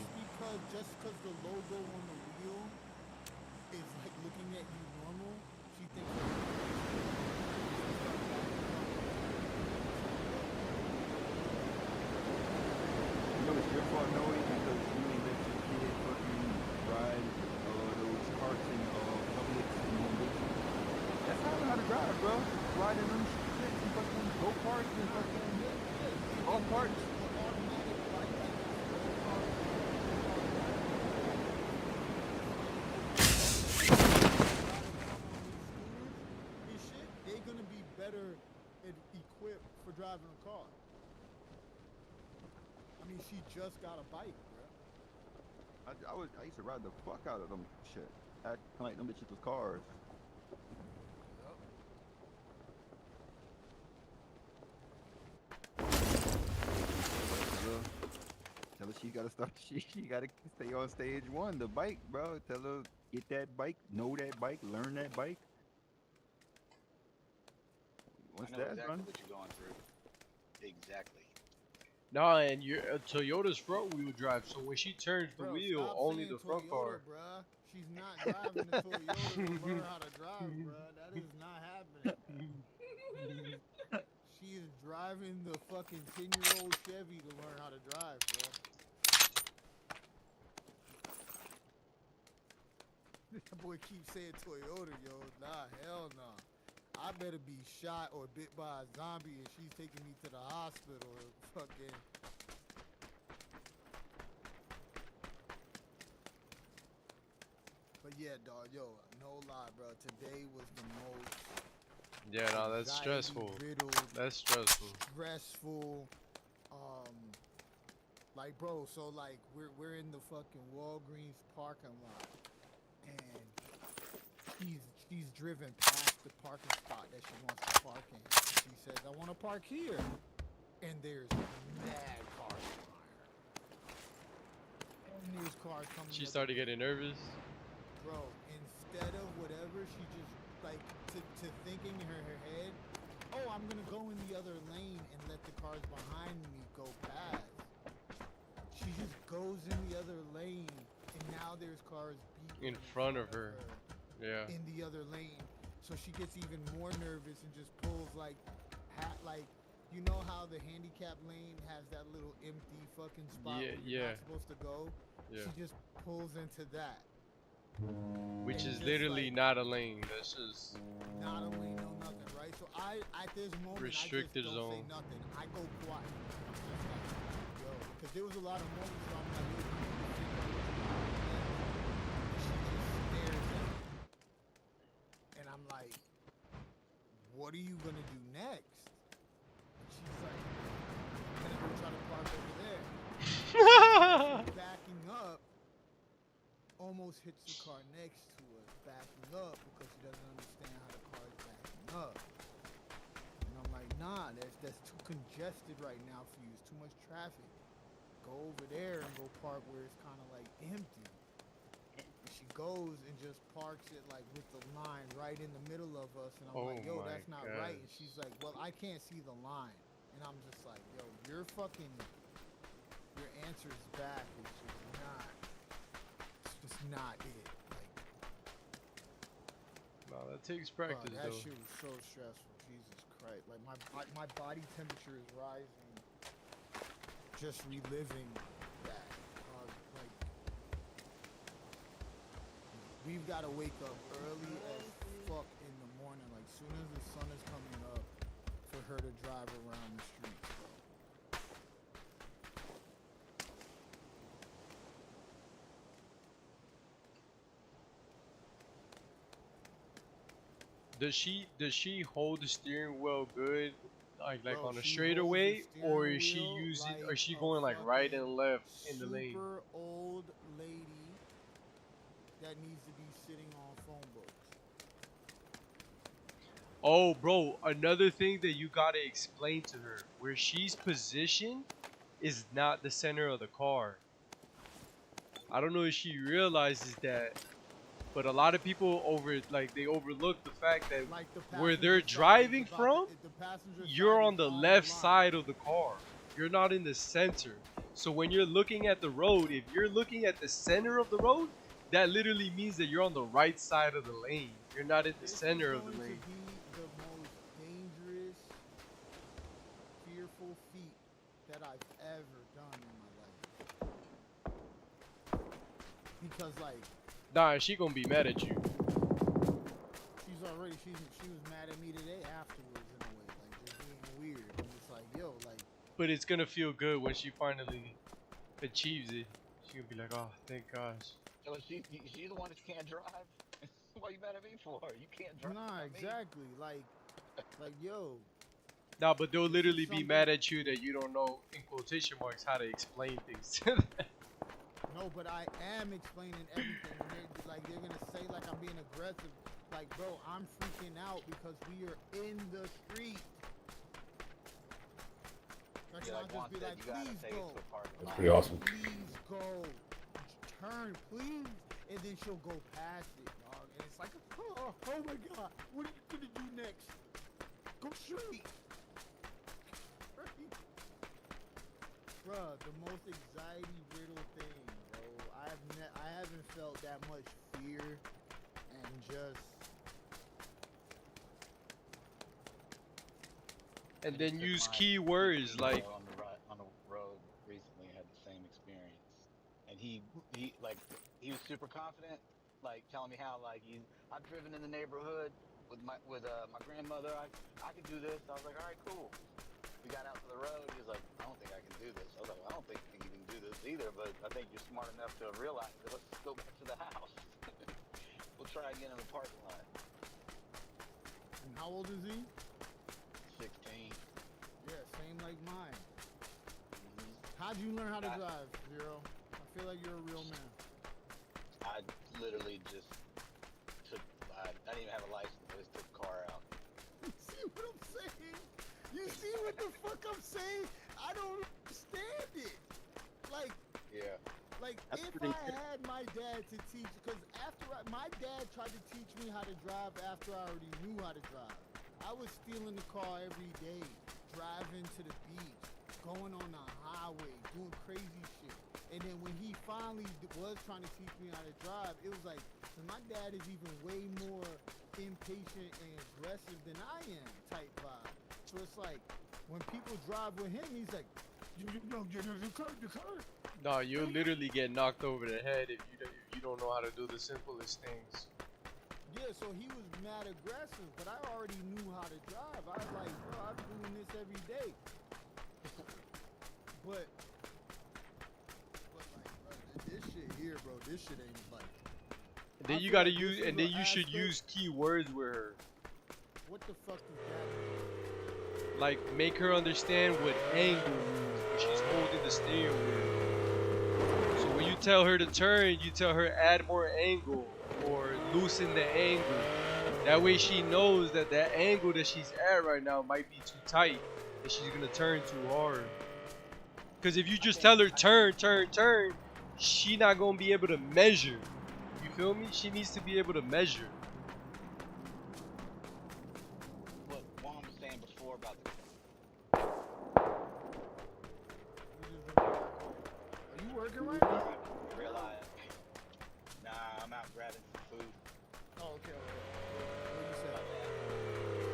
Just because the logo on the wheel is like looking at you normal, she thinks You know it's your fault, Noe, because you ain't let your kid fucking ride those carts in Publix and Mobility. That's how I know how to drive, bro. Riding them shits and fucking go-karts and fucking go-karts. they're gonna be better equipped for driving a car. I mean, she just got a bike, bro. I used to ride the fuck out of them shit. Act like them bitches was cars. Tell her she gotta start. She gotta stay on stage one. The bike, bro. Tell her get that bike, know that bike, learn that bike. Once I know that's exactly done, what you're going through. Exactly. No, and your Toyota's front wheel drive, so when she turns the wheel, Stop only saying the front Toyota, car. bruh. She's not driving the Toyota to learn how to drive, bruh. That is not happening. She is driving the fucking 10-year-old Chevy to learn how to drive, bruh. That boy keeps saying Toyota, yo. Nah, hell no. I better be shot or bit by a zombie and she's taking me to the hospital or fucking... But yeah, dog, yo, no lie, bro. Today was the most... Yeah, no, that's stressful. That's stressful. Stressful. Like, bro, so like we're in the fucking Walgreens parking lot, and she's driven past the parking spot that she wants to park in. She says, "I want to park here," and there's mad cars behind her. And there's cars coming. She started getting nervous. Bro, instead of whatever, she just like to thinking in her head, "Oh, I'm gonna go in the other lane and let the cars behind me go past." She just goes in the other lane, and now there's cars In front of her. Yeah. in the other lane. So she gets even more nervous and just pulls like, you know how the handicap lane has that little empty fucking spot where you're not supposed to go? Yeah. She just pulls into that. Which And is just, literally like, not a lane. That's just not a lane, no nothing, right? So I, at this moment, restricted I just don't zone. say nothing. I go quiet. I'm just like, yo, because there was a lot of moments where I'm like, yo, she just stares at me. And I'm like, what are you gonna do next? And she's like, I'm gonna go try to park over there. She's backing up, almost hits the car next to us, backing up because she doesn't understand how the car is backing up. And I'm like, nah, that's too congested right now for you. It's too much traffic. Go over there and go park where it's kind of like empty. And she goes and just parks it like with the line right in the middle of us. And I'm like, yo, that's not right. And she's like, well, I can't see the line. And I'm just like, yo, your answers back is just not, it's just not it. Like, no, that takes practice that though. shit was so stressful. Jesus Christ. Like my body temperature is rising. Just reliving that. Like, we've got to wake up early as fuck in the morning. Like, soon as the sun is coming up, for her to drive around the streets, bro. Does she hold the steering wheel good, like Bro, on a she straightaway, holds the or steering is she wheel using, or like is she a going like right and left in the lane? Super old lady that needs to be sitting on phone books. Oh, bro, another thing that you gotta explain to her, where she's positioned is not the center of the car. I don't know if she realizes that, but a lot of people they overlook the fact that Like the where they're driving from, the passenger you're side on is the on left line. side of the car. You're not in the center. So when you're looking at the road, if you're looking at the center of the road, that literally means that you're on the right side of the lane. You're not in the center of the lane. This is going to be the most dangerous, fearful feat that I've ever done in my life. Because like, nah, she gonna be mad at you. She was mad at me today afterwards in a way, like just being weird. And it's like, yo, like. But it's gonna feel good when she finally achieves it. She gonna be like, oh, thank gosh. So she's the one that can't drive. What are you mad at me for? You can't drive. Nah, exactly. Like yo. Nah, but they'll literally be mad at you that you don't know, in quotation marks, how to explain things to them. No, but I am explaining everything. They're gonna say like I'm being aggressive. Like, bro, I'm freaking out because we are in the street. Yeah, like I'll just be like, please go. That's pretty awesome. Please go. Turn, please. And then she'll go past it, dog. And it's like, oh my God. What are you gonna do next? Go straight. Bruh, the most anxiety-riddled thing, bro. I haven't felt that much fear and just. And then use keywords like. On the road recently had the same experience, and he was super confident, like telling me how I've driven in the neighborhood with my grandmother. I could do this. I was like, all right, cool. We got out to the road. He was like, I don't think I can do this. I was like, I don't think you can do this either, but I think you're smart enough to realize it. Let's go back to the house. We'll try again in the parking lot. And how old is he? 16. Yeah, same like mine. How'd you learn how to drive, Zero? I feel like you're a real man. I literally just took, I didn't even have a license. I just took the car out. You see what I'm saying? You see what the fuck I'm saying? I don't understand it. Like, yeah. Like, if I had my dad to teach, because my dad tried to teach me how to drive after I already knew how to drive. I was stealing the car every day, driving to the beach, going on the highway, doing crazy shit. And then when he finally was trying to teach me how to drive, it was like, my dad is even way more impatient and aggressive than I am type vibe. So it's like, when people drive with him, he's like, you get in the car. No, you'll literally get knocked over the head if you don't know how to do the simplest things. Yeah, so he was mad aggressive, but I already knew how to drive. I was like, bro, I'm doing this every day. But like, bro, this shit here, bro, this shit ain't like. And then you gotta use, and then you should use keywords with her. What the fuck is that? Like, make her understand what angle means when she's holding the steering wheel. So when you tell her to turn, you tell her add more angle or loosen the angle. That way she knows that that angle that she's at right now might be too tight and she's gonna turn too hard. Because if you just tell her turn, she not gonna be able to measure. You feel me? She needs to be able to measure. What Juan was saying before about the. Are you working right now? Realize. Nah, I'm out grabbing some food. Oh, okay. What you said?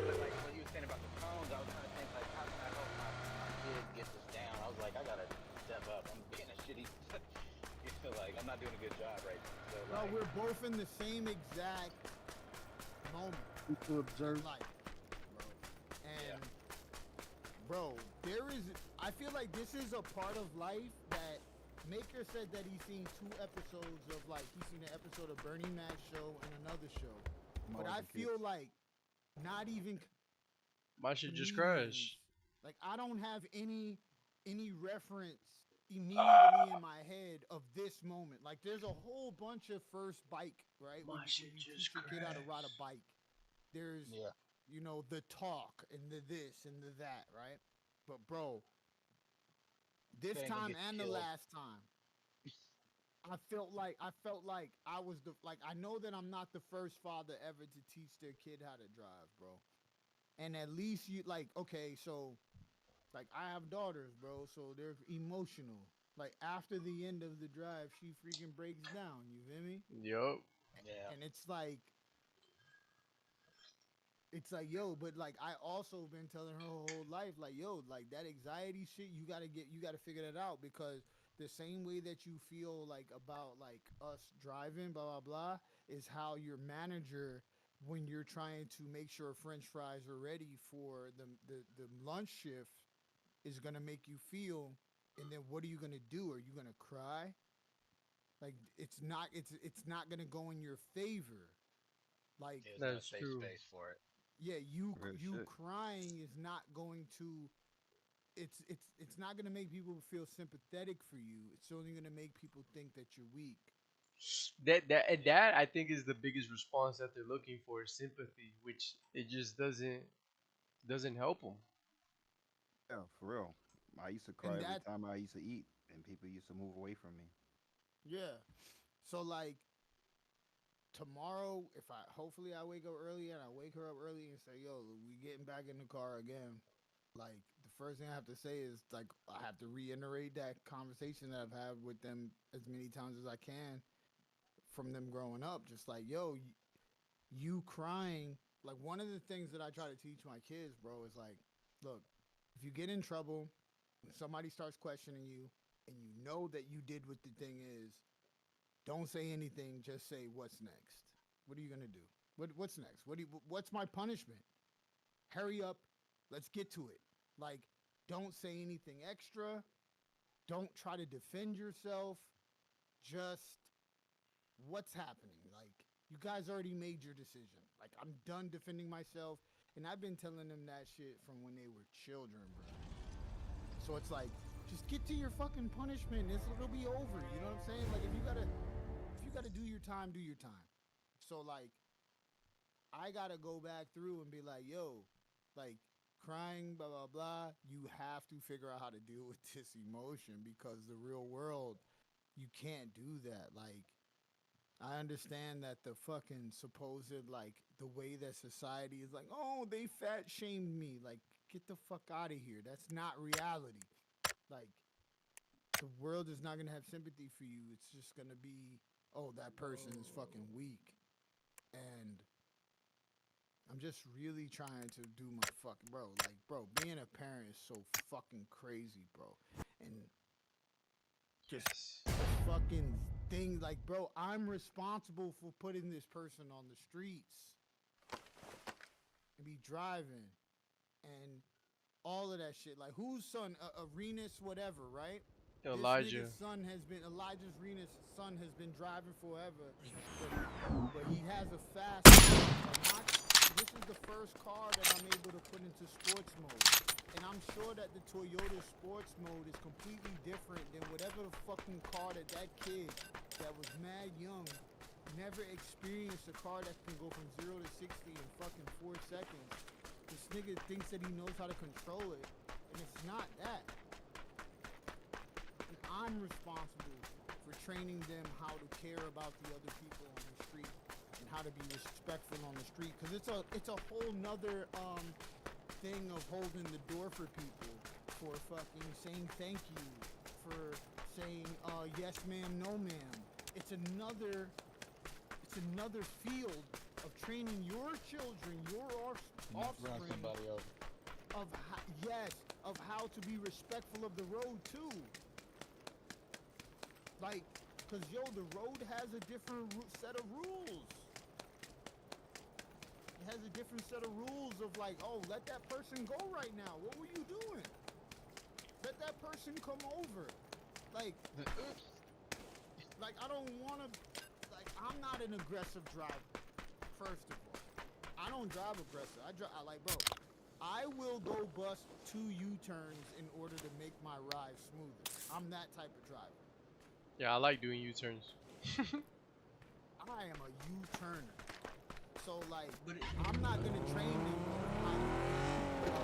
But like what you were saying about the tones, I was trying to think like, how can I help my kid get this down? I was like, I gotta step up. I'm being a shitty. You feel like I'm not doing a good job right now. So, No, we're both in the same exact moment. To observe. Life, bro. And bro, I feel like this is a part of life that Maker said that he's seen 2 episodes of he's seen an episode of Bernie Mac's show and another show. But I feel like not even My shit just crashed. like I don't have any reference immediately in my head of this moment. Like there's a whole bunch of first bike, right? My shit just teach a kid how to ride a bike. There's you know, the talk and the this and the that, right? But bro, this time and the last time, I felt like I was I know that I'm not the first father ever to teach their kid how to drive, bro. And at least you okay, so I have daughters, bro, so they're emotional. Like after the end of the drive, she freaking breaks down. You feel me? Yup. Yeah. And it's like, yo, but like I also been telling her whole life, like, yo, like that anxiety shit, you gotta figure that out because the same way that you feel like about like us driving, blah blah blah, is how your manager when you're trying to make sure French fries are ready for the lunch shift is gonna make you feel, and then what are you gonna do? Are you gonna cry? Like it's not gonna go in your favor. Like There's no That's safe true. space for it. yeah, Real you shit. crying is not going to it's not going to make people feel sympathetic for you. It's only going to make people think that you're weak. That I think is the biggest response that they're looking for, sympathy, which it just doesn't help them. Yeah, for real. I used to cry And every that time I used to eat, and people used to move away from me. yeah. So like tomorrow if I hopefully I wake up early and I wake her up early and say, "Yo, we getting back in the car again." Like the first thing I have to say is like I have to reiterate that conversation that I've had with them as many times as I can from them growing up. Just like, yo, you crying. Like one of the things that I try to teach my kids, bro, is like, look, if you get in trouble, when somebody starts questioning you, and you know that you did what the thing is, don't say anything. Just say, "What's next? What are you gonna do? What's next? What's my punishment? Hurry up. Let's get to it." Like, don't say anything extra. Don't try to defend yourself. Just what's happening. Like, you guys already made your decision. Like, I'm done defending myself. And I've been telling them that shit from when they were children, bro. So it's like, just get to your fucking punishment. It'll be over. You know what I'm saying? Like, if you gotta do your time, do your time. So like, I gotta go back through and be like, yo, like crying, blah blah blah. You have to figure out how to deal with this emotion because the real world, you can't do that. Like, I understand that the fucking supposed like the way that society is like, oh, they fat shamed me. Like, get the fuck out of here. That's not reality. Like, the world is not gonna have sympathy for you. It's just gonna be, oh, that person is fucking weak. And I'm just really trying to do my fucking bro. Like, bro, being a parent is so fucking crazy, bro. And just fucking thing like, bro, I'm responsible for putting this person on the streets and be driving and all of that shit. Like, whose son? Arenas, whatever, right? Elijah. This nigga's son has been Elijah's Rena's son has been driving forever, but he has a fast. This is the first car that I'm able to put into sports mode, and I'm sure that the Toyota sports mode is completely different than whatever the fucking car that kid that was mad young never experienced a car that can go from 0 to 60 in fucking 4 seconds. This nigga thinks that he knows how to control it, and it's not that. I'm responsible for training them how to care about the other people on the street and how to be respectful on the street. Cause it's a whole nother thing of holding the door for people, for fucking saying thank you, for saying yes ma'am, no ma'am. It's another field of training your children, your offspring, Run somebody over. of how to be respectful of the road too. Like, cause yo, the road has a different set of rules. It has a different set of rules of like, oh, let that person go right now. What were you doing? Let that person come over. Like, I don't want to. Like, I'm not an aggressive driver. First of all, I don't drive aggressive. I like, bro. I will go bust 2 U-turns in order to make my ride smoother. I'm that type of driver. Yeah, I like doing U-turns. I am a U-turner. So like, I'm not gonna train them on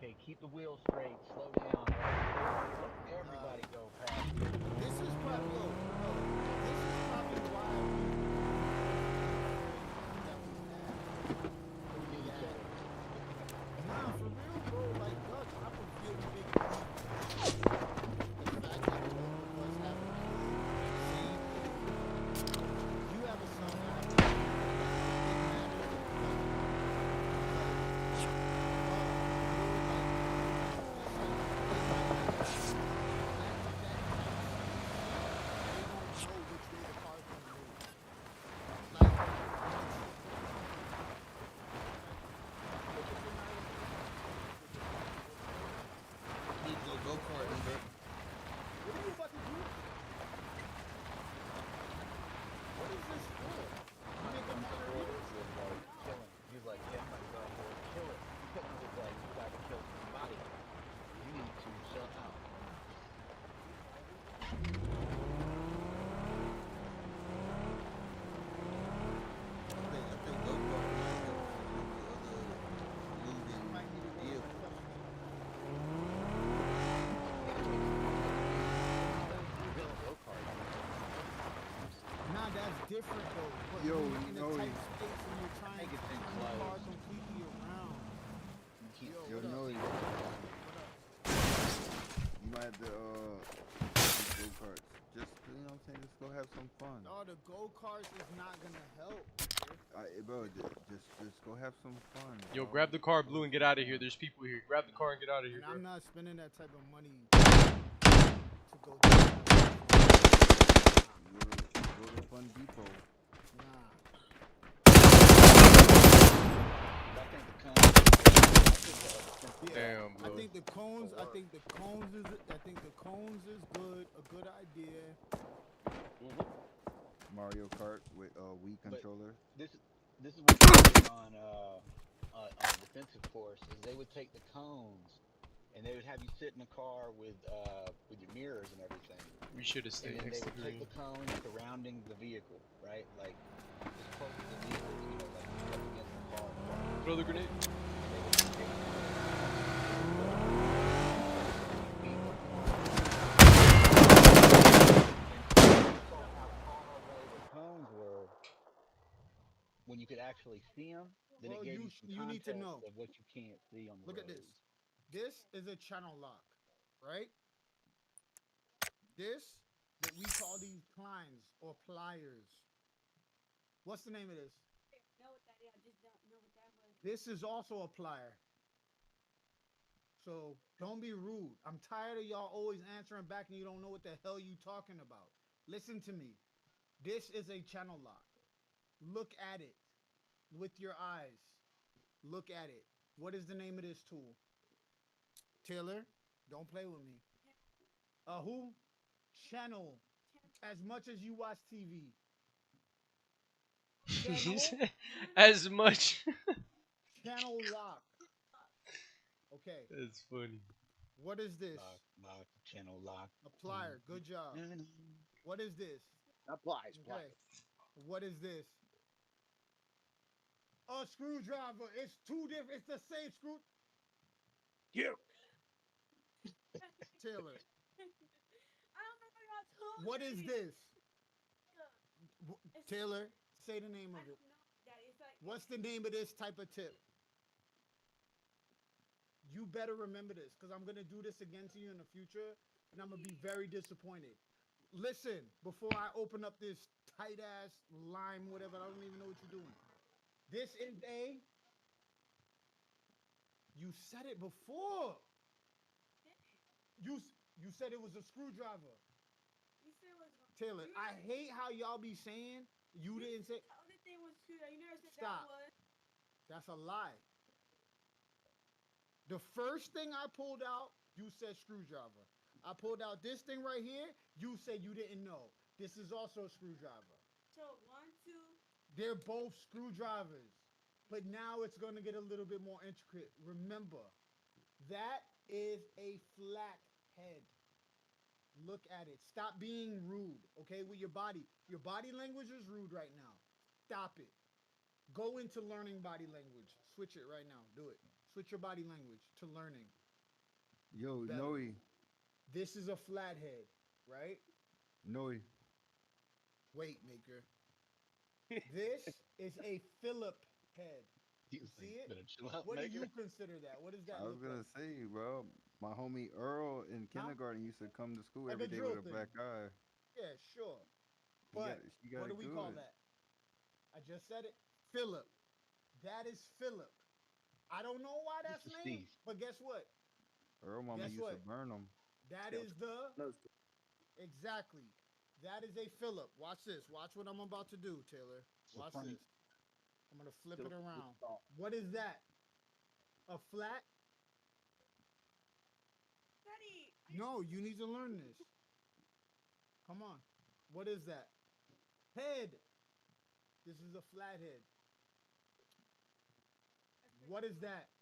Okay, keep the wheel straight, slow down. Let everybody go past you. This is probably this is probably why that we have. Hit each other. Nah, for real, bro. Like, Godz, I'm a really big believer. The fact that both of us have the same age. You have a son, I have a son. It matters if it doesn't. He's like, yeah, I'm about to go out here and kill it. He couldn't just like, you gotta kill somebody. You need to shut up. Nah, that's different though. But Yo, you're in a no, tight space and you're trying to turn the car completely around. yo, what no, up? you might have to go-karts. Just, you know what I'm saying? Just go have some fun. Oh, the go-karts is not gonna help. Bro, just go have some fun. Yo, bro. grab the car, Blue, and get out of here. There's people here. Grab the car and get out of here, And bro. I'm not spending that type of money to go to Go to Fun Depot. Nah. Damn, I Blue. think the cones. I think the cones is good. A good idea. Mario Kart with Wii controller. This is what they did on a defensive course is they would take the cones and they would have you sit in a car with your mirrors and everything. We should have stayed And then next they to would take green. the cones surrounding the vehicle, right? Like as close to the vehicle, like up against the car. Throw the grenade. Cones were when you could actually see them. Then Well, it gave you some you need to context know. of what you can't see on the Look roads. at this. This is a channel lock, right? This that we call these clines or pliers. What's the name of this? I know what that is. I just don't know what that was. This is also a plier. So don't be rude. I'm tired of y'all always answering back and you don't know what the hell you talking about. Listen to me. This is a channel lock. Look at it with your eyes. Look at it. What is the name of this tool? Taylor, don't play with me. Who? Channel. As much as you watch TV. Channel. As much. Channel lock. Okay. That's funny. What is this? Lock, channel lock. A plier. Good job. What is this? Applies. Okay. What is this? A screwdriver. It's two different. It's the same screw. You. Taylor. I don't know about tools. What is this? Taylor, say the name of it. What's the name of this type of tip? You better remember this because I'm going to do this again to you in the future and I'm going to be very disappointed. Listen, before I open up this tight ass lime, whatever, I don't even know what you're doing. This is you said it before. You said it was a screwdriver. You said it was. Taylor, I hate how y'all be saying you didn't say. The other thing was screwdriver. You never said Stop. that was. That's a lie. The first thing I pulled out, you said screwdriver. I pulled out this thing right here. You said you didn't know. This is also a screwdriver. So 1, 2. They're both screwdrivers. But now it's going to get a little bit more intricate. Remember, that is a flat head. Look at it. Stop being rude, okay, with your body. Your body language is rude right now. Stop it. Go into learning body language. Switch it right now. Do it. Switch your body language to learning. Yo, Better. Noe. This is a flathead, right? Noe. Wait, maker. This is a Phillip head. You You see it? better chill out, What do maker. you consider that? What does that I was look gonna like? say, bro, my homie Earl in kindergarten used to come to school Like every a day drill with a thing. black eye. Yeah, sure. He got, But she got what do it we call good. that? I just said it. Phillip. That is Phillip. I don't know why This that's is named, Steve. but guess what? Earl mama Guess used to what? burn them. That is the exactly. That is a Phillip. Watch this. Watch what I'm about to do, Taylor. Watch this. I'm gonna flip it around. What is that? A flat? Daddy. No, you need to learn this. Come on. What is that? Head. This is a flathead. What is that?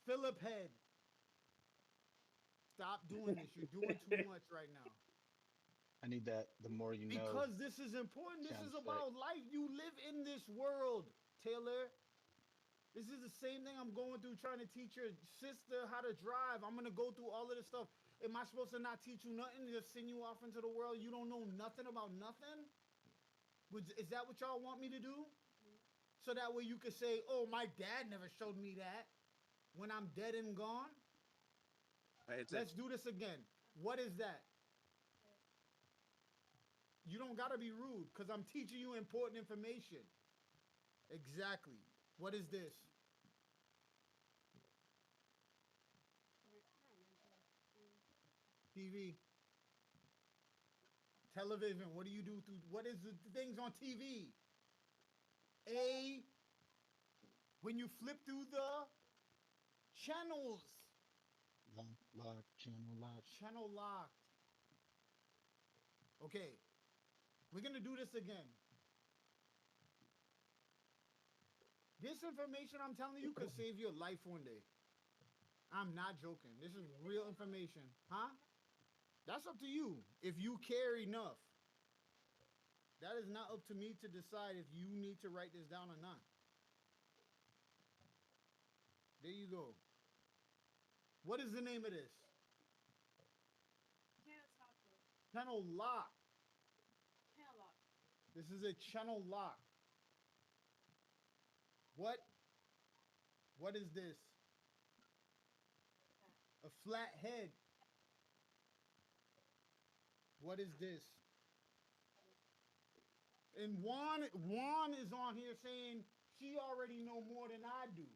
Phillip head. Stop doing this. You're doing too much right now. I need that. The more you know. Because this is important. This sound is effect. about life. You live in this world, Taylor. This is the same thing I'm going through trying to teach your sister how to drive. I'm going to go through all of this stuff. Am I supposed to not teach you nothing? Just send you off into the world? You don't know nothing about nothing? Is that what y'all want me to do? So that way you could say, oh, my dad never showed me that when I'm dead and gone? Let's do this again. What is that? You don't got to be rude because I'm teaching you important information. Exactly. What is this? TV. Television. What do you do through, what is the things on TV? When you flip through the channels. Lock, channel lock. Channel locked. Okay. We're going to do this again. This information I'm telling you could save your life one day. I'm not joking. This is real information. Huh? That's up to you. If you care enough. That is not up to me to decide if you need to write this down or not. There you go. What is the name of this? Channel lock. Channel lock. This is a channel lock. What is this? A flat head. What is this? And Juan is on here saying she already know more than I do.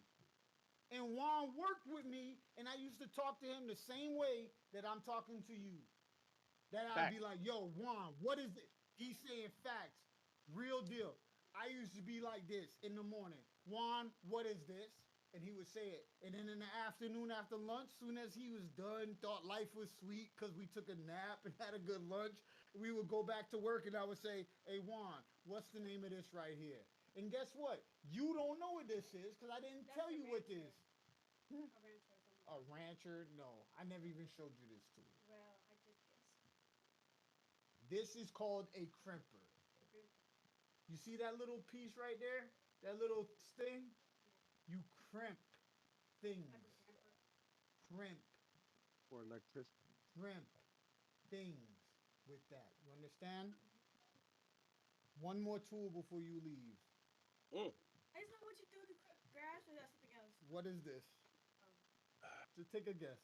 And Juan worked with me, and I used to talk to him the same way that I'm talking to you. That I'd be like, yo, Juan, what is it? He's saying facts. Real deal. I used to be like this in the morning. Juan, what is this? And he would say it. And then in the afternoon after lunch, soon as he was done, thought life was sweet because we took a nap and had a good lunch, we would go back to work and I would say, hey, Juan, what's the name of this right here? And guess what? You don't know what this is because I didn't tell you what this is. A rancher? No, I never even showed you this tool. Well, I just guessed. This is called a crimper. You see that little piece right there? That little thing? You crimp things. Crimp. For electricity. Crimp things with that. You understand? One more tool before you leave. Isn't that what you do to grass or that's something else? What is this? Just take a guess.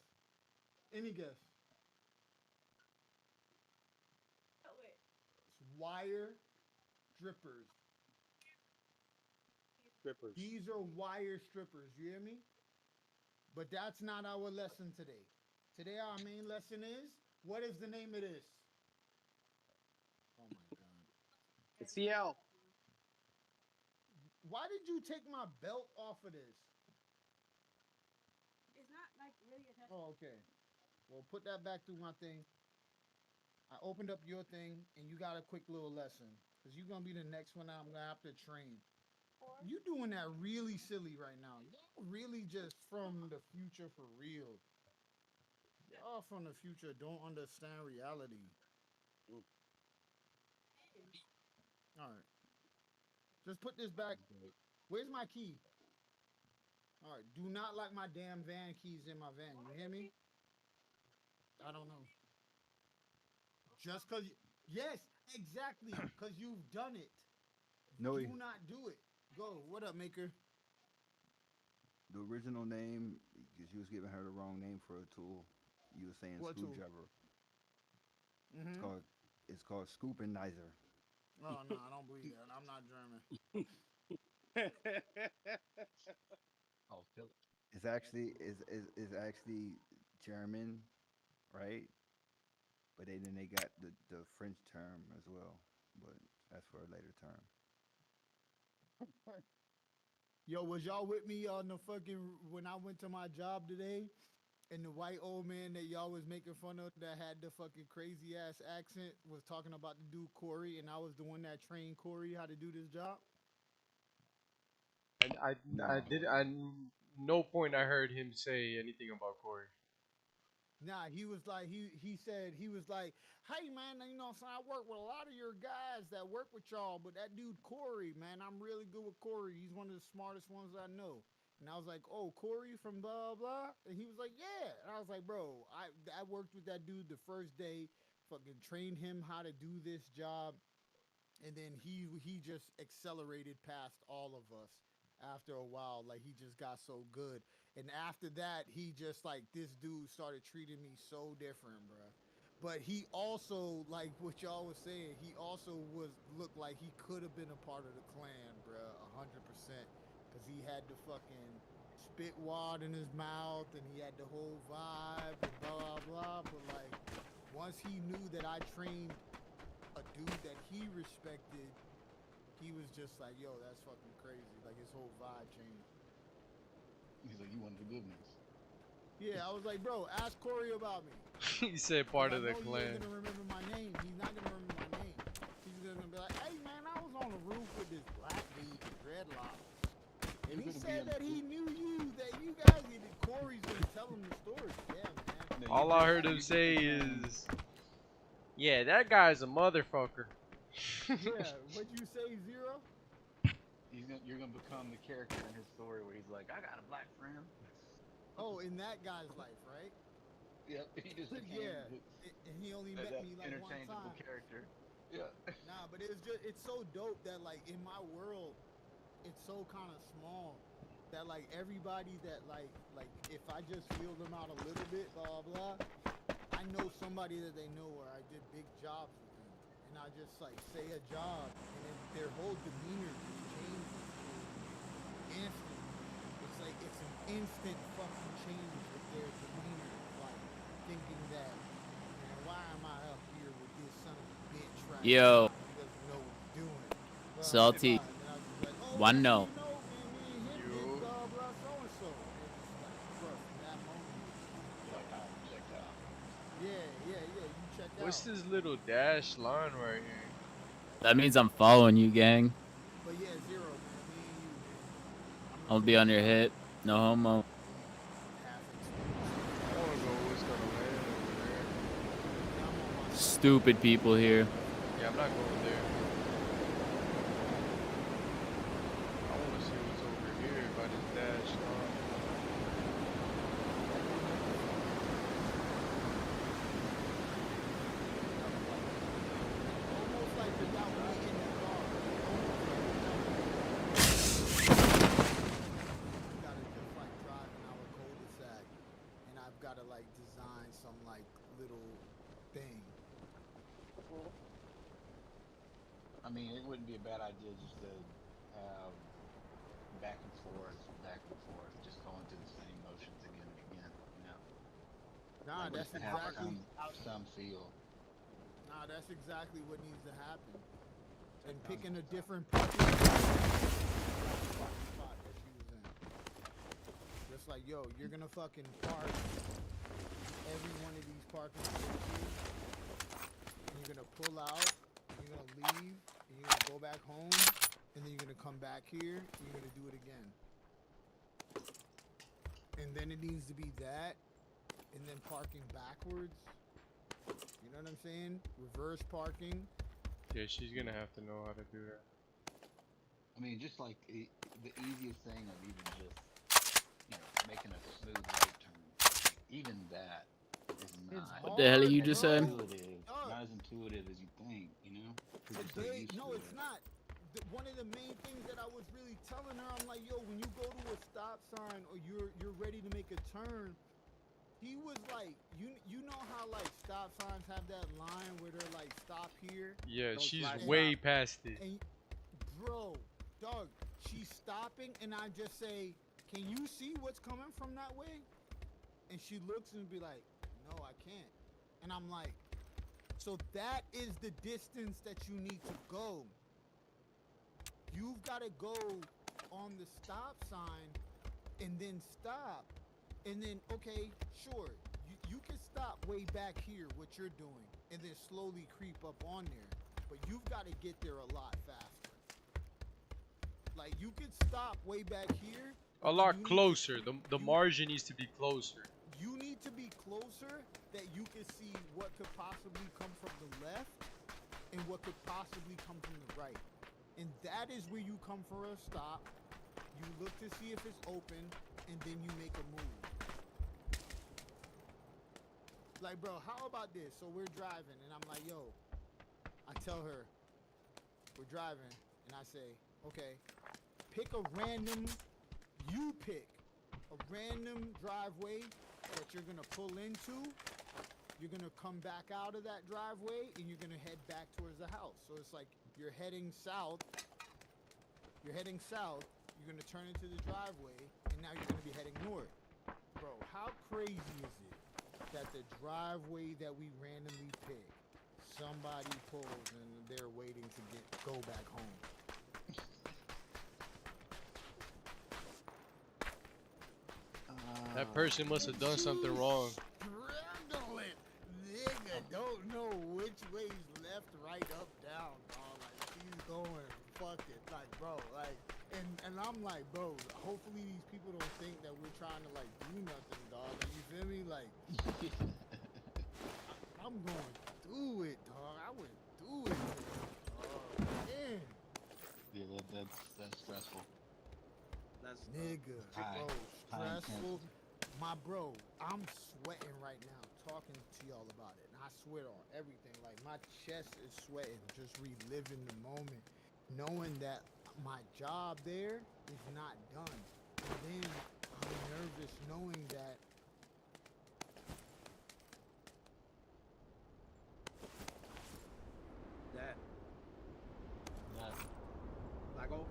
Any guess. Oh, wait. It's wire strippers. Strippers. These are wire strippers, you hear me? But that's not our lesson today. Today our main lesson is, what is the name of this? Oh my God. It's CL. Why did you take my belt off of this? It's not like really attached. Oh, okay. Well, put that back through my thing. I opened up your thing, and you got a quick little lesson. Because you're going to be the next one I'm going to have to train. You doing that really silly right now. Y'all really just from the future for real. Y'all from the future don't understand reality. All right. Just put this back. Where's my key? All right. Do not lock my damn van keys in my van. You hear me? I don't know. Just cause yes, exactly. Cause you've done it. No, Do not do it. Go. What up, Maker? the original name, because you was giving her the wrong name for a tool. You were saying What tool? screwdriver. It's Mm-hmm. called it's called scoopinizer. Oh no, I don't believe that. I'm not German. Oh, Philip. It's actually German, right? But then they got the French term as well. But that's for a later term. Yo, was y'all with me on the fucking when I went to my job today? And the white old man that y'all was making fun of that had the fucking crazy ass accent was talking about the dude Corey, and I was the one that trained Corey how to do this job. And I did. No point I heard him say anything about Corey. Nah, he was like he said he was like, hey man, you know, so I work with a lot of your guys that work with y'all, but that dude Corey, man, I'm really good with Corey. He's one of the smartest ones I know. And I was like, oh, Corey from blah blah, and he was like, yeah. And I was like, bro, I worked with that dude the first day, fucking trained him how to do this job, and then he just accelerated past all of us after a while. Like he just got so good, and after that he just like this dude started treating me so different, bro. But he also, like what y'all was saying, he also looked like he could have been a part of the clan, bro, 100%, because he had the fucking spit wad in his mouth and he had the whole vibe and blah blah blah. But like once he knew that I trained a dude that he respected, he was just like, yo, that's fucking crazy. Like his whole vibe changed. He's like, you one of the good ones. Yeah, I was like, bro, ask Corey about me. He said part of the He ain't clan. gonna remember my name. He's not gonna remember my name. He's gonna be like, hey man, I was on the roof with this black dude with dreadlocks. And he said that he knew you, that you guys, and Corey's gonna tell him the story. Yeah, man. All I heard him say is, yeah, that guy's a motherfucker. Yeah, what'd you say, Zero? You're gonna become the character in his story where he's like, I got a black friend. Oh, in that guy's life, right? Yep, he just became and he only met me like one interchangeable time. character. Yeah. Nah, but it's so dope that like in my world, it's so kind of small that like everybody that like if I just feel them out a little bit, blah blah, I know somebody that they know where I did big jobs with them, and I just like say a job, and then their whole demeanor just changes instant. It's like it's an instant fucking change with their demeanor, like thinking that, man, why am I up here with this son of a bitch right Yo. now? He doesn't know what he's doing. Blah, Salty. blah, blah. And I was just like, oh, One man, no. you know, man, me and him did blah blah so and so. And it's just like, bro, from that moment, Checked out. yeah, you check out. What's this little dash line right here? That means I'm following you, gang. But yeah, Zero, man, me and you, man. I'll be on your hip. No homo. I wanna go what's gonna land over there. Stupid people here. Yeah, I'm not going there. I wanna see what's over here by this dash line. Almost like without me in the car. Gotta just like drive in our cul-de-sac, and I've gotta like design some like little thing. I mean, it wouldn't be a bad idea just to have back and forth, just going through the same motions again and again, you know? Nah, Like, that's just to have exactly. some feel. Nah, that's exactly what needs to happen. And picking a different parking spot that she was in. Just like, yo, you're gonna fucking park every one of these parking spaces, and you're gonna pull out, and you're gonna leave, and you're gonna go back home, and then you're gonna come back here, and you're gonna do it again. And then it needs to be that, and then parking backwards. You know what I'm saying? Reverse parking. Yeah, she's gonna have to know how to do that. I mean, just like the easiest thing of even just making a smooth right turn. Even that is not. What the hell are you just saying? Not as intuitive as you think, you know? 'Cause you're so used No, to it's it. not. One of the main things that I was really telling her, I'm like, yo, when you go to a stop sign or you're ready to make a turn, he was like, you know how like stop signs have that line where they're like stop here. Yeah, Don't she's slide way stop. past it. And bro, dog, she's stopping, and I just say, can you see what's coming from that way? And she looks and be like, no, I can't. And I'm like, so that is the distance that you need to go. You've got to go on the stop sign and then stop. And then, okay, sure, you can stop way back here, what you're doing, and then slowly creep up on there. But you've got to get there a lot faster. Like, you could stop way back here. A lot closer. The margin needs to be closer. You need to be closer that you can see what could possibly come from the left and what could possibly come from the right. And that is where you come for a stop. You look to see if it's open, and then you make a move. Like, bro, how about this? So we're driving, and I'm like, yo, I tell her, we're driving, and I say, okay, pick a random, you pick a random driveway that you're gonna pull into. You're gonna come back out of that driveway, and you're gonna head back towards the house. So it's like you're heading south. You're heading south. You're gonna turn into the driveway, and now you're gonna be heading north. Bro, how crazy is it that the driveway that we randomly pick, somebody pulls and they're waiting to go back home? That person must have done something wrong. Struggling, nigga, don't know which way's left, right, up, down, dog. Like, she's going, fuck it, like, bro, like, and I'm like, bro, hopefully these people don't think that we're trying to, like, do nothing, dog. Like, you feel me? Like, I'm going through it, dog. I went through it, dog. Man. Yeah, that's stressful. That's Nigga, bro, stressful. My bro, I'm sweating right now talking to y'all about it. And I swear on everything. Like, my chest is sweating, just reliving the moment, knowing that my job there is not done. And then I'm nervous knowing that Lago.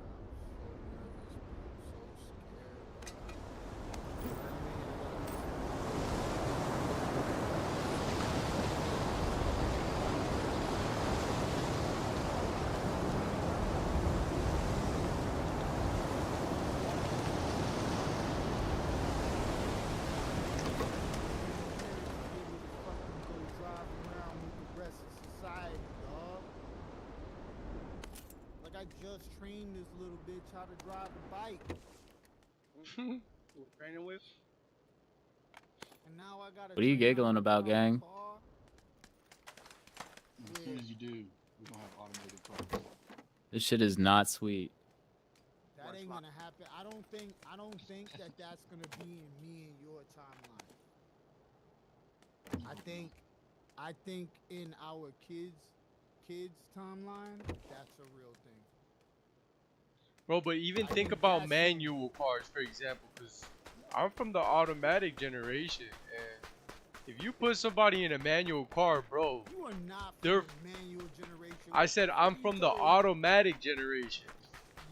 I just trained this little bitch how to drive a bike. Training with? And now I gotta. What are you giggling about, gang? As soon as you do, we don't have automated cars. This shit is not sweet. That ain't gonna happen. I don't think that that's gonna be in me and your timeline. I think in our kids timeline, that's a real thing. Bro, but even think about manual cars, for example, because I'm from the automatic generation, and if you put somebody in a manual car, bro, You are not from the manual generation. I said I'm from the automatic generation.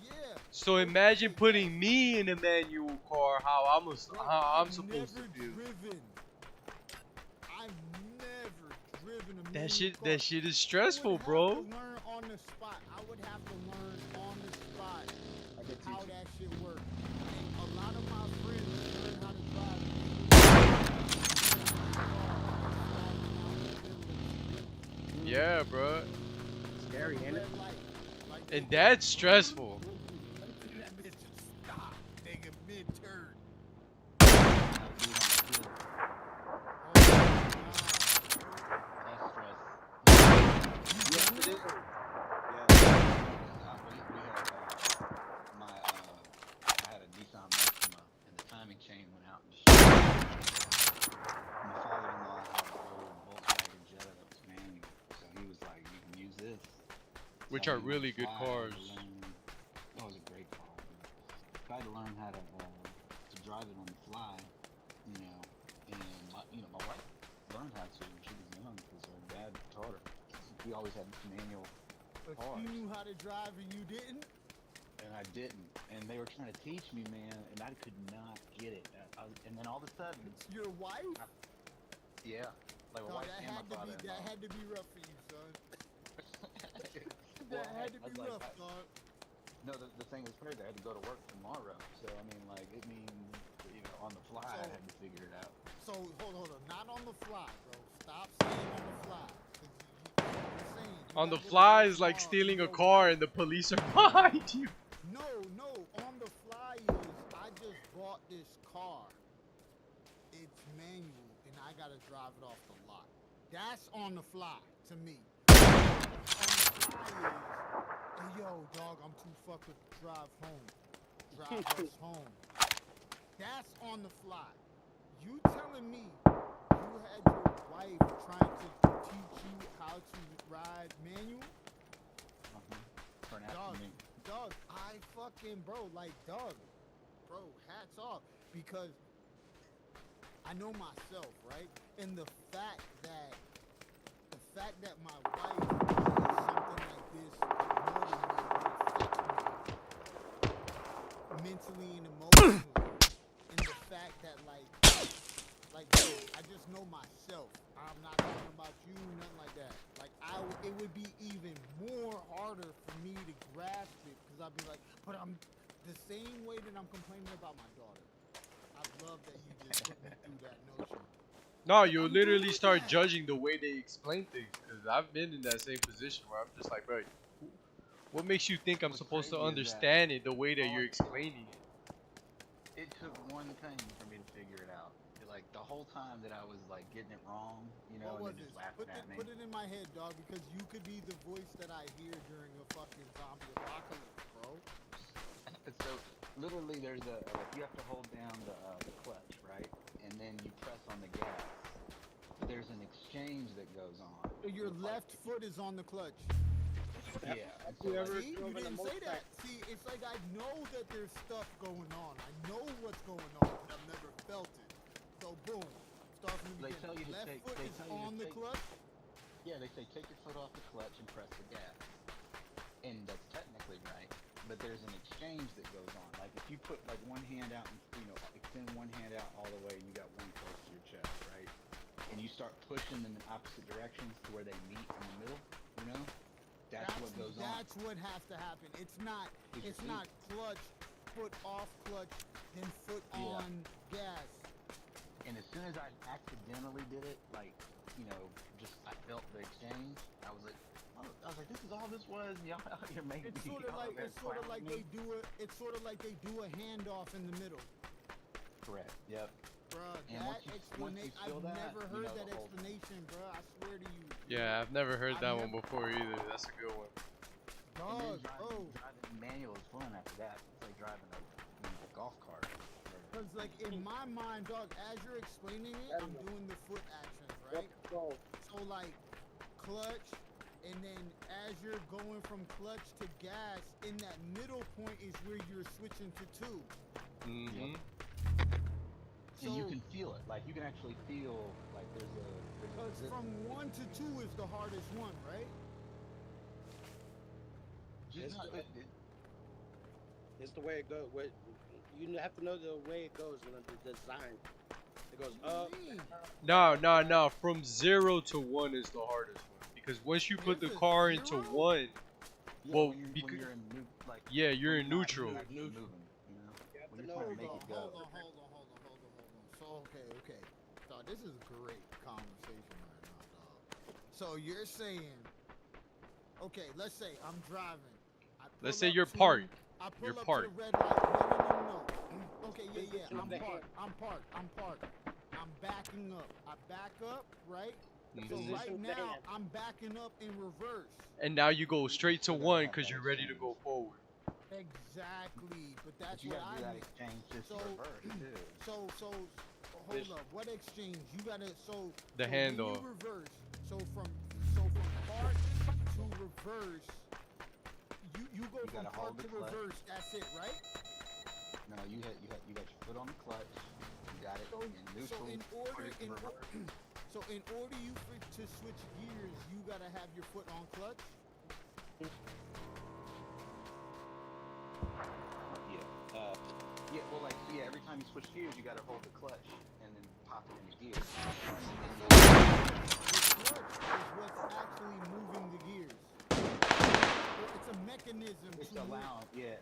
Yeah. So imagine putting me in a manual car, how I'm supposed to feel. I've never driven a That shit is stressful, bro. learn on the spot. I would have to learn on the spot how that shit works. And a lot of my friends learn how to drive. Yeah, bro. Scary, ain't it? And that's stressful. That bitch just stop, nigga, mid-turn. Yes, it is. I had a Nissan Maxima, and the timing chain Which are really good cars. That was a great car. Tried to learn how to drive it on the fly, you know, and my wife learned how to when she was young because her dad taught her. We always had manual But cars. you knew how to drive and you didn't? And I didn't, and they were trying to teach me, man, and I could not get it. And then all of a sudden, your wife? Yeah, like my wife and my father. That had to be rough for you, son. Well, That had to be I'd like- rough, dog. No, the thing was crazy. I had to go to work tomorrow, so I mean, like, it means on the fly, I had to figure it out. So hold on, not on the fly, bro. Stop saying on the fly. 'Cause you're saying you On the gotta fly go is like hard, stealing a go car and the police are behind you. No, on the fly is I just bought this car. It's manual and I gotta drive it off the lot. That's on the fly to me. On the fly is, hey yo, dog, I'm too fucked to drive home. Drive us home. That's on the fly. You telling me you had your wife trying to teach you how to ride manual? For an Dog, afternoon. dog, I fucking, bro, hats off, because I know myself, right? And the fact that my wife does something like this more than me would affect me mentally and emotionally. And the fact that bro, I just know myself. I'm not talking about you, nothing like that. Like it would be even more harder for me to grasp it, because I'd be like, but I'm the same way that I'm complaining about my daughter. I love that you just put me through that notion. No, you literally start judging the way they explain things. Because I've been in that same position where I'm just like, bro, what makes you think I'm supposed to understand it the way that you're explaining it? It took one thing for me to figure it out. Like, the whole time that I was, like, getting it wrong, you know, What and was they just it? laughing at me. Put it in my head, dog, because you could be the voice that I hear during a fucking zombie apocalypse, bro. So, literally, there's you have to hold down the clutch, right? And then you press on the gas. There's an exchange that goes on. Your left foot is on the clutch. Yeah. And so, See, you didn't say that. See, it's like I know that there's stuff going on. I know what's going on, but I've never felt it. So boom, start from the They tell you beginning. to Left take. foot They is tell you on to the take. clutch. Yeah, they say take your foot off the clutch and press the gas. And that's technically right. But there's an exchange that goes on. Like if you put like one hand out and extend one hand out all the way, and you got one close to your chest, right? And you start pushing them in opposite directions to where they meet in the middle, you know? That's what goes on. That's what has to happen. It's not clutch, foot off clutch, then foot on gas. And as soon as I accidentally did it, like, just I felt the exchange, I was like, this is all this was. Y'all out here making It's me sort of like they do a handoff in the middle. Correct. Yep. Bruh, And that once you explanation, feel I've that, never you heard know that the whole thing. explanation, bruh. I swear to you. Yeah, I've never heard that one before either. That's a good one. Dog, bro. Driving manual is fun after that. It's like driving a golf cart. Because, like, in my mind, dog, as you're explaining it, I'm doing the foot actions, right? So, like, clutch, and then as you're going from clutch to gas, in that middle point is where you're switching to two. Mm-hmm. And you can feel it. Like, you can actually feel, like, there's a... Because from 1 to 2 is the hardest one, right? It's the way it goes. You have to know the way it goes when the design. It goes up. No. From 0 to 1 is the hardest one. Because once you put the car into 1, well, you're in neutral. Hold on. So, okay. Dog, this is a great conversation right now, dog. So you're saying, okay, let's say I'm driving. Let's say you're parked. You're parked. No. Okay, yeah. I'm parked. I'm backing up. I back up, right? So right now, I'm backing up in reverse. And now you go straight to 1 because you're ready to go forward. Exactly, but that's you what gotta I do that mean. exchange just reverse too. So hold up. What exchange? You gotta The handoff. When you reverse. So from park to reverse, you go You from gotta park hold the to clutch. reverse. That's it, right? No, you got your foot on the clutch. You got it in neutral. So in put order, it in reverse. so in order to switch gears, you gotta have your foot on clutch. Yeah. Well, like every time you switch gears, you gotta hold the clutch and then pop it into gear. The clutch is what's actually moving the gears. It's a mechanism It's to move. allowed. Yeah.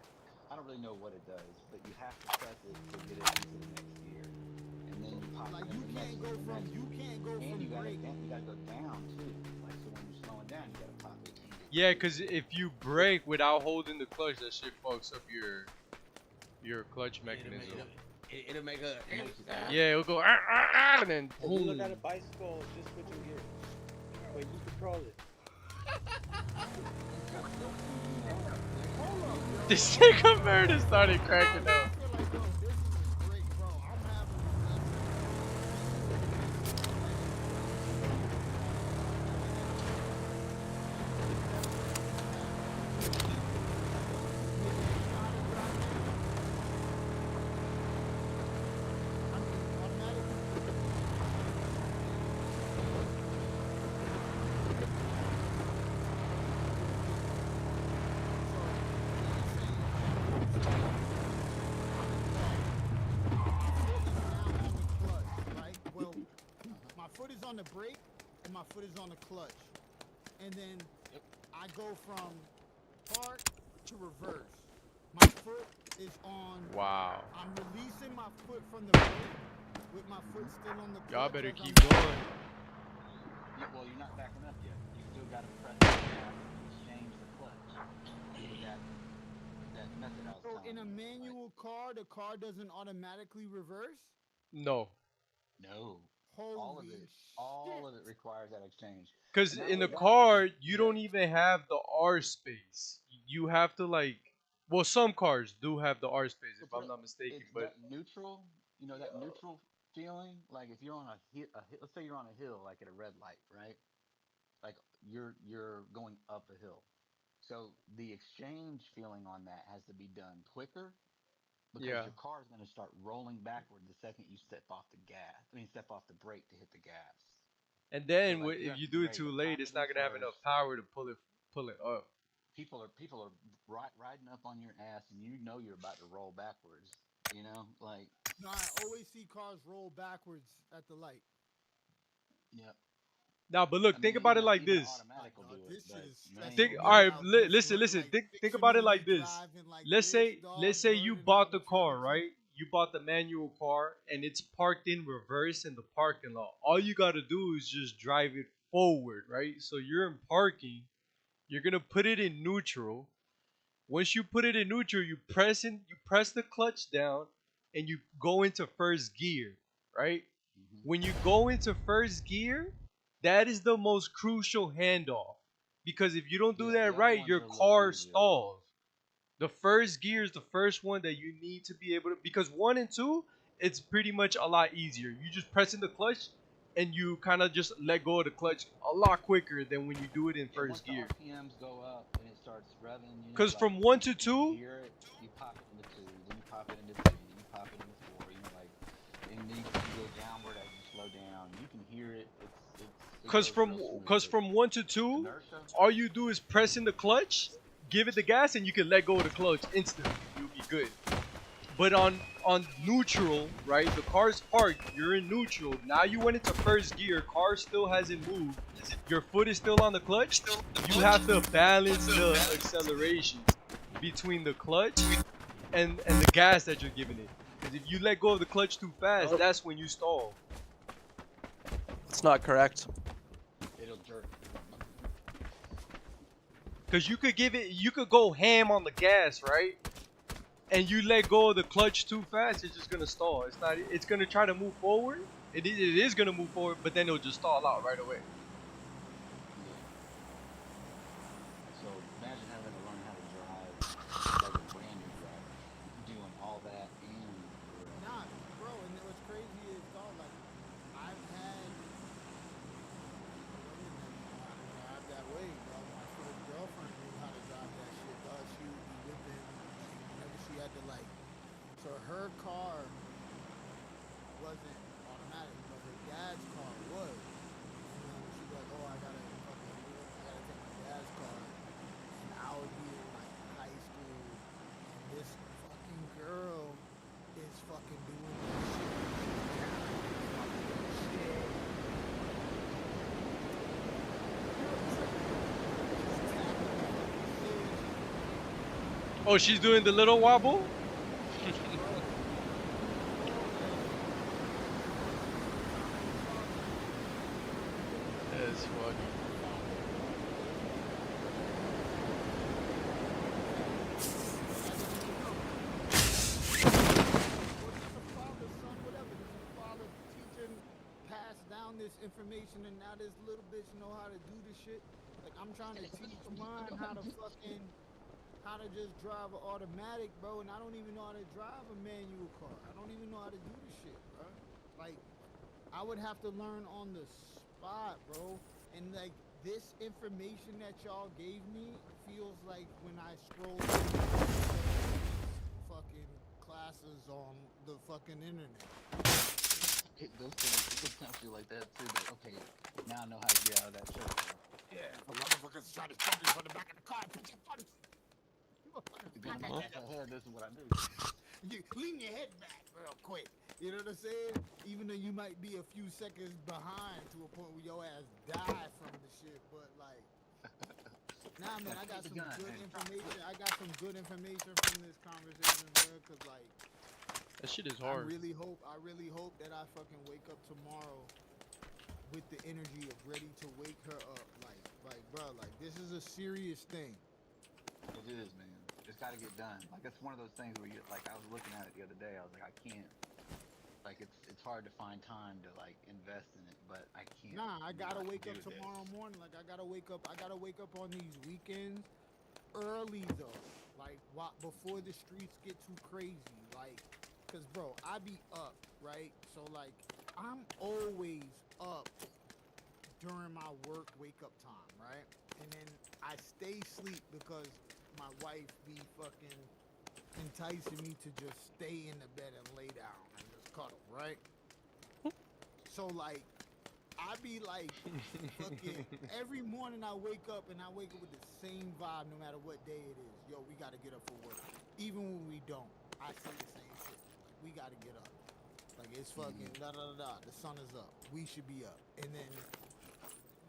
I don't really know what it does, but you have to press it to get it into the next gear, and then you pop Like it in the next. you can't go And from you gotta brake. go down too. Like so when you're slowing down, you gotta pop it. Yeah, because if you brake without holding the clutch, that shit fucks up your clutch mechanism. It'll make a. Yeah, it'll go and then If you look boom. at a bicycle, it's just switching gears. Wait, you control it. This nigga Murder started cracking up. My foot is on the brake and my foot is on the clutch. And then I go from park to reverse. My foot is on. Wow. I'm releasing my foot from the brake with my foot still on the clutch. Y'all better as keep I'm going. Yeah, well, you're not backing up yet. You still gotta press the gas and exchange the clutch with that method I was So telling in a you. manual car, the car doesn't automatically reverse? No. No. Holy All of it requires that exchange. Because Not in the only that, car, you don't even have the R space. You have to like, well, some cars do have the R space if I'm not mistaken. it's But that neutral, that neutral feeling. Like if you're on a hill, let's say you're on a hill, like at a red light, right? Like you're going up a hill. So the exchange feeling on that has to be done quicker because Yeah. your car is going to start rolling backward the second you step off the gas. I mean, step off the brake to hit the gas. and then So, like, you if have you to be do it ready too to late, pop it's it in not gonna have enough first. power to pull it up. People are riding up on your ass, and you know you're about to roll backwards. Like. No, I always see cars roll backwards at the light. Yep. Now, but look, think about it like this. Automatic will do it, This shit is stressing Think, me all right, out. listen. Think about it like this. Let's say you bought the car, right? You bought the manual car, and it's parked in reverse in the parking lot. All you gotta do is just drive it forward, right? So you're in parking. You're gonna put it in neutral. Once you put it in neutral, you press the clutch down, and you go into first gear, right? When you go into first gear, that is the most crucial handoff. Because if you don't do that right, your car stalls. The first gear is the first one that you need to be able to, because 1 and 2, it's pretty much a lot easier. You just press in the clutch and you kind of just let go of the clutch a lot quicker than when you do it in first gear. Once the RPMs go up and it starts revving, Because from 1 to 2, you hear it, you pop it into 2, then you pop it into 3, then you pop it into 4, and then you go downward as you slow down. You can hear it. Because from 1 to 2, all you do is press in the clutch, give it the gas, and you can let go of the clutch instantly. You'll be good. But on neutral, right? The car's parked. You're in neutral. Now you went into first gear. Car still hasn't moved. Your foot is still on the clutch. You have to balance the acceleration between the clutch and the gas that you're giving it. Because if you let go of the clutch too fast, that's when you stall. It's not correct. It'll jerk. Because you could go ham on the gas, right? And you let go of the clutch too fast, it's just gonna stall. It's gonna try to move forward. It is gonna move forward, but then it'll just stall out right away. So imagine having to learn how to drive like a brand new driver, doing all that and. Nah, bro, and what's crazy is, dog, like, I've had that way, dog. My first girlfriend knew how to drive that shit, dog. her car wasn't automatic, but her dad's car was. And then she's like, oh, I gotta take my dad's car. And I would be in like high school, and this fucking girl is fucking doing this shit. Oh, she's doing the little wobble? That's funny. Pass down this information, and now this little bitch know how to do this shit. Like, I'm trying to teach mine how to just drive an automatic, bro, and I don't even know how to drive a manual car. I don't even know how to do this shit, bro. Like, I would have to learn on the spot, bro. And like, this information that y'all gave me feels like when I scroll through fucking classes on the fucking internet. Those things sometimes feel like that too. Like, okay, now I know how to get out of that shit. Yeah, the motherfuckers try to put me from the back of the car. Put your fucking This is what I do. You lean your head back real quick. You know what I'm saying? Even though you might be a few seconds behind to a point where your ass died from the shit, but like, nah, man, I got some good information. I got some good information from this conversation, bro. Cause like, that shit is hard. I really hope that I fucking wake up tomorrow with the energy of ready to wake her up. Like, bro, like this is a serious thing. It is, man. It's got to get done. Like, it's one of those things where you, like, I was looking at it the other day. I was like, I can't. Like, it's hard to find time to like invest in it, but I can't. Nah, I gotta not wake do up this. tomorrow morning. Like, I gotta wake up on these weekends early though. Like, before the streets get too crazy. Like, cause bro, I be up, right? So like, I'm always up during my work wake up time, right? And then I stay asleep because my wife be fucking enticing me to just stay in the bed and lay down and just cuddle, right? So like, I be like, fucking every morning I wake up and I wake up with the same vibe no matter what day it is. Yo, we gotta get up for work. Even when we don't, I say the same shit. Like, we gotta get up. Like, it's fucking da-da-da-da. The sun is up. We should be up. And then,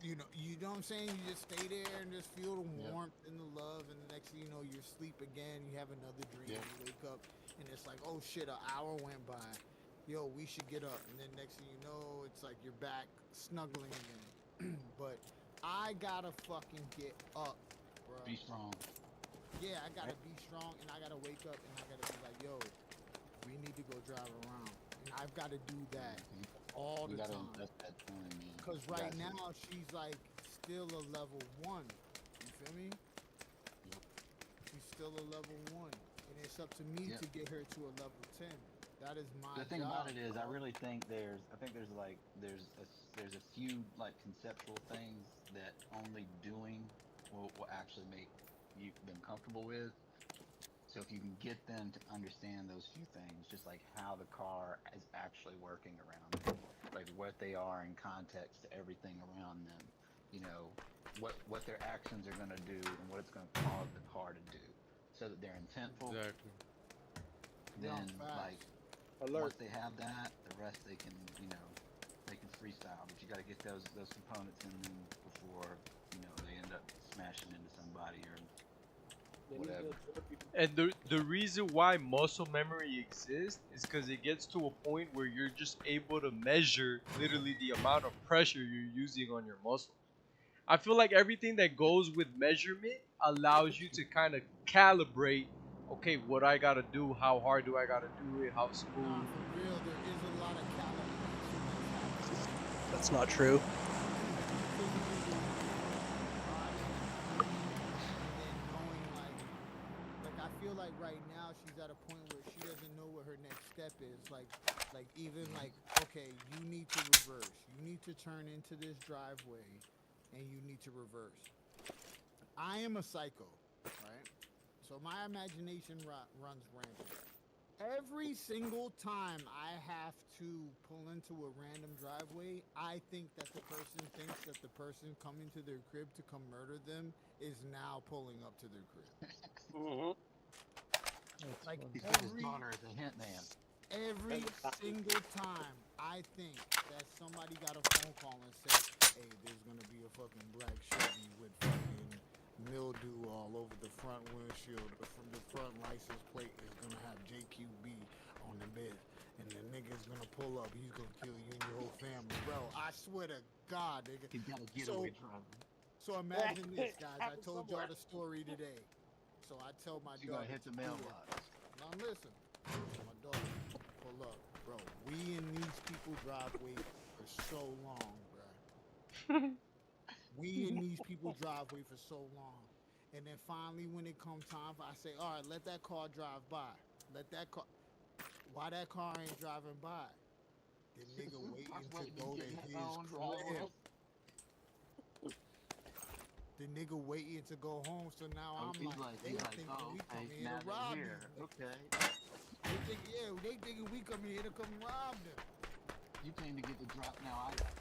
you know what I'm saying? You just stay there and just feel the warmth and the love, and the next thing you know, you're asleep again, you have another dream, you wake up, and it's like, oh shit, an hour went by. Yo, we should get up. And then next thing you know, it's like you're back snuggling again. But I gotta fucking get up, bro. Be strong. Yeah, I gotta be strong, and I gotta wake up, and I gotta be like, yo, we need to go drive around. And I've gotta do that all the time. Invest that time, man. Because right now, she's like still a level 1. You feel me? She's still a level 1. And it's up to me to get her to a level 10. That is my The thing job, about it is, bro. I really think there's a few like conceptual things that only doing will actually make them comfortable with. So if you can get them to understand those few things, just like how the car is actually working around them, like what they are in context to everything around them, you know, what their actions are going to do and what it's going to cause the car to do, so that they're intentful. Exactly. Then like once they have that, the rest they can, you know, they can freestyle. But you got to get those components in them before, you know, they end up smashing into somebody or whatever. And the reason why muscle memory exists is because it gets to a point where you're just able to measure literally the amount of pressure you're using on your muscle. I feel like everything that goes with measurement allows you to kind of calibrate, okay, what I gotta do, how hard do I gotta do it, how smooth. For real, there is a lot of calibration. That's not true. I feel like right now she's at a point where she doesn't know what her next step is. Like even like, okay, you need to reverse. You need to turn into this driveway, and you need to reverse. I am a psycho, right? So my imagination runs rampant. Every single time I have to pull into a random driveway, I think that the person thinks that the person coming to their crib to come murder them is now pulling up to their crib. Like He said his daughter is a hint man. every single time I think that somebody got a phone call and said, hey, there's gonna be a fucking black shorty with fucking mildew all over the front windshield, from the front license plate is gonna have JQB on the bed, and the nigga's gonna pull up, he's gonna kill you and your whole family. Bro, I swear to God, nigga. He got a getaway driver. So imagine this, guys. I told y'all the story today. So I tell my You daughter. gonna hit the mailbox. Now listen. My daughter, pull up. Bro, we in these people's driveway for so long, bro. We in these people's driveway for so long. And then finally when it comes time, I say, all right, let that car drive by. Let that car. Why that car ain't driving by? The nigga waiting to go to his crib. The nigga waiting to go home, so now I'm like, they thinking we come here to rob them. Okay. They think, yeah, they thinking we come here to come rob them. You came to get the drop, now I got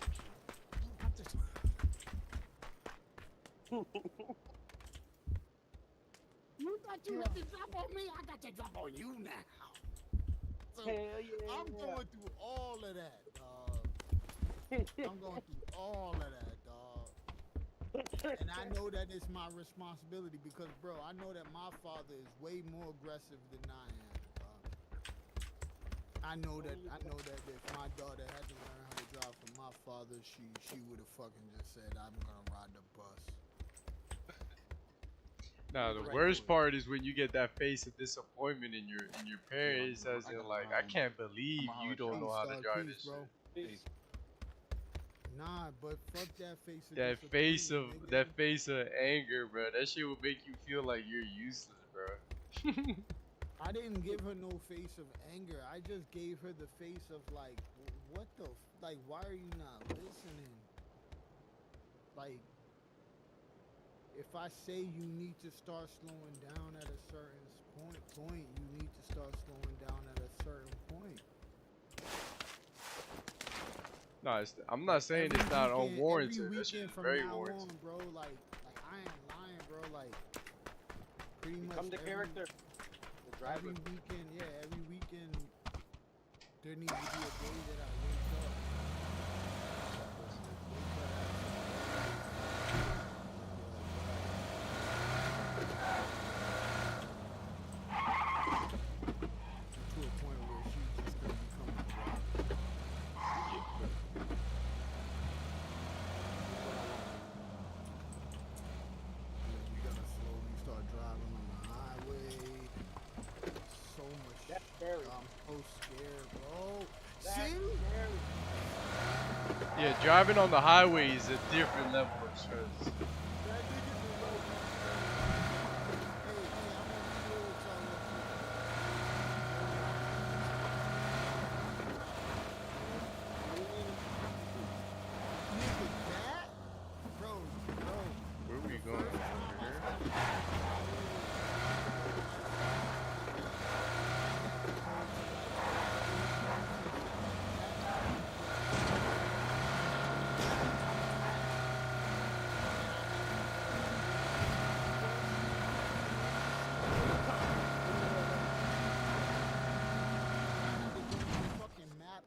You thought you had the drop on me? I got the drop on you now. So Hell yeah. I'm going through all of that, dog. I'm going through all of that, dog. And I know that it's my responsibility because, bro, I know that my father is way more aggressive than I am. I know that if my daughter had to learn how to drive from my father, she would have fucking just said, I'm gonna ride the bus. Nah, the worst part is when you get that face of disappointment in your parents, as in like, I can't believe you don't know how to drive this shit. Nah, but fuck that face of That face of anger, bro. That shit will make you feel like you're useless, bro. I didn't give her no face of anger. I just gave her the face of like, what the, like, why are you not listening? Like, if I say you need to start slowing down at a certain point, you need to start slowing down at a certain point. No, I'm not saying it's not unwarranted. That shit is very warranted. On, bro, like I ain't lying, bro. Like, pretty much Become the character. The driver. Every weekend, yeah, every weekend, there needs to be a day that I wake up. To a point where she's just gonna become a driver. You gotta slowly start driving on the highway. So much. That's scary. I'm so scared, bro. That's See? scary. Yeah, driving on the highway is a different level of stress. Where are we going? Over here? Fucking map,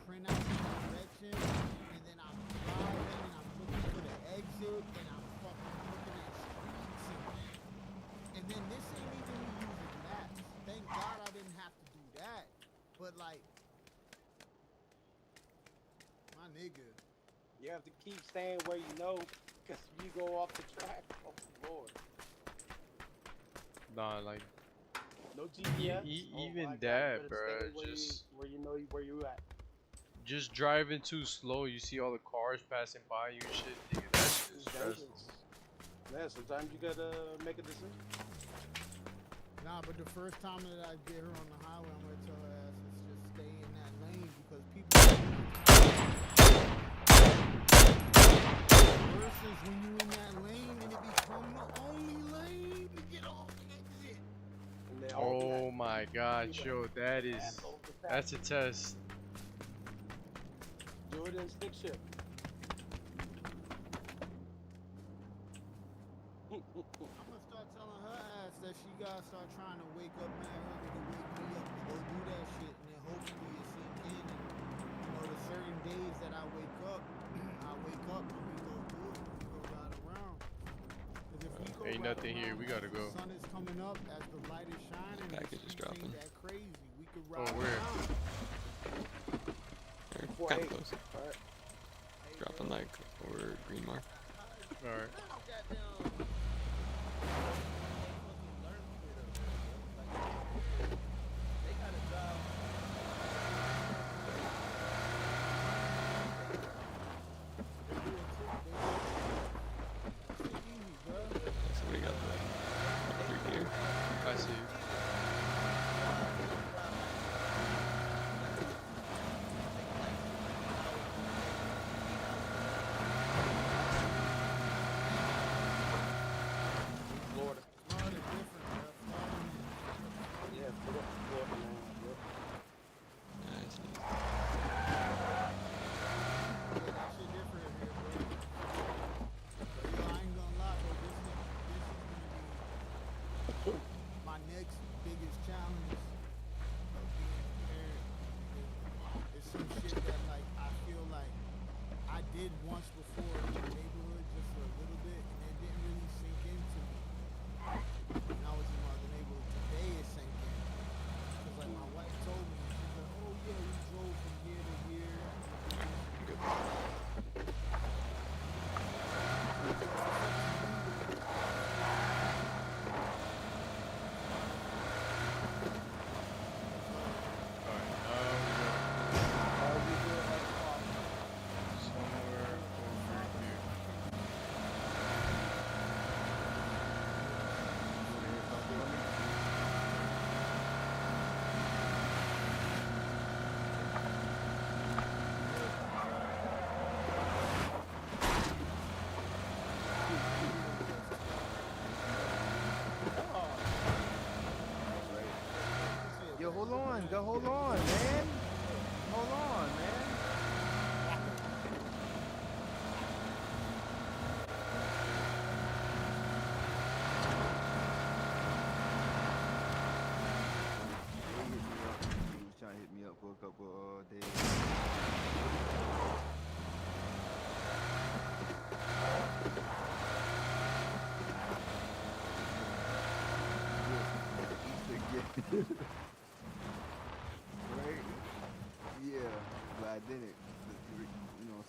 print out the directions, and then I'm driving and I'm looking for the exit and I'm fucking looking at streets and then this ain't even me using maps. Thank God I didn't have to do that. But like, my nigga. You have to keep staying where you know, because if you go off the track, oh Lord. Nah, like, No GPS. even my God, that, you better bro. stay Just where you know where you at. just driving too slow. You see all the cars passing by you and shit. Nigga, that shit is stressful. Yeah, sometimes you gotta make a decision. Nah, but the first time that I get her on the highway, I'm gonna tell her ass is just stay in that lane because people. Versus when you in that lane and it become the only lane to get off the exit. Oh my my God, yo, that's a test. Do it in stick shift. I'm gonna start telling her ass that she gotta start trying to wake up man early to wake me up to go do that shit, and then hopefully it sink in. And you know, the certain days that I wake up and we go do it. We go ride around. 'Cause if we go Ain't ride nothing here. around We gotta as go. the sun is coming up, as the light is shining, the Package is streets dropping. ain't that crazy. We could Oh, ride where? around. They're kind of close. Dropping like over green mark. Alright. So we got the gear. I see. Florida. Yeah, Florida, man. Yep. Nice. My next biggest challenge of being a parent is some shit that like I feel like I did once before in the neighborhood just for a little bit and it didn't really sink into me. When I was in my other neighborhood, today it sank in. Cause like my wife told me, she's like, oh yeah, we drove from here to here. Yo, hold on, man. Hold on, man. He was trying to hit me up for a couple days. Right? Yeah, but I didn't. You know.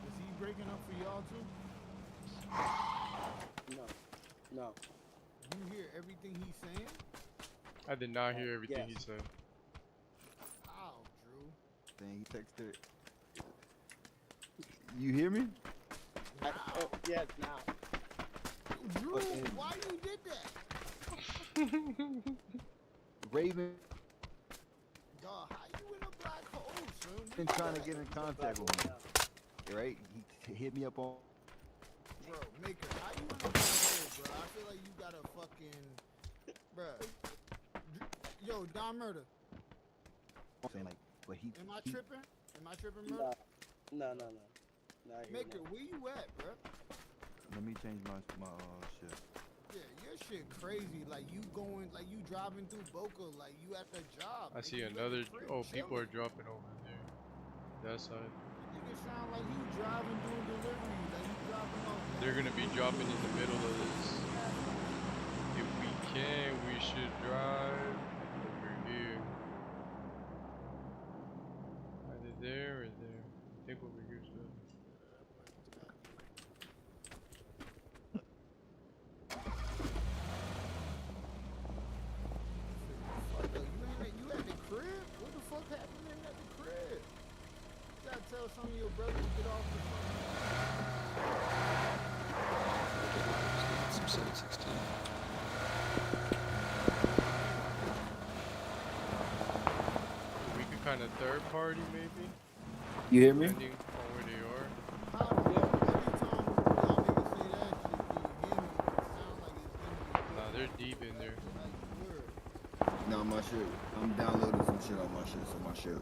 Is he breaking up for y'all too? No. You hear everything he's saying? I did not hear everything he said. How, Drew? Dang, he texted. You hear me? Yes, now. Drew, why you did that? Raven Dog, how you in a black hole, son? been trying to get in contact with me. Right? He hit me up on. Bro, Maker, how you in a black hole, bro? I feel like you got a fucking... Bro. Yo, Don Murder. I'm saying like, but he. Am I he- tripping? Am I tripping, Murder? No. Maker, where you at, bro? Let me change my shit. Yeah, your shit crazy. Like you going, like you driving through Boca, like you at the job. I Like, see you at the another. crib Oh, people chilling. are dropping over there. That side. Nigga sound like you driving doing delivery. Like you dropping off. They're gonna be dropping in the middle of this. If we can, we should drive over here. Either there or there. I think over here's better. Fuck, yo, you at the crib? What the fuck happening at the crib? You gotta tell some of your brothers to get off the Some 716. We could kind of third party maybe. You hear me? Depending on where they are. Nah, they're deep in No, my shit. I'm downloading some shit on my shit, so my shit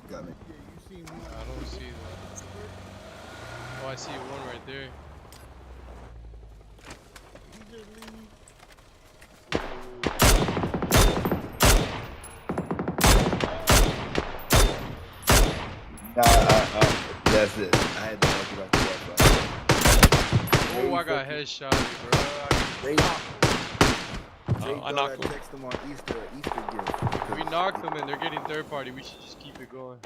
got me. Yeah, you see me. I don't see that. Oh, I see one right there. He just leave. That's it. I had to knock it off the Wi-Fi. Oh, I got headshot, bro. I knocked one. Text them on Easter gift. We knocked them and they're getting third party. We should just keep it going.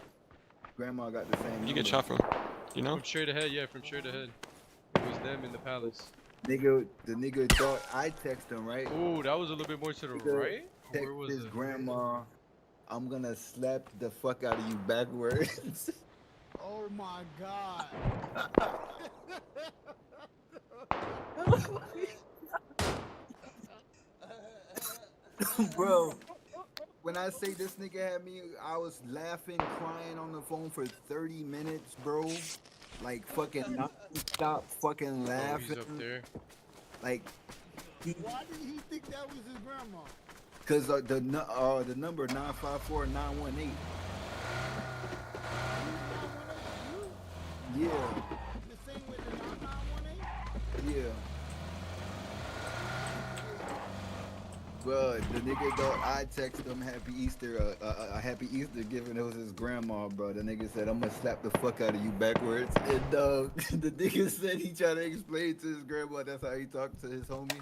Grandma got the same. You get shot from? You know? From straight ahead, yeah, from straight ahead. It was them in the palace. The nigga thought I text him, right? Ooh, that was a little bit more to the right? Text Where was his it? grandma, I'm gonna slap the fuck out of you backwards. Oh my god. Bro, when I say this nigga had me, I was laughing, crying on the phone for 30 minutes, bro. Like fucking non-stop fucking laughing. He's up there. Like, Why did he think that was his grandma? cause the number 954-918. Yeah. The same with the 9918? Yeah. Bro, the nigga thought I texted him Happy Easter, a Happy Easter given it was his grandma, bro. The nigga said, I'm gonna slap the fuck out of you backwards. And the nigga said he tried to explain to his grandma that's how he talked to his homie.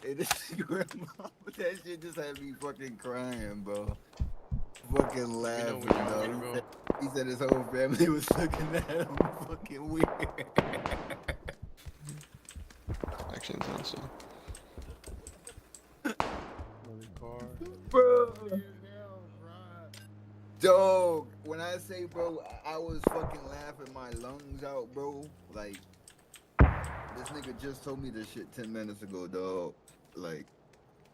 And his grandma, that shit just had me fucking crying, bro. Fucking laughing, dog. He said his whole family was looking at him fucking weird. Actions also. Bro. Dog, when I say, bro, I was fucking laughing my lungs out, bro. Like, this nigga just told me this shit 10 minutes ago, dog. Like,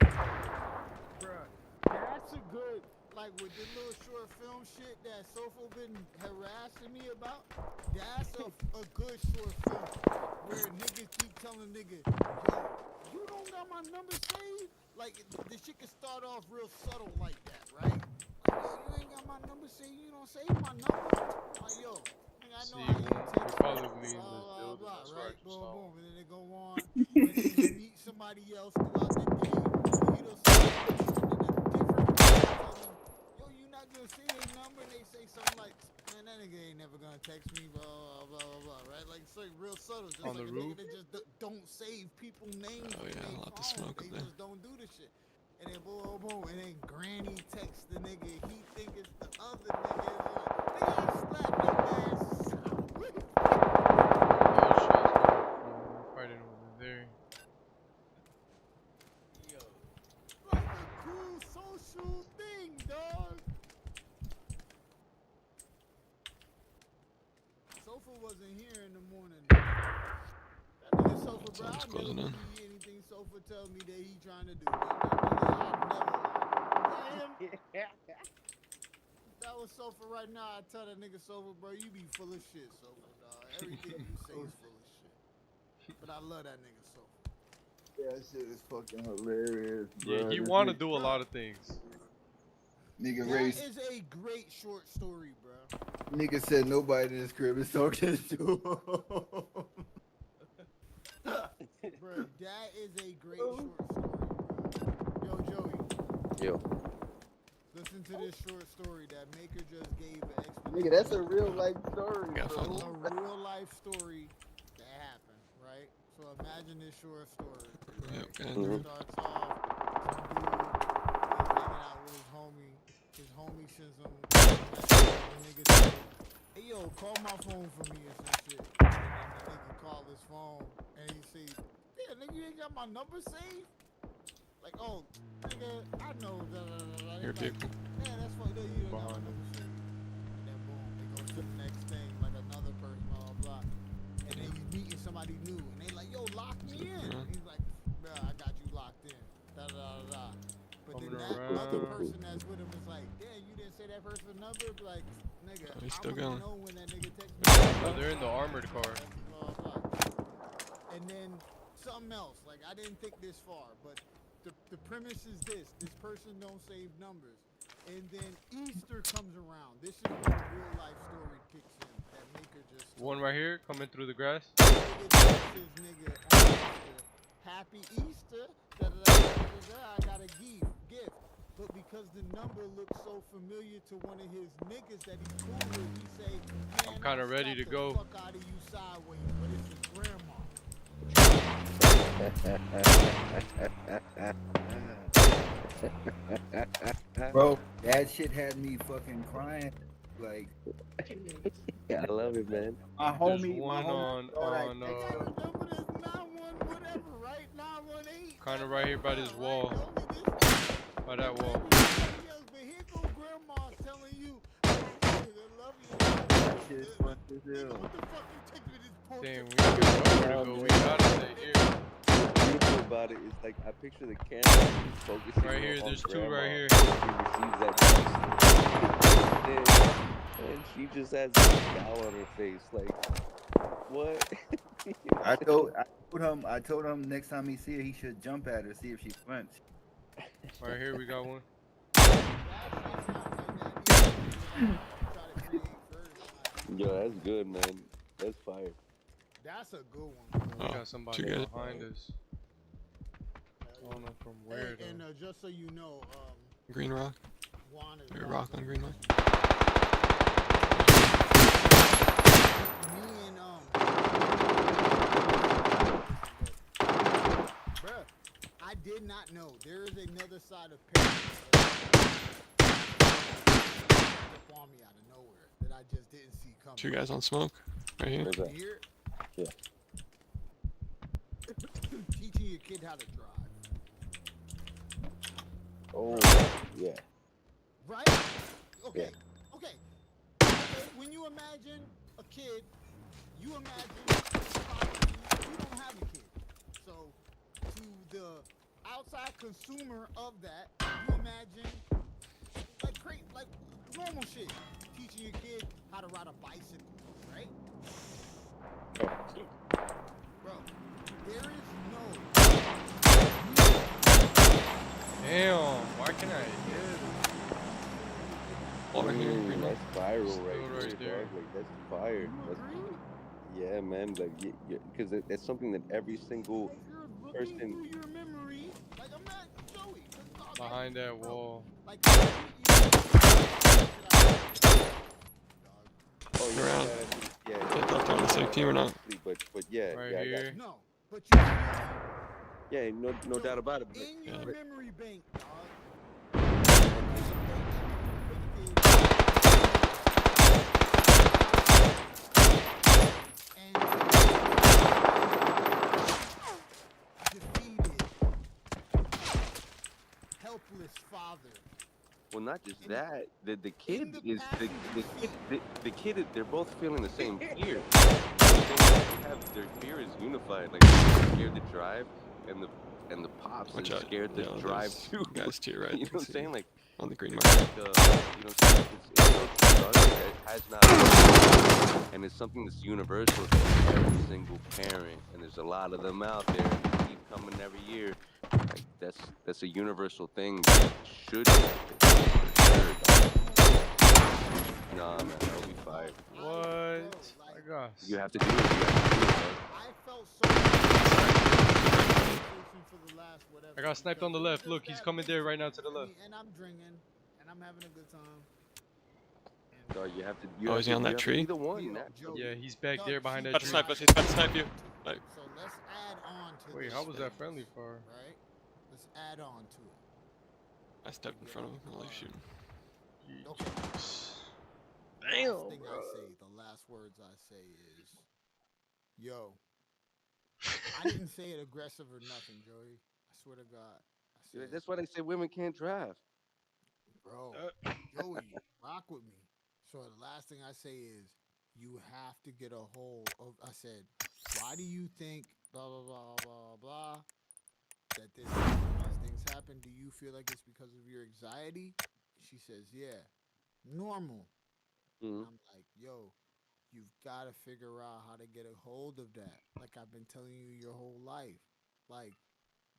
Bruh, that's a good, like with the little short film shit that Sofo been harassing me about, that's a good short film where niggas keep telling niggas, yo, you don't got my number saved? Like, the shit can start off real subtle like that, right? Like, yo, you ain't got my number saved, you don't save my number? Like, yo, I know how you text follow me in this building. blah, That's right? right. Boom, boom, and then they go on, and then you meet somebody else throughout the day, and you don't say something different, yo, you not gonna say their number, and they say something like, man, that nigga ain't never gonna text me, blah, blah, blah, blah, right? Like, it's like real subtle, just On like the a roof? nigga that just don't save people names Oh in yeah, their a lot to phone. smoke up They there. just don't do the shit. And then boom, boom, and then Granny texts the nigga, he think it's the other nigga, like, nigga, I slapped your ass. Fighting over there. Yo, like a cool social thing, dog. Sofa wasn't here in the morning. That nigga Sofa, bro, I never believe anything Sofa tell me that he trying to do. If that was Sofa right now, I'd tell that nigga Sofa, bro, you be full of shit, Sofa, dog. Everything you say is full of shit. But I love that nigga Sofa. yeah, that shit is fucking hilarious, bro. Yeah, he This want to nigga- do a lot of things. Nigga That race. is a great short story, bro. Nigga said nobody in this crib is talking to him. Bro, that is a great short story, bro. Yo, Joey, Yo. listen to this short story that Maker just gave an explanation. Nigga, that's a real life story, Yeah, bro. A real life story that happened, right? So imagine this short story. Yeah, okay. It starts off, some dude is hanging out with his homie. His homie sends him a message, and the nigga says, hey yo, call my phone for me or some shit. And then the nigga call his phone, and he say, yeah, nigga, you ain't got my number saved? Like, oh, nigga, I know, blah, blah, blah, blah. Your Like, vehicle. yeah, that's fucked up, you ain't got my number saved. And then boom, they go to the next thing, like another person, blah, blah, blah. And then he's meeting somebody new, and they like, yo, lock me in. He's like, bro, I got you locked in. Da da da da. But then that other person that's with him is like, damn, you didn't say that person's number? Like, nigga, Oh, he's I still wanna going. know when that nigga text me. Oh, they're in the armored car. Blah, blah. And then something else, like I didn't think this far, but the premise is this: this person don't save numbers, and then Easter comes around. This is where the real life story kicks in. That maker just One right here coming through the grass. nigga texts his nigga on Easter, Happy Easter. Da, da, da, da, da, da, I got a gift. But because the number looks so familiar to one of his niggas that he's cool with, he say, man, I'm kind of ready to go. fuck out of you sideways, but it's his grandma. Bro, that shit had me fucking crying. Like, Yeah, I love it, man. my There's homie, one on Right? 918. kind of right here by this wall, by that wall. But here go grandma telling you, I love you. That shit's fun as hell. What the fuck you take me this portrait? Damn, we got nowhere to go. We gotta stay here. What's beautiful about it is like I picture the camera focusing Right here, on there's two grandma right here. as she receives that text. And she just has a scowl on her face, like, what? I told him next time he see her, he should jump at her, see if she flinch. Right here, we got one. Yo, that's good, man. That's fire. That's a good one. We got somebody behind us. I don't know from where. And just so you know, Green rock. Juan is Rock on green rock. me and bruh, I did not know there is another side of paradise on me out of nowhere that I just didn't see coming. Two guys on smoke. Right here. Where's that? Here, Yeah. teaching your kid how to drive. Oh, yeah. Right? Okay. Okay. When you imagine a kid, you imagine you don't have a kid. So to the outside consumer of that, you imagine like normal shit. Teaching your kid how to ride a bicycle, right? Bro, there is no Damn, why can't I hit him? That's viral right right there, dog. Like, that's fire. Yeah, man. Like, because that's something that every single person. your memory. Like I'm not Joey. Behind that wall. Like Oh, yeah. Around. Yeah. Get left on the same team or not? But yeah. Right yeah, I got here. you. no, but you Yeah, no doubt about it. But, in your memory bank, dog. Helpless father. well, not just that. The kid is the kid. They're both feeling the same fear. Their fear is unified. Like they're scared to drive, and the pops Watch are out. scared to Yeah, drive there's too. guys to your right. You know what I'm saying? Like on the green it's mark. like, you know what I'm saying? It's so true, dog. It has not, and it's something that's universal to every single parent, and there's a lot of them out there, and they keep coming every year. Like that's a universal thing. That should be for sure, dog. Nah, man, that'll be fire. What? My gosh. You have to do it. You have to do it, dog. I felt so for the last whatever. I got sniped on the left. Look, he's coming there right now to the left. And I'm drinking, and I'm having a good time. Dog, you have to. Oh, is he on that tree? The one. Naturally. Yeah, he's back there behind that About to tree. snipe us. He's about to snipe you. Like, So let's add on to Wait, this how was that thing, friendly for? right? Let's add on to it. I stepped in front of him. I'll let you shoot him. Okay. Damn, Last thing bro. I say, the last words I say is, yo. I didn't say it aggressive or nothing, Joey. I swear to God. I said, That's why they say women can't drive. bro, Joey, rock with me. So the last thing I say is, you have to get a hold of. I said, why do you think blah blah blah blah blah that these things happen? Do you feel like it's because of your anxiety? She says, yeah, normal. Mm-hmm. I'm like, yo, you've got to figure out how to get a hold of that. Like I've been telling you your whole life. Like,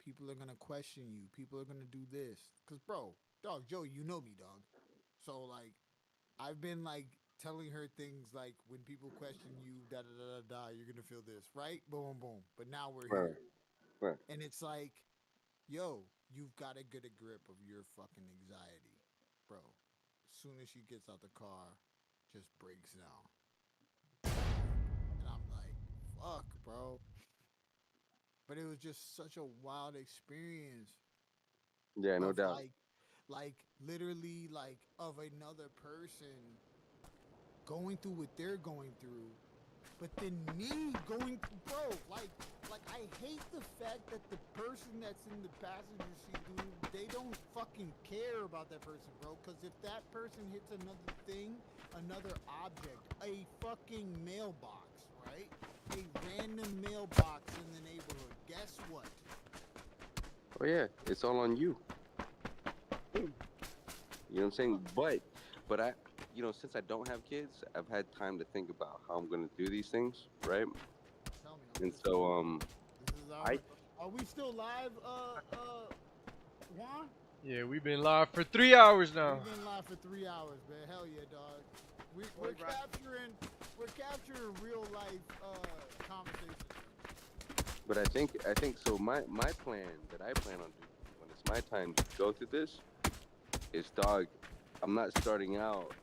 People are gonna question you. People are gonna do this. Cause bro, dog, Joey, you know me, dog. So like, I've been like telling her things like when people question you, da da da da da, you're gonna feel this, right? Boom, boom. But now we're Right. here, Right. and it's like, yo, you've got to get a grip of your fucking anxiety, bro. As soon as she gets out the car, just breaks down, and I'm like, fuck, bro. But it was just such a wild experience Yeah, no of doubt. like literally like of another person going through what they're going through, but then me going, bro, like I hate the fact that the person that's in the passenger seat, dude, they don't fucking care about that person, bro. Because if that person hits another thing, another object, a fucking mailbox, right? A random mailbox in the neighborhood. Guess what? Oh yeah, it's all on you. You know what I'm saying? But I, you know, since I don't have kids, I've had time to think about how I'm gonna do these things, right? Tell me. And so This is our. Are we still live, Juan? Yeah, we've been live for 3 hours now. We've been live for 3 hours, man. Hell yeah, dog. We're capturing real life conversations. But I think so. My plan that I plan on doing when it's my time to go through this is, dog, I'm not starting out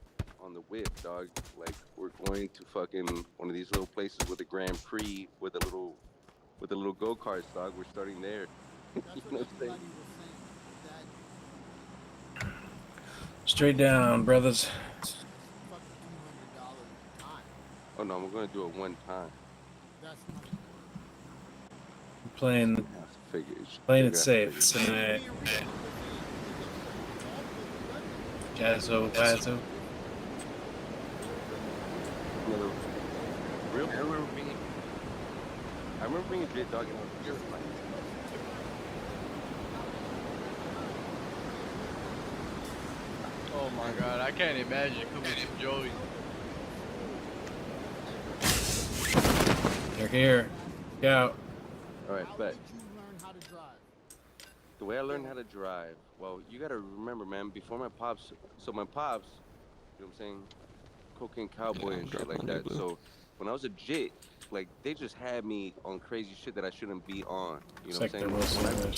on the whip, dog. Like, we're going to fucking one of these little places with a Grand Prix with a little go-karts, dog. We're starting there. You know what I'm saying? Straight down, brothers. Oh no, I'm gonna do it one time. Playing it safe tonight. Jazzo. Real, I remember being a bit, dog, and I was terrified. Oh my god, I can't imagine coming from Joey. They're here. Get out. All right, bet. The way I learned how to drive, well, you gotta remember, man, before my pops, you know what I'm saying, cocaine cowboy and shit like that. So when I was a jit, like, they just had me on crazy shit that I shouldn't be on. You know what I'm saying?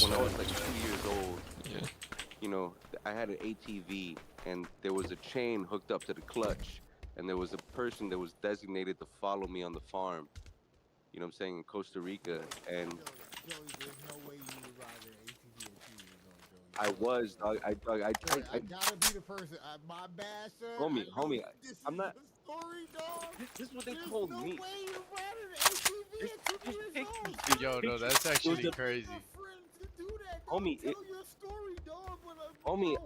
When I was like 2 years old, you know, I had an ATV and there was a chain hooked up to the clutch, and there was a person that was designated to follow me on the farm. You know what I'm saying, in Costa Rica, and Joey, there's no way you would ride an ATV at 2 years old, Joey. I was, dog. I gotta be the person. My bad, sir. Homie, This I'm not. is the story, dog. This is what they There's told no me. way you ride an ATV at 2 years old. Yo, no, that's actually crazy. Homie, Tell your story, dog. Homie,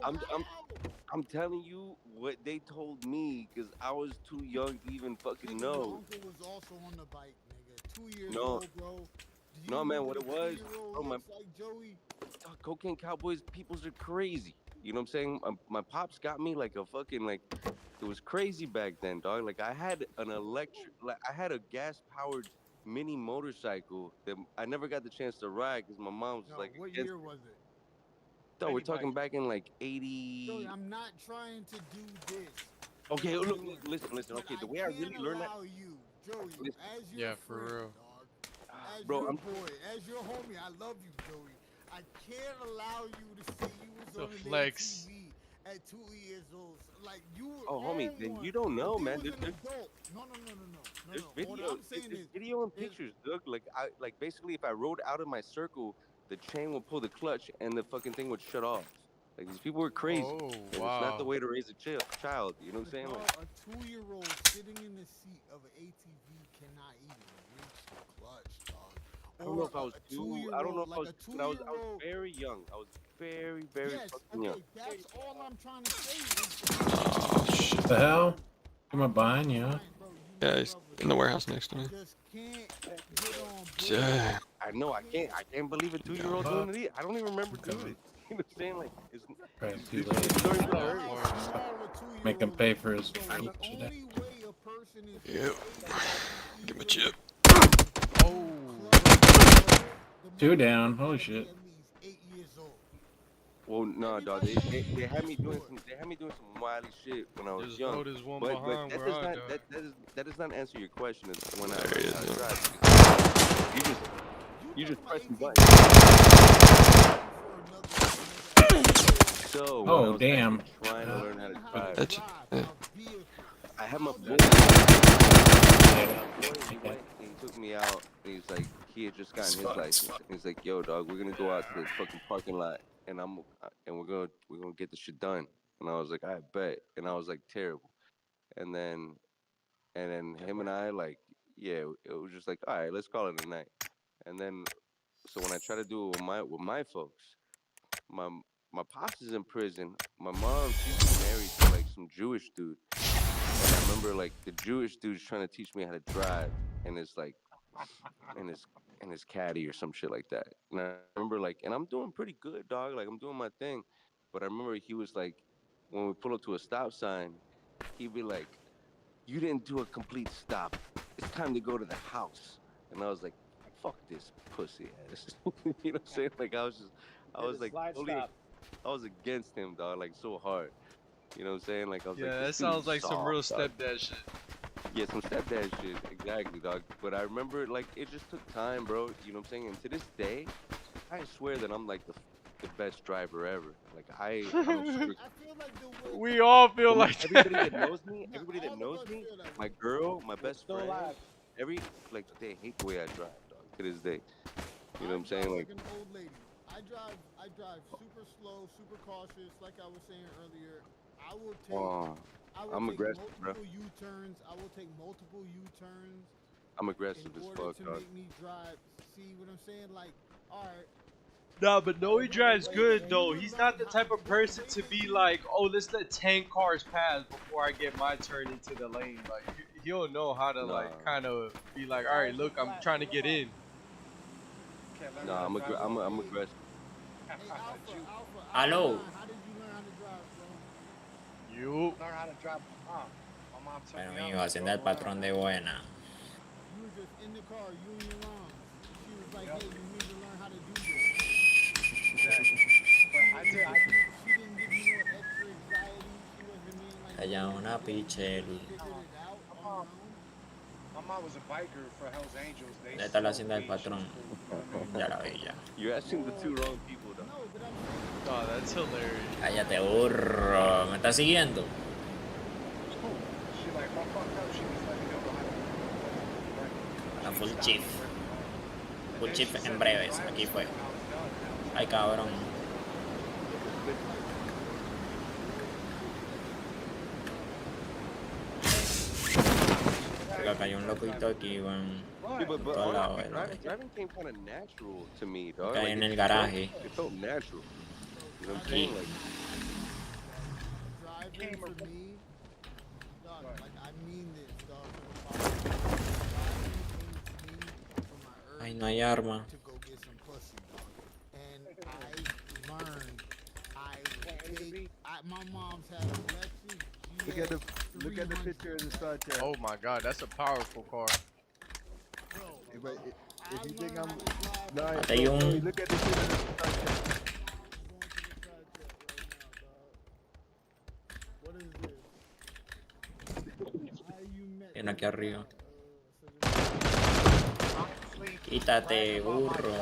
I'm telling you what they told me, because I was too young to even fucking know. Your uncle was also on the bike, nigga. 2 years No. old, bro. No, man, what it was, bro, Like Joey. cocaine cowboys, peoples are crazy. You know what I'm saying? My pops got me like a fucking, like, it was crazy back then, dog. Like, I had a gas-powered mini motorcycle that I never got the chance to ride because my mom was like, What year was it? No, we're talking back in like 80. Joey, I'm not trying to do this. Okay, look, listen. Okay, the way I really learned that. You, Joey, as your yeah, for friend, real. dog, as bro, your boy, as your homie, I love you, Joey. I can't allow you to say you was on an flex. ATV at 2 years old. Like you were. Oh, homie, then you don't know, man. There's No. video. There's video and pictures, Doug. Like basically, if I rode out of my circle, the chain would pull the clutch and the fucking thing would shut off. Like, these people were crazy. Oh, And it's wow. not the way to raise a child. You know what I'm saying? Like, A 2-year-old sitting in the seat of an ATV cannot even reach the clutch, dog. I don't know if I was too. I don't know if I was. But I was very young. I was very fucking young. That's all I'm trying to say. Oh, shit. The hell? Am I buying you? Yeah, he's in the warehouse next to me. Yeah. I know. I can't believe a 2-year-old doing it. I don't even remember doing it. You know what I'm saying? Like, it's Too late. Make him pay for his food today. Yep. Give him a chip. Oh. 2 down. Holy shit. Well, no, dog. They had me doing some wily shit when I was Just young. throw this one But behind that where does I not died. that does not answer your question. Is when I learned how to drive. You just press the button. So when I Oh was damn. actually trying to learn how to drive, That's I had my boy. He went and he took me out and he's like, he had just gotten his license. And he's like, yo, dog, we're gonna go out to the fucking parking lot and we're gonna get this shit done. And I was like, I bet. And I was like, terrible. And then him and I like, yeah, it was just like, all right, let's call it a night. And then so when I try to do it with my folks, my pops is in prison. My mom, she's married to like some Jewish dude. And I remember like the Jewish dude's trying to teach me how to drive, and it's like, in his caddy or some shit like that. And I remember like, and I'm doing pretty good, dog. Like I'm doing my thing, but I remember he was like, when we pull up to a stop sign, he'd be like, "You didn't do a complete stop. It's time to go to the house." And I was like, "Fuck this pussy ass." You know what I'm saying? Like I was like totally, I was against him, dog. Like so hard. You know what I'm saying? Like I was like, Yeah, this that dude's sounds like some real soft, dog. stepdad shit. Yeah, some stepdad shit, exactly, dog. But I remember, like, it just took time, bro. You know what I'm saying? And to this day, I swear that I'm like the best driver ever. Like I'm super. We all feel Well, like everybody that. that knows me, my girl, my best friend, like they hate the way I drive, dog. To this day, you know what I'm saying? Like, an old lady. I drive super slow, super cautious. Like I was saying earlier, I will I'm take aggressive, bro. multiple U-turns. I will take multiple U-turns I'm aggressive in as order fuck, to dog. make me drive. See what I'm saying? Like, all right. Nah, but Noe drives good though. He's not the type of person to be like, oh, let's let 10 cars pass before I get my turn into the lane. Like he'll know how to like kind of be like, all right, look, I'm trying to get in. No, I'm aggressive. Aló. You. Learn how to drive my mom. My mom took Bueno, me mijo, out. haciendo el patrón de buena. You were just in the car, you and your mom. She was like, hey, you need to learn how to do this. But I did. She didn't give you no extra anxiety. She wasn't being like, Ella es una pichel. My mom was a biker for Hell's Angels. They ¿Dónde está la hacienda del patrón? Ya la vi, ya. You're asking the two wrong people, though. Oh, that's hilarious. Cállate, burro. ¿Me estás siguiendo? She like, if I fucked up, she was letting me know how to. La full chief. Full chief en breves. Aquí fue. Ay, cabrón. Porque acá hay un loquito aquí, weón. Yeah, but Todos lados, driving came kind of natural to me, dog. Acá Like, en el garaje. it felt natural. You know what I'm saying? Like, driving for me, dog, like I mean this, dog. Ay, no hay arma. To go get some pussy, dog. And I learned, my mom's had a Lexus. Look at the picture in the side chat. Oh my god, that's a powerful car. Hey, but if you think I'm Hay un... look at the shit in the side chat. Tiene aquí arriba. Quítate, burro.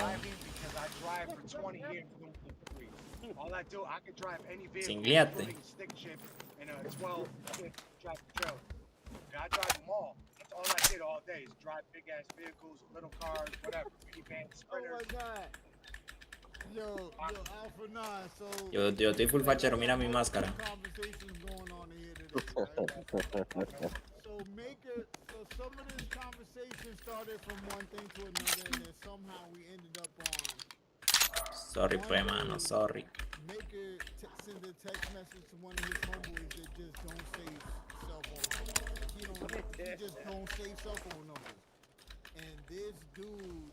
All I do, I can drive any vehicle, Singliate. including stick shift and a 12 tractor trailer. I drive them all. That's all I did all day is drive big ass vehicles, little cars, whatever, minivans, sprinters. Oh my god. Yo, Alpha 9, so Yo estoy full fachero, mira mi máscara. conversations going on here today, right? So some of this conversation started from one thing to another, and then somehow we ended up on Sorry, pues, mano, sorry. Maker send a text message to one of his homeboys that just don't save cell phone numbers. He just don't save cell phone numbers. And this dude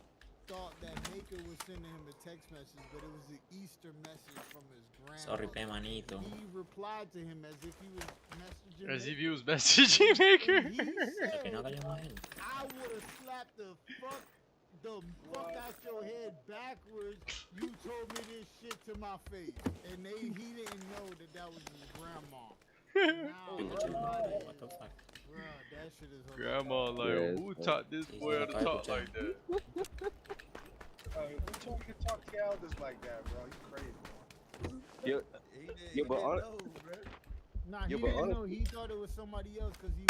thought that Maker was sending him a text message, but it was an Easter message from his grandma. Sorry, pe, manito. He replied to him as if he was messaging As if Maker. he was messaging Maker. He said, I would have slapped the fuck the fuck out your head backwards. You told me this shit to my face, and he didn't know that was his grandma. Now everybody, What the fuck? bruh, that shit is Grandma, like, Yeah, who it's taught this boy how to talk like that? Who told you to talk to your elders like that, bro? You crazy. Yeah, he but didn't know, bro. Nah, yeah, he but didn't know. honestly, He thought it was somebody else because he.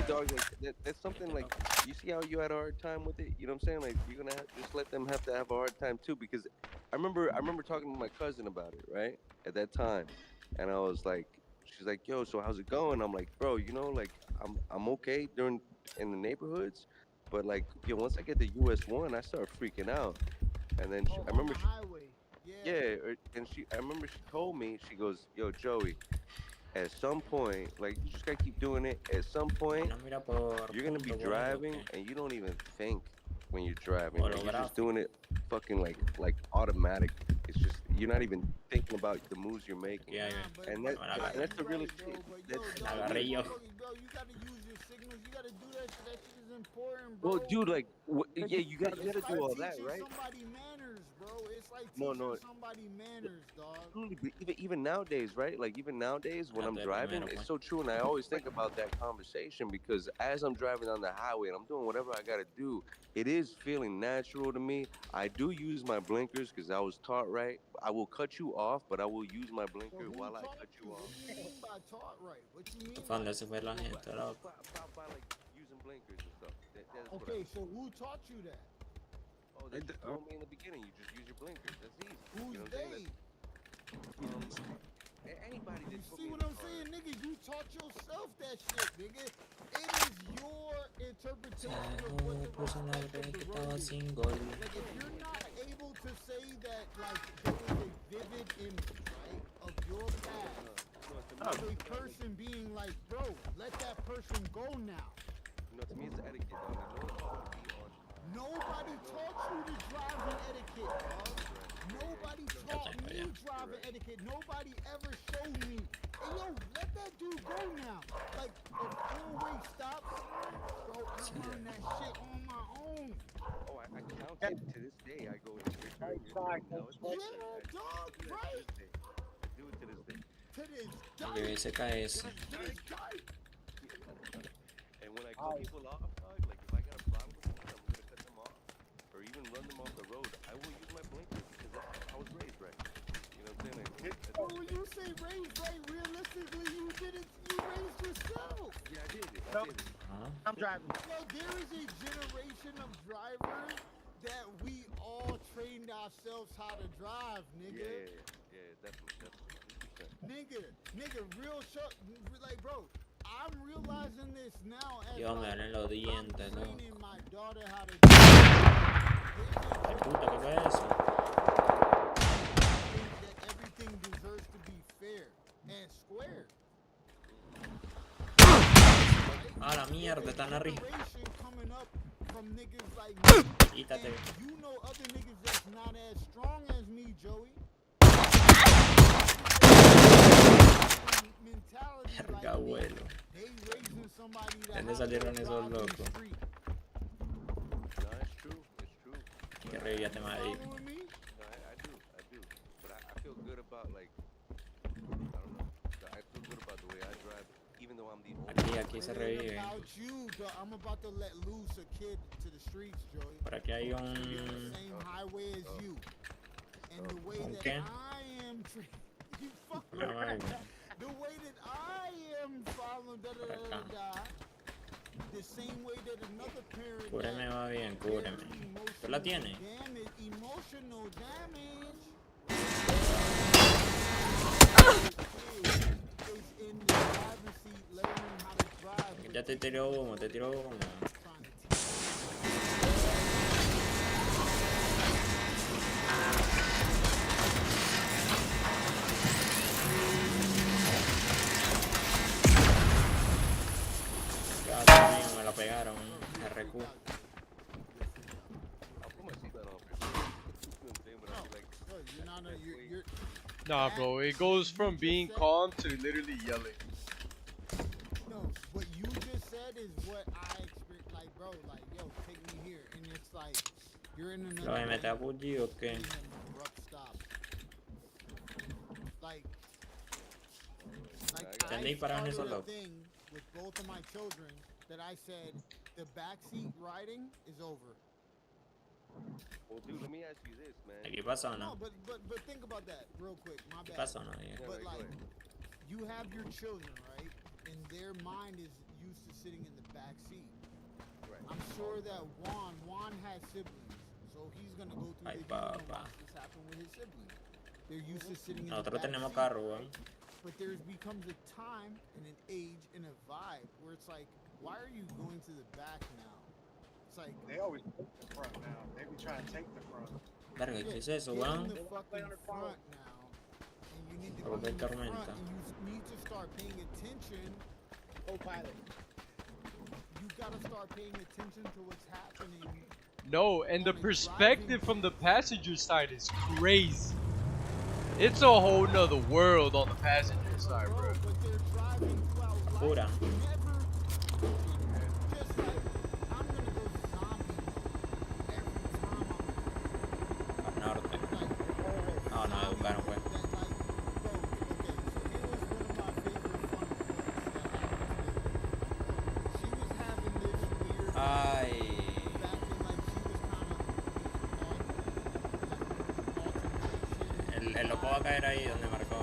dog, like, that's something like you see how you had a hard time with it. You know what I'm saying? Like you're gonna just let them have to have a hard time too. Because I remember talking to my cousin about it right at that time, and I was like, she's like, yo, so how's it going? I'm like, bro, you know, like I'm okay during in the neighborhoods, but like, yo, once I get to US 1, I start freaking out. And then I On remember the she, highway. yeah, and I remember she told me, she goes, yo, Joey, at some point, like you just gotta keep doing it. At some point, No mira por you're gonna be punto por ahí, driving okay. and you don't even think when you're driving. Like you're just Holográfico. doing it fucking like automatic. It's just you're not even thinking about the moves you're making. Yeah, And me la agarré. that's the realest shit. La agarré yo. Bro, you gotta use your signals. You gotta do that shit. That shit is important, bro. Well, dude, like, yeah, you gotta It's do all like that, teaching right? somebody manners, bro. It's like No, teaching no. somebody manners, dog. Truly, but even nowadays, right? Like even nowadays when I'm Espérate driving, primero, it's pues. so true, and I always think about that conversation because as I'm driving on the highway and I'm doing whatever I gotta do, it is feeling natural to me. I do use my blinkers because I was taught right. I will cut you off, but I will use my blinker while I cut you off. What do you mean by taught right? What you mean? ¿Para dónde se fue la gente, loco? By like using blinkers and stuff. That's what Okay, so who taught you that? Oh, they just told me in the beginning. You just use your blinkers. That's easy. Who's you know they? Anybody You that put see me what in I'm the car. saying, nigga? You taught yourself that shit, nigga. It is your interpretation of what the respect of the road is. Like, if you're not able to say that, like, there is a vivid image, right, of your past, of a person being like, bro, let that person go now. No, to me it's etiquette, dog. Nobody taught you to drive in etiquette, dog. Nobody taught me driving etiquette. Nobody ever showed me. Hey, yo, let that dude go now. Like, a four-way stop sign, bro, I learned that shit on my own. Oh, I count it to this day. I go in straight through. Yeah, dog, right? I do it to this day. To this Yo ese KS. And when I cut people off, dog, like if I got a problem with someone, I'm gonna cut them off, or even run them off the road. I will use my blinkers because I was raised right. You know what I'm saying? Like, Oh, when you say raised right, realistically, you did it. You raised yourself. yeah, I did it. I did it. I'm driving. Well, there is a generation of drivers that we all trained ourselves how to drive, nigga. Yeah, definitely. Nigga, real shit. Like, bro, I'm realizing this now as Yo, me duelen los dientes, loco. training my daughter how to Ay, puta, ¿qué fue eso? that everything deserves to be fair and square. A la mierda, están arriba. Generation coming up from niggas like me. Quítate. And you know other niggas that's not as strong as me, Joey. Mentality Verga, like me. abuelo. They raising somebody ¿De that dónde salieron esos locos? No, it's true. It's true. Que revíate, marico. No, I do. But I feel good about like I don't know. I feel good about the way I drive, even though I'm the oldest. Aquí se revive. About you, I'm about to let loose a kid to the streets, Joey. Por aquí hay The un... same highway as you. And the way that ¿Qué? I am you fucking Una vaina. the way that I am following the same way that another parent Cúbreme, va bien, cúbreme. ¿Tú la tienes? emotional damage is in the driving seat learning how to drive. Ya te tiró humo, te tiró humo. Ya, amigo, me la pegaron. RQ. Nah, bro, it goes from being calm to literally yelling. No, what you just said is what I experienced. Like, bro, like, yo, take me here, and it's like you're in ¿Lo voy a another meter a lane, Bully o qué? in an abrupt stop. Like ¿Te I disparan esos started a locos? thing with both of my children that I said the backseat riding is over. Well, dude, let me ask you this, man. ¿Qué pasó, No, no? but think about that real quick. My ¿Qué bad. pasó, no? Diga. But like, you have your children, right? And their mind is used to sitting in the back seat. Right. I'm sure that Juan has siblings, so he's gonna go through Ay, the game and papá. watch this happen with his siblings. They're used to sitting in Nosotros the back tenemos seat, carro, right? weón. But there becomes a time and an age and a vibe where it's like, why are you going to the back now? It's like They always take the front now. They be trying to take the front. Verga, ¿qué es eso, get in weón? the fucking front now, and you need to Por be in ver the front, tormenta. and you need to start paying attention. Co-pilot. You gotta start paying attention to what's happening. No, and the perspective from the passenger side is crazy. It's a whole nother world on the passenger side, bro. But they're driving throughout Pura. life, never. Just like I'm gonna go zombie mode every time I'm Norte. like, No, no, educaron, pues. that like, bro, okay, so here was one of my favorite fun points that happened today. She was having this weird Ay. back in like she was kind of El loco va a caer ahí donde marcó.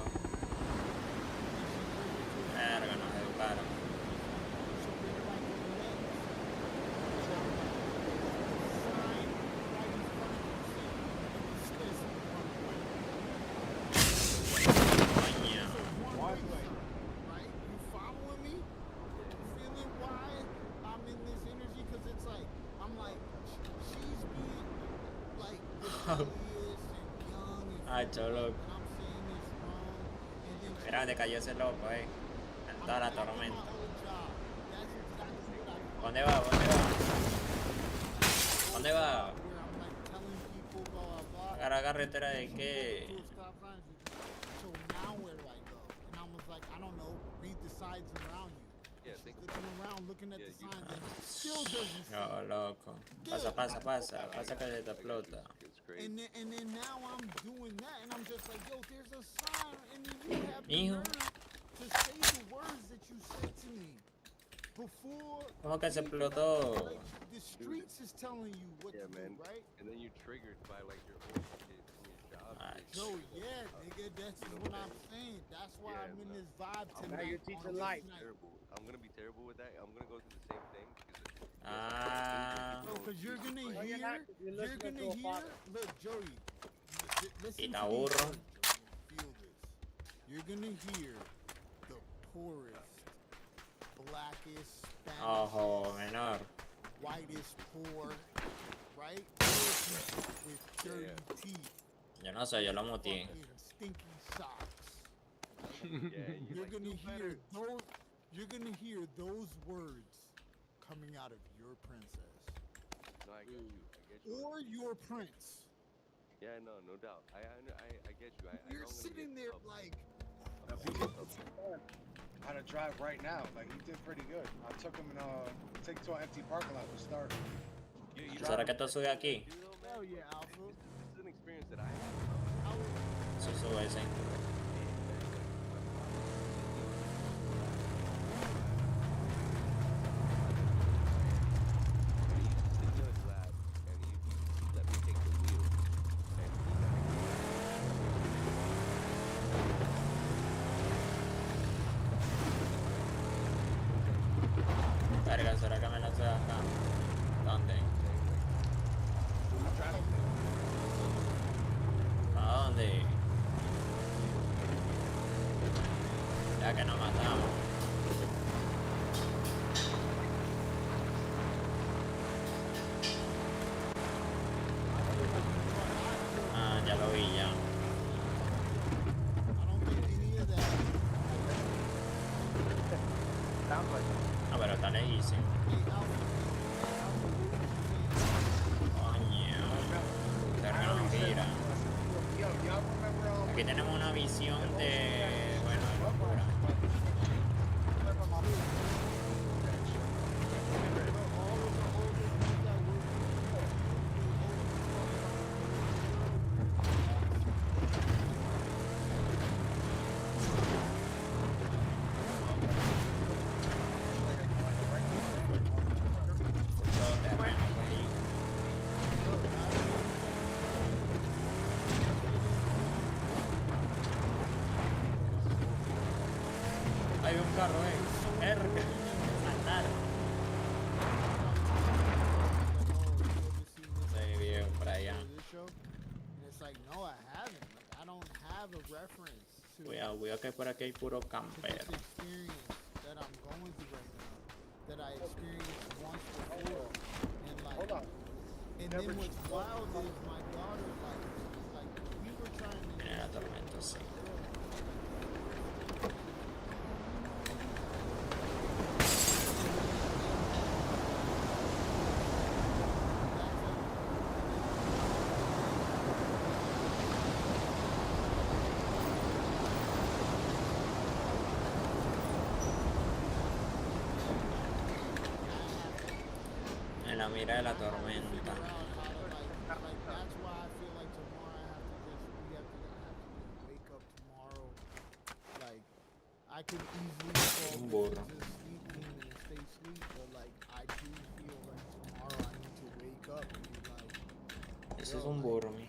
Verga, nos educaron. Coño. right? You following me? Feeling why I'm in this energy? Because it's like, I'm like, she's being like rebellious and young and Ay, cholo. and I'm saying this wrong. And then Mira donde cayó ese loco, en toda la tormenta. that's exactly what I ¿Dónde va? ¿Dónde va? ¿Dónde va? where I'm like telling people blah blah blah. Agarra carretera de qué? Stop signs. So now where do I go? And I was like, I don't know, read the signs around you. Yeah, think Looking around, looking at the signs, and it still doesn't see. No, loco. Pasa, pasa, pasa. Pasa que se te explota. It's crazy. And then now I'm doing that, and I'm just like, yo, there's a sign, and then you have the Mijo. nerve to say the words that you said to me before. ¿Cómo que se explotó? Like, the streets is telling you what Yeah, to man. do, right? And then you triggered by like your old shit from your job. Ay, So yeah, nigga, that's what I'm saying. That's why Yeah, I'm in man. this vibe Now tonight. you're teaching on life. this night. Terrible. I'm gonna be terrible with that. I'm gonna go through the same thing. Ah. Bro, because you're gonna No, hear, you're not, 'cause you're you're listening gonna to a hear. father. Look, Joey, listen Y to te these aburro. words, Joey. Feel this. You're gonna hear the poorest, blackest, Ojo, Spanishest, menor. whitest poor, right? Poor people with dirty teeth, Yo no sé, yo lo muteé. fucking stinky socks. Yeah, You're gonna hear those. You're gonna hear those words coming out of your princess No, I get you. I get you. or your prince. Yeah, no, no doubt. I get you. I You're know I'm gonna sitting get there up. like, Now, he can how to drive right now. Like he did pretty good. I took him and take to an empty parking lot to start. ¿Será que esto sube aquí? hell yeah, Alpha. This is an experience that I had. Sí, sube, sí. I used to sit in his lap, and he let me take the wheel. And Verga, ¿será que me la sube acá? ¿Dónde? ¿A dónde? Ya que nos matamos. Ah, ya lo vi ya. Ah, pero está lejísimo. Coño. Verga, no gira. Aquí tenemos una visión de... Bueno, de locura. like, no, I haven't. Like, I don't have a reference to Cuidado, cuidado que por aquí hay puro this campero. experience that I'm going through right now, that I experienced once before, and like, and then what's wild is my daughter, like we were trying to. Viene la tormenta, sí. En la mira de la tormenta. Like that's why I feel like tomorrow I have to wake up tomorrow. Like I could easily fall into sleeping and stay asleep, but like I do feel like tomorrow I need to wake up and be like, Eso es un burro, mi. you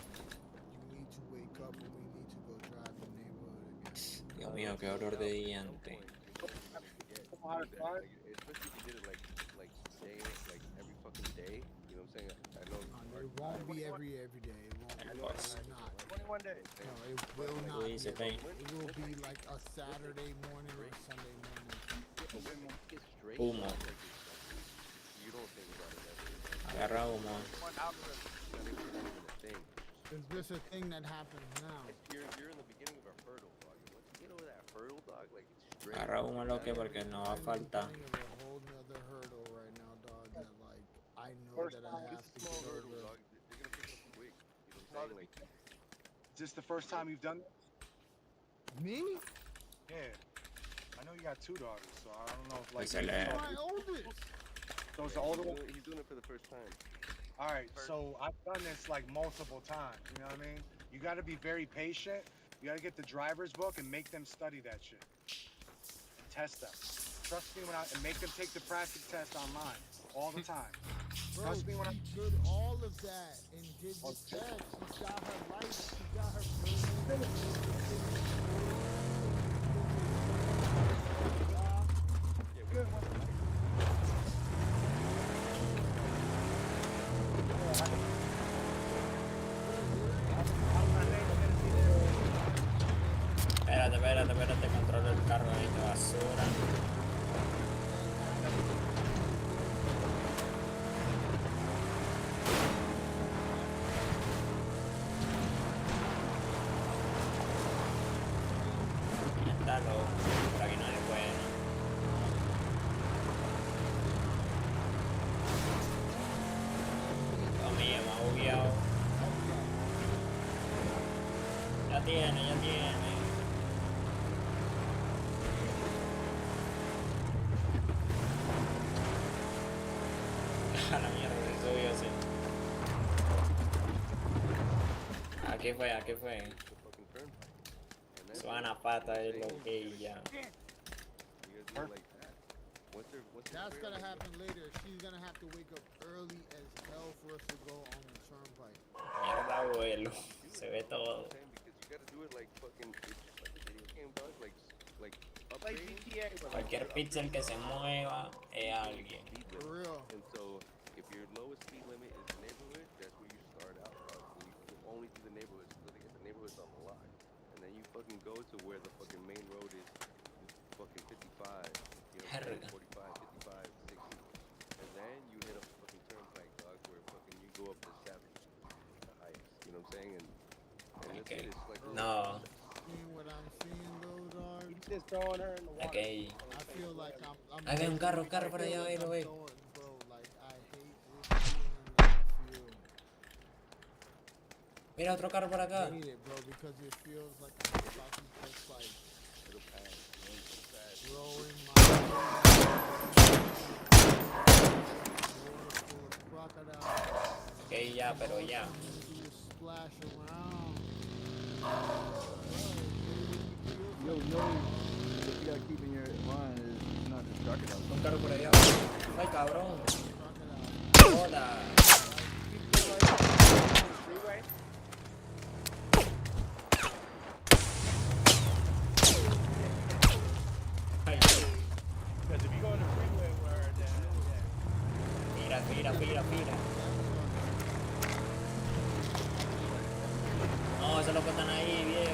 need to wake up and we need to go drive the neighborhood again. Dios mío, qué olor de diente. Especially if you did it like day, like every fucking day. You know what I'm saying? I know. It won't be every day. It won't be. It's not. 21 days. No, it will not. Luis, Be. ven. It will be like a Saturday morning or Sunday morning. Humo. You don't think about it every day. Agarra humo. It's just a thing that happens now. You're in the beginning of a hurdle, dog. Once you get over that hurdle, dog, like it's straight. Agarra humo lo que porque no va a faltar. A whole nother hurdle right now, dog. That like I know that I have to get over. They're gonna pick up quick. You know what I'm saying? Like, Is this the first time you've done this? Me? Yeah. I know you got 2 daughters, so I don't know if like. My oldest. So it's the older one? he's doing it for the first time. All right, so I've done this like multiple times. You know what I mean? You got to be very patient. You got to get the driver's book and make them study that shit and test them. Trust me and make them take the practice test online all the time. Bro, Trust me when she did all of that and did the test. She got her license. She got her permit. Good. Espérate, controlo el carro ahí de basura. Está loco, por aquí no es bueno. Lo mío, me ha bugueado. Ya tiene. A la mierda, se subió así. Aquí fue. Suena pata de loquilla. That's gonna happen later. She's gonna have to wake up early as hell for us to go on the turnpike. Mierda, abuelo. Se ve todo. Cualquier pixel que se mueva es alguien. For real. And so, if your lowest speed limit is the neighborhood, that's where you start out. You only do the neighborhoods, so they get the neighborhoods on the lock. And then you fucking go to where the fucking main road is fucking 55, you know, 45, 55, 60. And then you hit up the fucking turnpike, dog, where fucking you go up to 7, the heights, you know what I'm saying? And Okay. it's like, No. What I'm seeing though, dog. He's just throwing her in the water. Okay. I feel like I'm Ahí ve un carro por allá, lo ve. bro, like I hate this feeling that I feel. Mira otro carro por acá. I hate it, bro, because it feels like I'm about to just like throwing my crocodile. Okay, ya, pero ya. Splash around. Yo, what you gotta keep in your mind is not the crocodile. Un carro por allá. Ay, cabrón. Hola. Because if you go in the freeway where Mira. Llévase los que están ahí, viejo.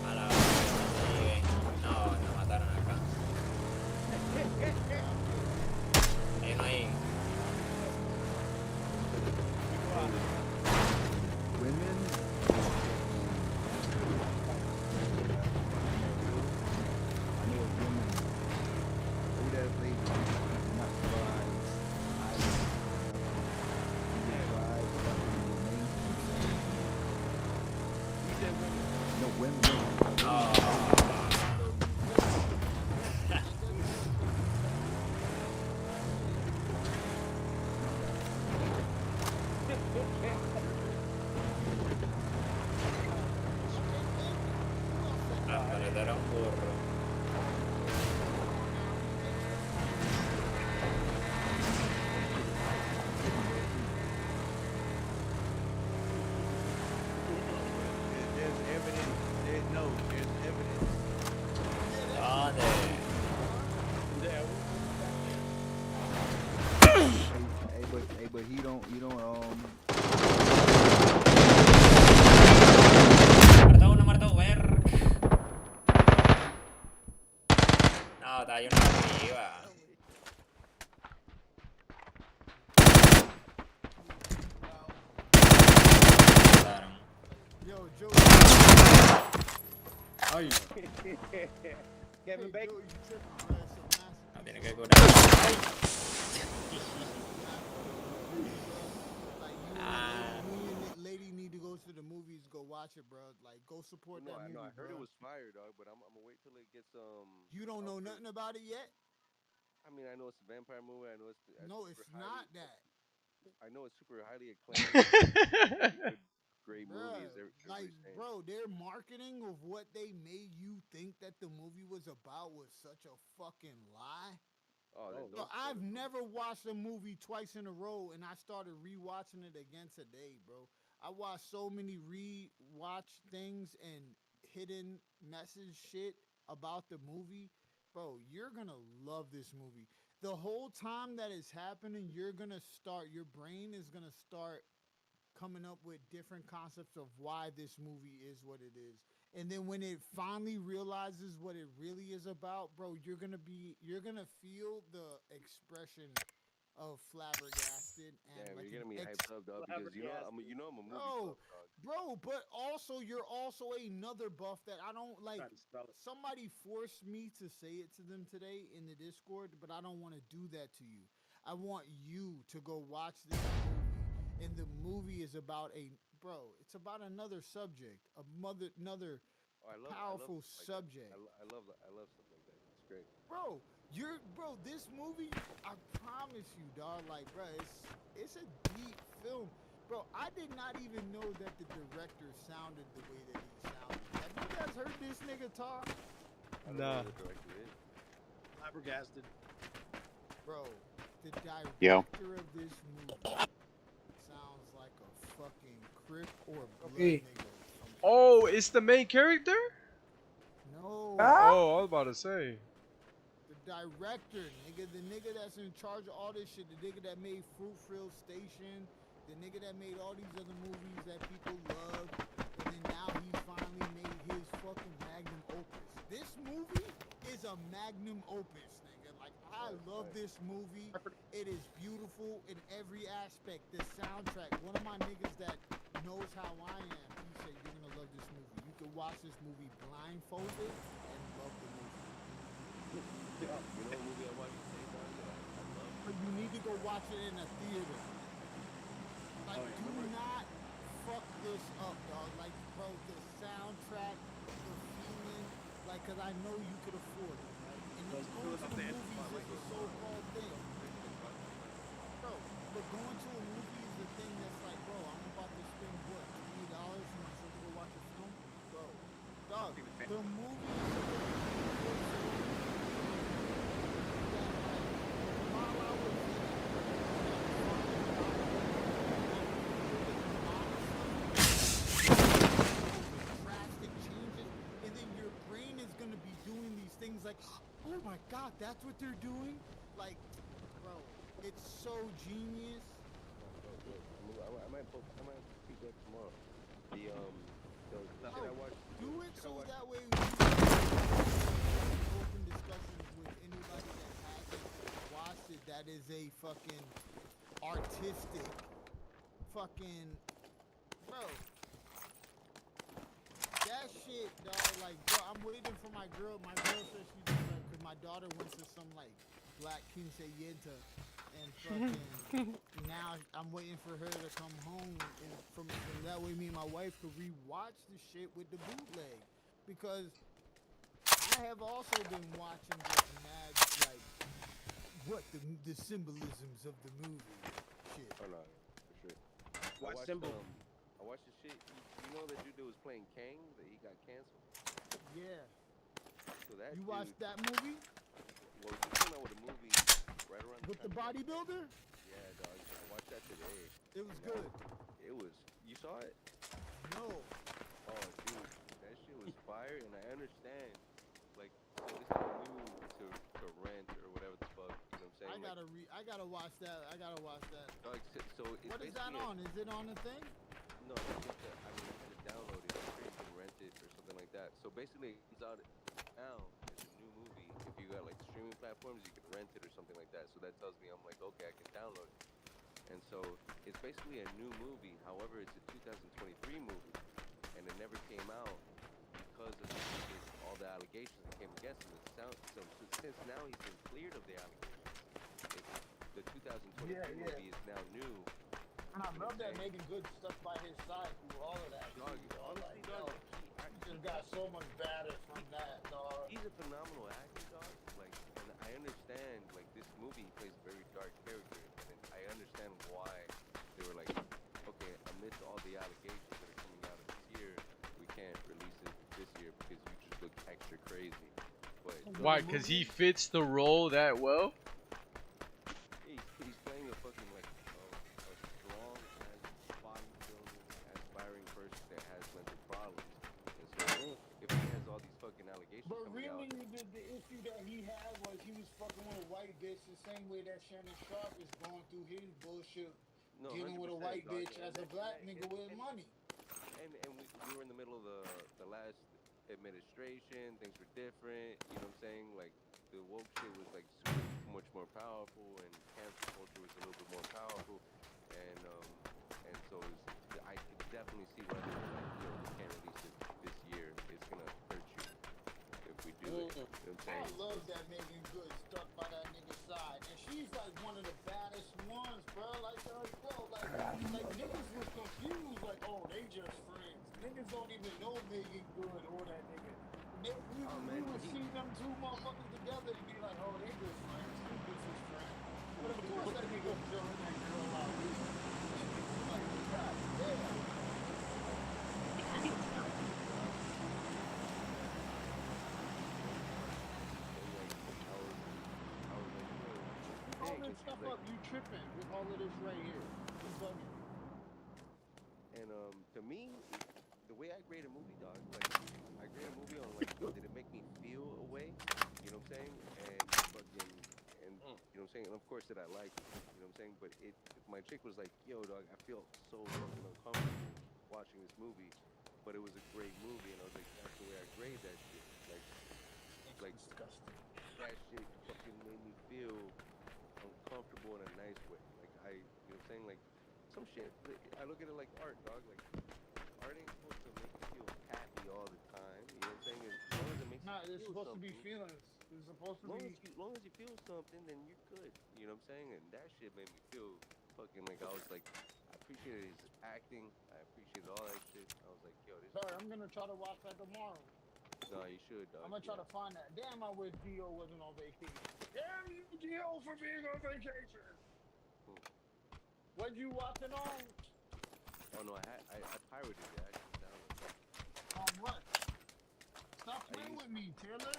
A la vez. No, nos mataron acá. Hay uno ahí. Women. I know it's women. Old ass ladies not survive. No women. Era un burro. There's evidence. There's evidence. ¿Dónde? Hey, but you don't Muerto, ver. No, está ahí uno arriba. Mataron. Yo, Joe. Ay. Kevin Bacon. No tiene que curar. Lady need to go to the movies, go watch it, bro. Like, go support that movie. I heard bro. it was fire, dog, but I'm gonna wait till it gets You don't know nothing about it yet? I mean, I know it's a vampire movie. I know it's No, it's not that. I know it's super highly acclaimed. Great movies. Like, bro, their marketing of what they made you think that the movie was about was such a fucking lie. So I've never watched a movie twice in a row, and I started rewatching it again today, bro. I watched so many rewatch things and hidden message shit about the movie. Bro, you're gonna love this movie. The whole time that it's happening, your brain is gonna start coming up with different concepts of why this movie is what it is. And then when it finally realizes what it really is about, bro, you're gonna feel the expression of flabbergasted and Damn, like you're gonna be hyped up, dog, because I'm a movie buff, dog. Bro, but also you're also another buff that I don't like. Somebody forced me to say it to them today in the Discord, but I don't want to do that to you. I want you to go watch this movie. And the movie is about it's about another subject, another powerful subject. I love stuff like that. It's great. Bro, this movie, I promise you, dog, like, bro, it's a deep film. Bro, I did not even know that the director sounded the way that he sounded. Have you guys heard this nigga talk? Nah. Flabbergasted. Bro, the director Yo. of this movie sounds like a fucking Crip or Blood Okay. nigga. Oh, it's the main character? No. Oh, I was about to say. The director, nigga, the nigga that's in charge of all this shit, the nigga that made Fruit Frill Station, the nigga that made all these other movies that people love, and then now he's finally made his fucking magnum opus. This movie is a magnum opus, nigga. Like, I love this movie. It is beautiful in every aspect. The soundtrack, one of my niggas that knows how I am, he said, you're gonna love this movie. You can watch this movie blindfolded and love the movie. You know what movie I watched today, dog? But you need to go watch it in a theater. Like, do not fuck this up, dog. Like, bro, the soundtrack, the feeling, like, cause I know you could afford it, right? And going to the movies is a so-called thing. Bro, but going to a movie is the thing that's like, bro, I'm about to spend, what, $20 for myself to go watch a film? Bro, dog, the movie things like, oh my god, that's what they're doing? Like, bro, It's so genius. I might keep that tomorrow. The shit I watched. Do it shit I so watched- that way we can open discussions with anybody that hasn't watched it. That is a fucking artistic, fucking bro. That shit, dog. Like, bro, I'm waiting for my girl. My girl says she's like, cause my daughter went to some like black quinceañera, and fucking now I'm waiting for her to come home, and from that way me and my wife could rewatch the shit with the bootleg, because I have also been watching just mad like what the symbolisms of the movie shit. Oh no, for sure. What I watched, symbol? I watched the shit. You know that dude that was playing Kang that he got canceled. Yeah. So that You dude, watched that movie Well, he came out with a movie right around with the bodybuilder? Yeah, dog. I watched that today. It was And good. It was. You saw it? No. Oh, dude, that shit was fire, and I understand. Like, so this is new to rent or whatever the fuck. You know what I'm saying? I gotta watch that. I gotta watch that. Dog, so it's What is that basically on? Is it on the thing? No, you have to, I mean, you have to download it. I'm sure you can rent it or something like that. So basically, it comes out now as a new movie. If you got like streaming platforms, you can rent it or something like that. So that tells me, I'm like, okay, I can download it. And so it's basically a new movie. However, it's a 2023 movie, and it never came out because of all the allegations that came against him. So since now he's been cleared of the allegations, the 2023 movie is now new. And I love that Megan Good stuck by his side through all of that. Dog, Like, yo, he just got so much better from that, dog. He's a phenomenal actor, dog. Like, and I understand, like, this movie plays a very dark character, and I understand why they were like, okay, amidst all the allegations that are coming out of this year, we can't release it this year because you just look extra crazy. But Why? Because he fits the role that well? he's playing a fucking, like, a strong, bodybuilding, aspiring person that has mental problems. And so, if he has all these fucking allegations But coming really, out, the issue that he had was he was fucking with a white bitch the same way that Shannon Sharp is going through his bullshit, dealing with a 100%, white dog, bitch yeah, as a black nigga with money. And we were in the middle of the last administration. Things were different. You know what I'm saying? Like, the woke shit was like super much more powerful, and cancel culture was a little bit more powerful. And so I could definitely see why they were like, yo, we can't release it this year. It's gonna hurt you if we do it. You know what I'm I saying? love that Megan Good stuck by that nigga's side, and she's like one of the baddest ones, bro. Like, bro, like niggas was confused, like, oh, they just friends. Niggas don't even know Megan Good or that nigga. We would see them two motherfuckers together and be like, oh, they just friends. Two bitches friends. But of course that nigga feeling that girl out. Like, God damn. All this stuff up, you tripping with all of this right here. You bugging. And to me, the way I grade a movie, dog, like, I grade a movie on, like, did it make me feel a way? You know what I'm saying? And fucking, and you know what I'm saying? And of course that I like it, you know what I'm saying? But my chick was like, yo, dog, I feel so fucking uncomfortable watching this movie, but it was a great movie, and I was like, that's the way I grade that shit. Like disgusting. That shit fucking made me feel uncomfortable in a nice way. Like, you know what I'm saying? Like, some shit, I look at it like art, dog. Like, art ain't supposed to make you feel happy all the time. You know what I'm saying? As long as it makes Nah, you it's feel supposed to something, be feelings. It's supposed to be. as long as you feel something, then you're good. You know what I'm saying? And that shit made me feel fucking like I was like, I appreciated his acting. I appreciated all that shit. I was like, yo, this. Sorry, I'm gonna try to watch that tomorrow. No, you should, dog. I'm gonna try to find that. Damn, I wish Dio wasn't on vacation. Damn you, Dio, for being on vacation. What you watching on? Oh no, I pirated it. I actually downloaded it. On what? Stop playing with me, Taylor.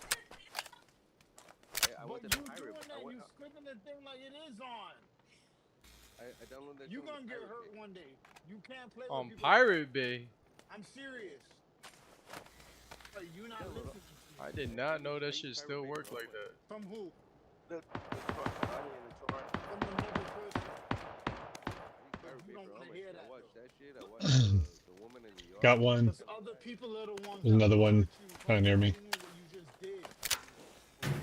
I But wanted you to pirate. doing that? You scripting the thing like it is on. I downloaded that. You shit on gonna the get Pirate hurt Bay. one day. You can't play On with people. Pirate Bay. I'm serious. But you not listening. I did not know that shit still worked like that. From who? The fucking money in the torrent. From the nigga don't bro. want I'm to like, hear I that. watched though. that shit. I watched the woman in New York. Got one. Because other people are the ones There's that another will one hurt you kind of near me. explaining what you just did.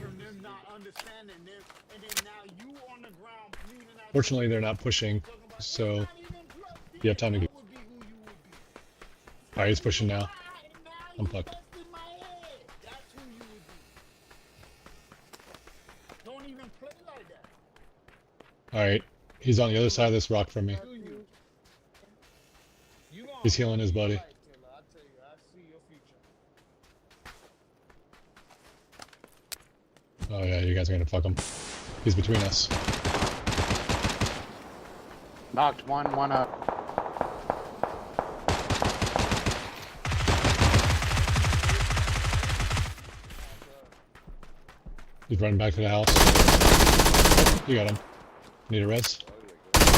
From them not understanding them, and then now you on the ground bleeding out your Fortunately, they're face, not pushing, talking about it's so not even plugged you have in. time to. That would be who you would be. All right, he's pushing now. Now I'm you fucked. busted my head. That's who you would be. Don't even play like that. All right, he's on the other side of this rock from me. Do you? You gonna He's healing his be buddy. right, Taylor. I tell you, I see your future. Oh yeah, you guys are gonna fuck him. He's between us. Knocked one up. He's running back to the house. Oh, you got him. Need a res? That's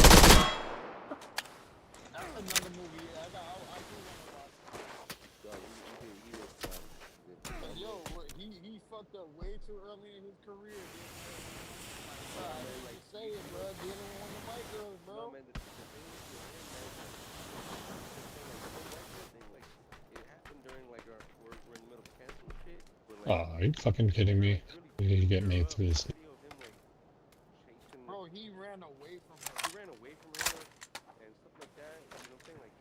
another movie. I do want to watch. But yo, he fucked up way too early in his career. Like, say it, bro. Dealing with one of the white girls, bro. No, man, the thing is with him, man, like, it happened during, like, we're in the middle of cancel shit, but, like, Oh, are you fucking kidding me? You get me through this. Bro, he ran away from her. He ran away from her and stuff like that. You know what I'm saying? Like,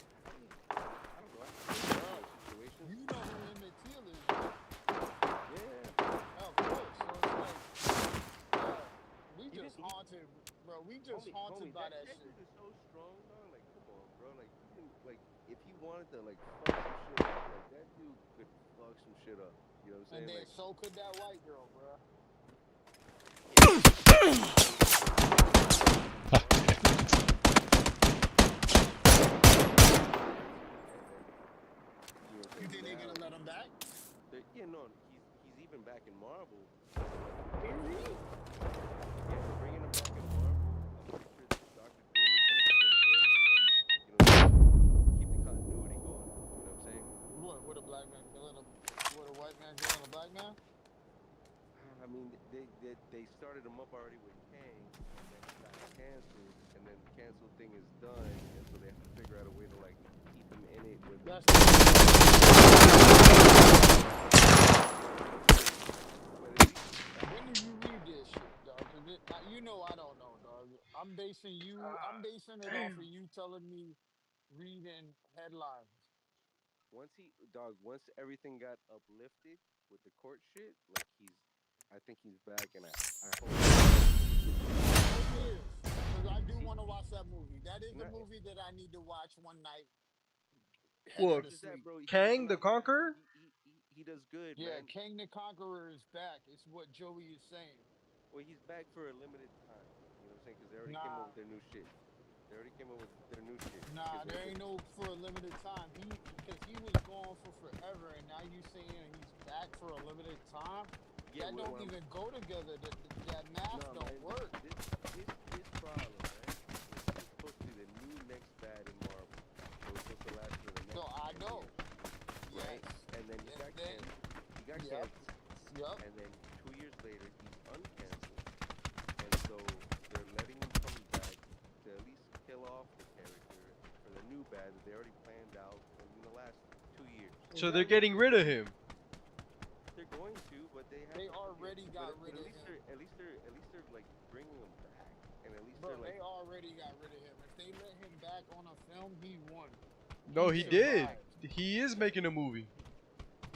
I don't know. Situations. You know who Emmett Till is, Yeah. of course. So it's like, we just haunted, bro. We just haunted by that shit. Dude is so strong, dog. Like, come on, bro. Like, you can, like, if he wanted to, like, fuck some shit up, like, that dude could fuck some shit up. You know what I'm saying? And then Like, so could that white girl, bro. You think they're gonna let him back? Yeah, no, he's even back in Marvel. Is he? Yeah, they're bringing him back in Marvel. I'm pretty sure that Dr. Doom is gonna kill him and, keep the continuity going. You know what I'm saying? What? With a black man killing a, with a white man killing a black man? I mean, they started him up already with Kang, and then he got canceled, and then the cancel thing is done, and so they have to figure out a way to, like, keep him in it with. That's when did you read this shit, dog? You know I don't know, dog. I'm basing it off of you telling me reading headlines. Once everything got uplifted with the court shit, like, I think he's back, and I hope. Because I do want to watch that movie. That is the movie that I need to watch one night. What? Kang the Conqueror? He does good, yeah, man. Kang the Conqueror is back. It's what Joey is saying. Well, he's back for a limited time. You know what I'm saying? Because they already came up with their new shit. Nah, there ain't no for a limited time. Because he was gone for forever, and now you saying he's back for a limited time? Yeah, that don't even go together. That math don't work. His problem, man, is he's supposed to be the new next bad in Marvel. So it's supposed to last for the next. No, I know. Right? And then he got canceled. Yep. And then 2 years later, he's uncanceled. And so they're letting him come back to at least kill off the character for the new bad that they already planned out in the last 2 years. So they're getting rid of him. They're going to, but they already got rid of him. At least they're like bringing him back, and at least Bro, they're like. they already got rid of him. If they let him back on a film, he won. No, he did. He is making a movie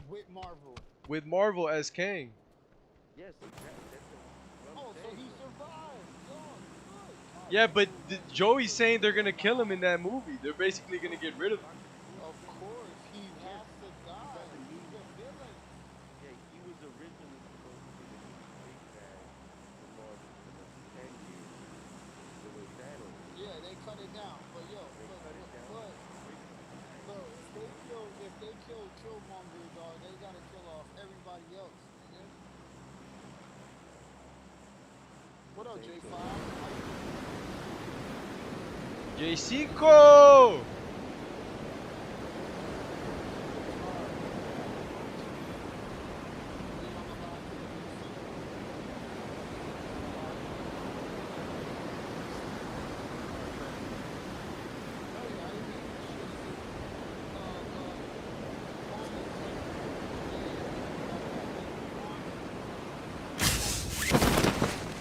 With Marvel. with Marvel as Kang. Yes, exactly. Oh, so he survived. Yeah, but Joey's saying they're gonna kill him in that movie. They're basically gonna get rid of him. Of course, he has to die. He's the villain. Yeah, he was originally supposed to be the big bad in Marvel for the 10 years. It was Thanos. Yeah, they cut it down. But yo, if they kill Killmonger, dog, they gotta kill off everybody else, nigga. What up, J5? J5!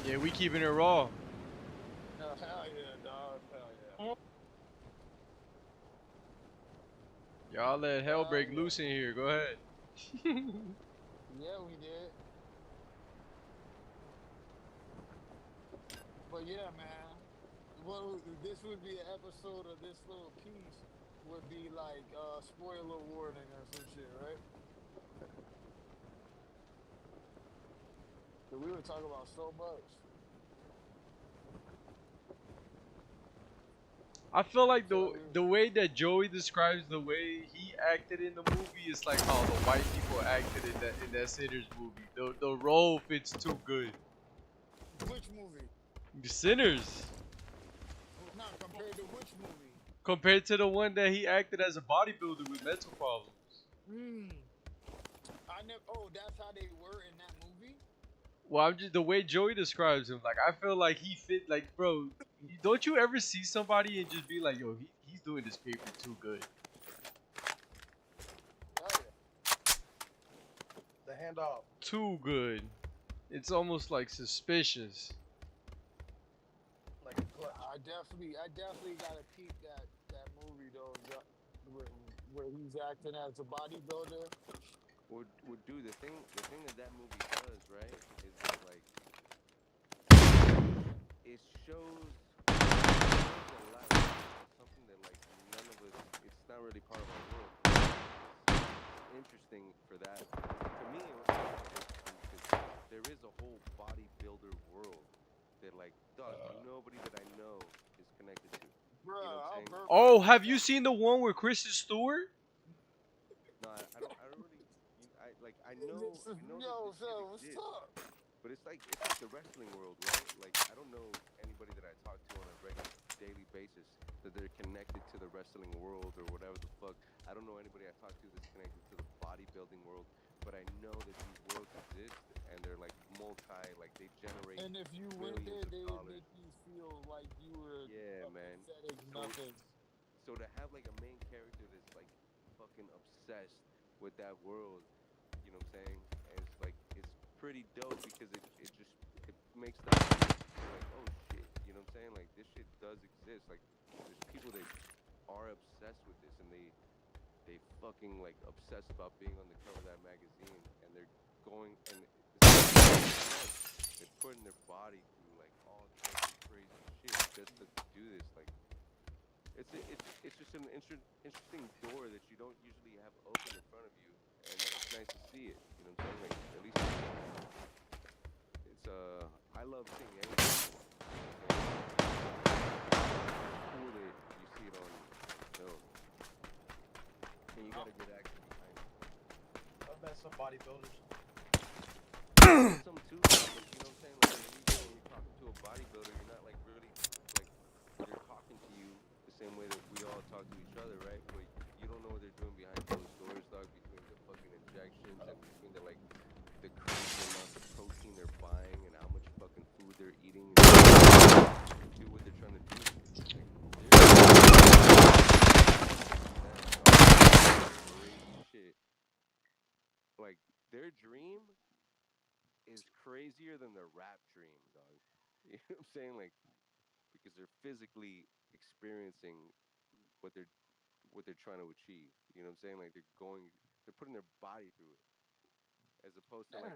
Yeah, we keeping it raw. No, hell yeah, dog. Hell yeah. Y'all let hell Hell break yeah. loose in here. Go ahead. Yeah, we did. But yeah, man. Well, this would be an episode of this little piece would be like spoiler warning or some shit, right? So we were talking about so much. I feel like So the way that Joey describes the way he acted in the movie is like how the white people acted in that Sinners movie. The role fits too good. which movie? The Sinners Not compared to which movie? compared to the one that he acted as a bodybuilder with mental problems. I never. Oh, that's how they were in that movie. Well, I'm just the way Joey describes him. Like I feel like he fit. Like bro, don't you ever see somebody and just be like, yo, he's doing this paper too good. The handoff. Too good. It's almost like suspicious. Like a clutch. I definitely gotta peep that movie though, where he's acting as a bodybuilder. Would do the thing that movie does, right? Is that like it shows a lot of something that like none of us. It's not really part of our world. It's interesting for that. To me, it was interesting because there is a whole bodybuilder world that like, dog, nobody that I know is connected to. Bruh, You know what I'm saying? Oh, have you seen the one with Kristen Stewart? No, I don't really. I know. Yo, so what's up? But it's like the wrestling world, right? Like I don't know anybody that I talk to on a regular daily basis that they're connected to the wrestling world or whatever the fuck. I don't know anybody I talk to that's connected to the bodybuilding world, but I know that these worlds exist and they're like like they generate. And if you went there, millions they of would dollars. make you feel like you were Man. pathetic nothing. So to have like a main character that's like fucking obsessed with that world, you know what I'm saying? And it's like it's pretty dope because it makes that like, oh shit, you know what I'm saying? Like this shit does exist. Like there's people that are obsessed with this and they fucking like obsessed about being on the cover of that magazine and they're going and they're putting their body through like all kinds of crazy shit just to do this. Like it's just an interesting door that you don't usually have open in front of you, and it's nice to see it. You know what I'm saying? Like at least it's I love seeing anything. It's cool that you see it on film, and you got a good actor behind it. I've met some bodybuilders. Some too, like, you know what I'm saying? Like when you're talking to a bodybuilder, you're not like really like they're talking to you the same way that we all talk to each other, right? But you don't know what they're doing behind closed doors, dog. Between the fucking injections and between the like the crazy amounts of protein they're buying and how much fucking food they're eating to do what they're trying to do. Crazy shit. Like their dream is crazier than their rap dream, dog. You know what I'm saying? Like because they're physically experiencing what they're trying to achieve. You know what I'm saying? Like they're putting their body through it. As opposed to like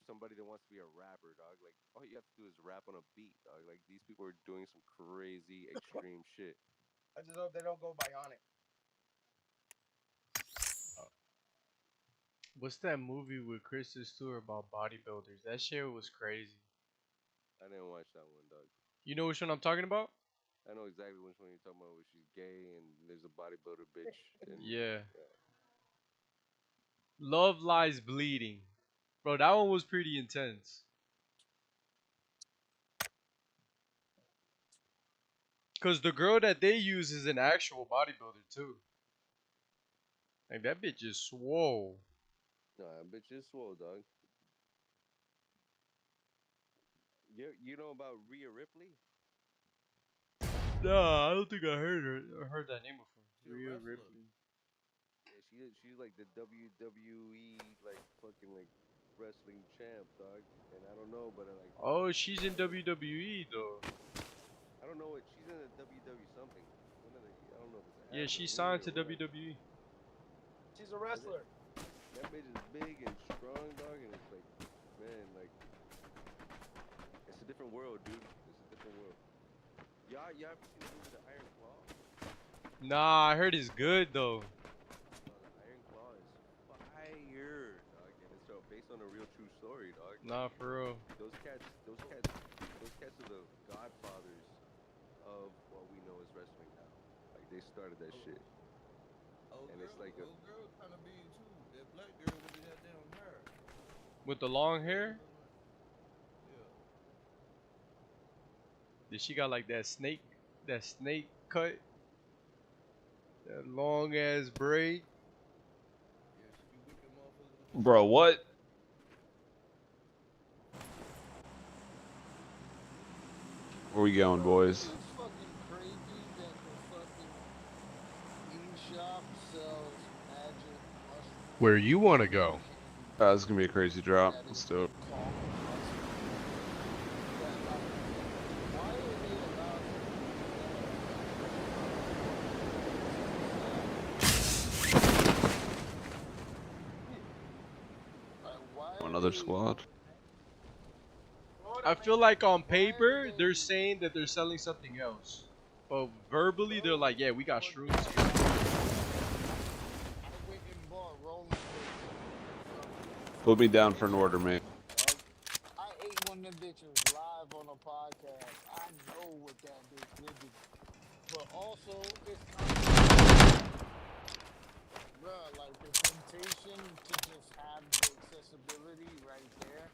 somebody that wants to be a rapper, dog. Like all you have to do is rap on a beat, dog. Like these people are doing some crazy extreme shit. I just hope they don't go bionic. What's that movie with Kristen Stewart about bodybuilders? That shit was crazy. I didn't watch that one, dog. You know which one I'm talking about? I know exactly which one you're talking about. Where she's gay and there's a bodybuilder bitch. And, Yeah. Love Lies Bleeding. Bro, that one was pretty intense. Cause the girl that they use is an actual bodybuilder too. Like that bitch is swole. No, that bitch is swole, dog. You know about Rhea Ripley? Nah, I don't think I heard that name before. She's a Rhea wrestler. Ripley. Yeah, she's like the WWE like fucking like wrestling champ, dog. And I don't know, but like. Oh, she's in WWE though. I don't know what she's in a WWE something. One of the I don't know if it's a Yeah, she signed to WWE. She's a wrestler. That bitch is big and strong, dog, and it's like, man, like, it's a different world, dude. It's a different world. Y'all ever seen the movie The Iron Claw? Nah, I heard it's good though. The Iron Claw is fire, dog, and it's based on a real true story, dog. Nah, for real. Those cats are the godfathers of what we know as wrestling now. Like they started that shit. And it's like a girl kind of mean too. That black girl with that damn hair. With the long hair? Yeah. Did she got like that snake cut? That long ass braid? Bro, what? Where we going, boys? It's fucking crazy that the fucking e-shop sells magic mushrooms. Where you want to go? This is gonna be a crazy drop. Let's do it. Another squad. I feel like on paper they're saying that they're selling something else, but verbally they're like, yeah, we got shrooms here. Put me down for an order, mate. I ate one of them bitches live on a podcast. I know what that bitch did to me. But also, it's kind of, bruh, like the temptation to just have the accessibility right there,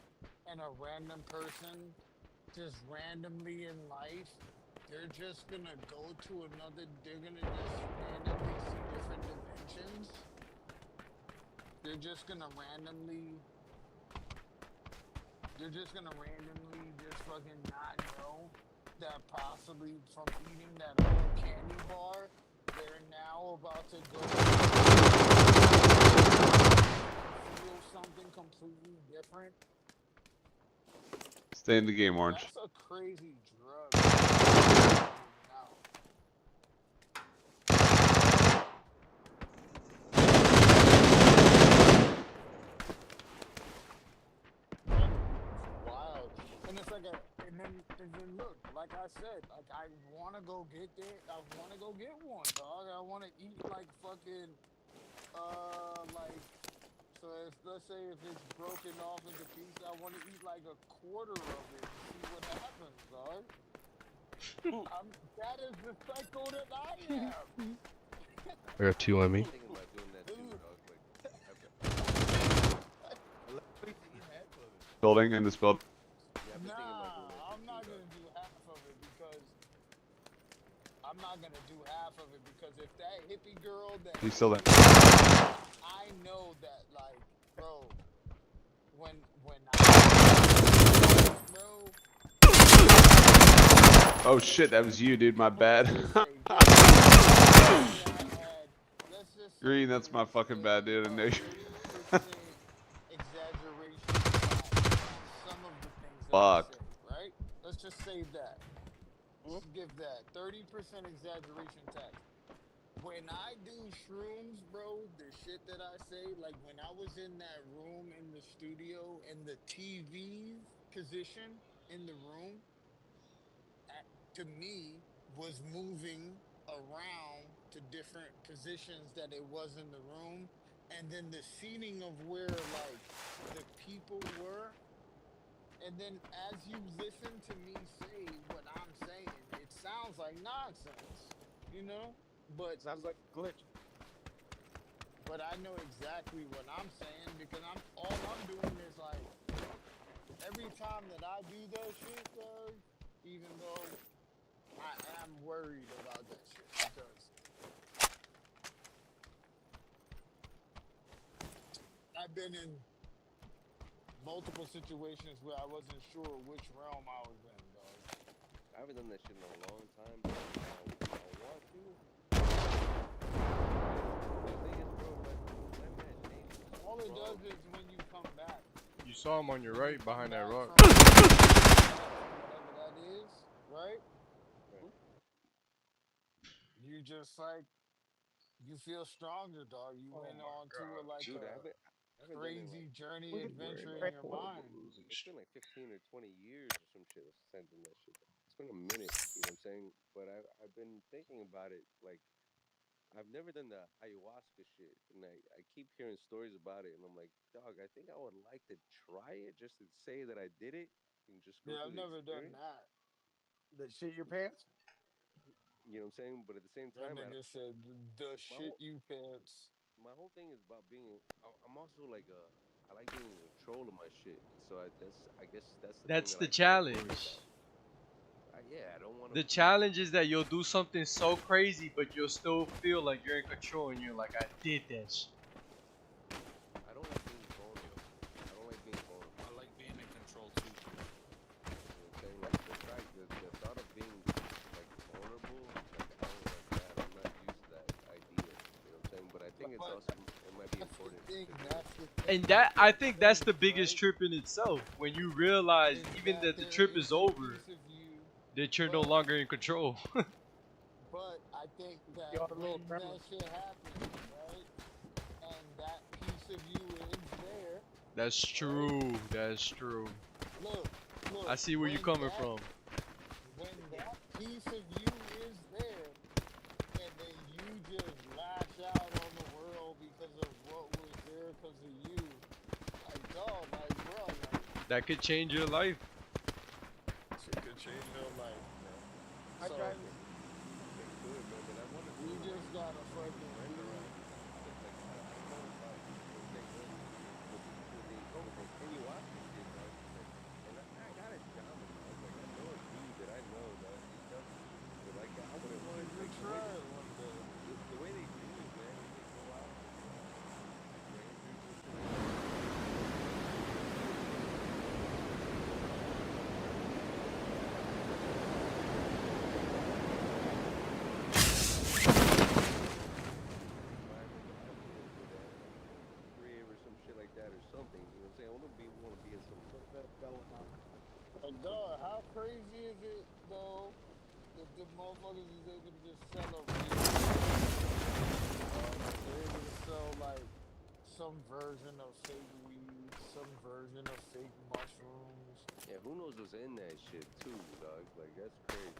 and a random person, just randomly in life, they're just gonna go to another, they're gonna just randomly see different dimensions. They're just gonna randomly just fucking not know that possibly from eating that whole candy bar, they're now about to go feel something completely different. Stay in the game, Orange. That's a crazy drug. Wild. And it's like and then look, like I said, like I wanna go get there. I wanna go get one, dog. I wanna eat like fucking, like, so if, let's say if it's broken off into pieces, I wanna eat like a quarter of it and see what happens, dog. That is the psycho that I am. I got 2 on me. Building in this build. Nah, I'm not gonna do half of it because if that hippie girl that He's still there. I know that, like, bro, when I bro. Oh shit, that was you, dude. My bad. Green, that's my fucking bad, dude. I know you. Fuck. Right? Let's just save that. Let's give that 30% exaggeration tax. When I do shrooms, bro, the shit that I say, like when I was in that room in the studio and the TV position in the room, to me, was moving around to different positions that it was in the room, and then the seating of where like the people were. And then as you listen to me say what I'm saying, it sounds like nonsense, you know? But sounds like a glitch. But I know exactly what I'm saying because all I'm doing is like every time that I do that shit, though, even though I am worried about that shit because I've been in multiple situations where I wasn't sure which realm I was in, dog. I haven't done that shit in a long time, but I want to. The thing is, bro, like, that man changed. All it does is when you come back. You saw him on your right behind that rock. Whatever that is, right? You just like you feel stronger, dog. You went on to a, like Dude, I a haven't done it in, crazy like, journey worried adventure about in your mind. it's been like 15 or 20 years or some shit since I've done that shit. It's been a minute, you know what I'm saying? But I've been thinking about it. Like, I've never done the ayahuasca shit, and I keep hearing stories about it, and I'm like, dog, I think I would like to try it just to say that I did it and just go Yeah, through I've the never done experience. that. The shit your pants? You know what I'm saying? But at the same That time, nigga said the shit you pants. my whole thing is about being. I'm also like I like being in control of my shit. So I guess that's the thing That's that the I feel worried challenge. about. Yeah, I don't want to. The challenge is that you'll do something so crazy, but you'll still feel like you're in control and you're like, I did that shit. I don't like being vulnerable. I don't like being vulnerable. I like being in control too. You know what I'm saying? Like the thought of being like vulnerable, like I don't like that. I'm not used to that idea. You know what I'm saying? But I think it's also it might be important. And that, I think that's the biggest trip in itself. When you realize even that the trip is over, that you're no longer in control. But I think that when that shit happens, right, and that piece of you is there. That's true. That's true. Look, I see where you're coming from. When that piece of you is there, and then you just lash out on the world because of what was there because of you, like, dog, like, bro, like, That could change your life. shit could change your life, bro. So, you just gotta fucking Like, dog, how crazy is it, though, that the motherfuckers is able to just sell a real they're able to sell, like, some version of fake weed, some version of fake mushrooms. Yeah, who knows what's in that shit too, dog? Like that's crazy.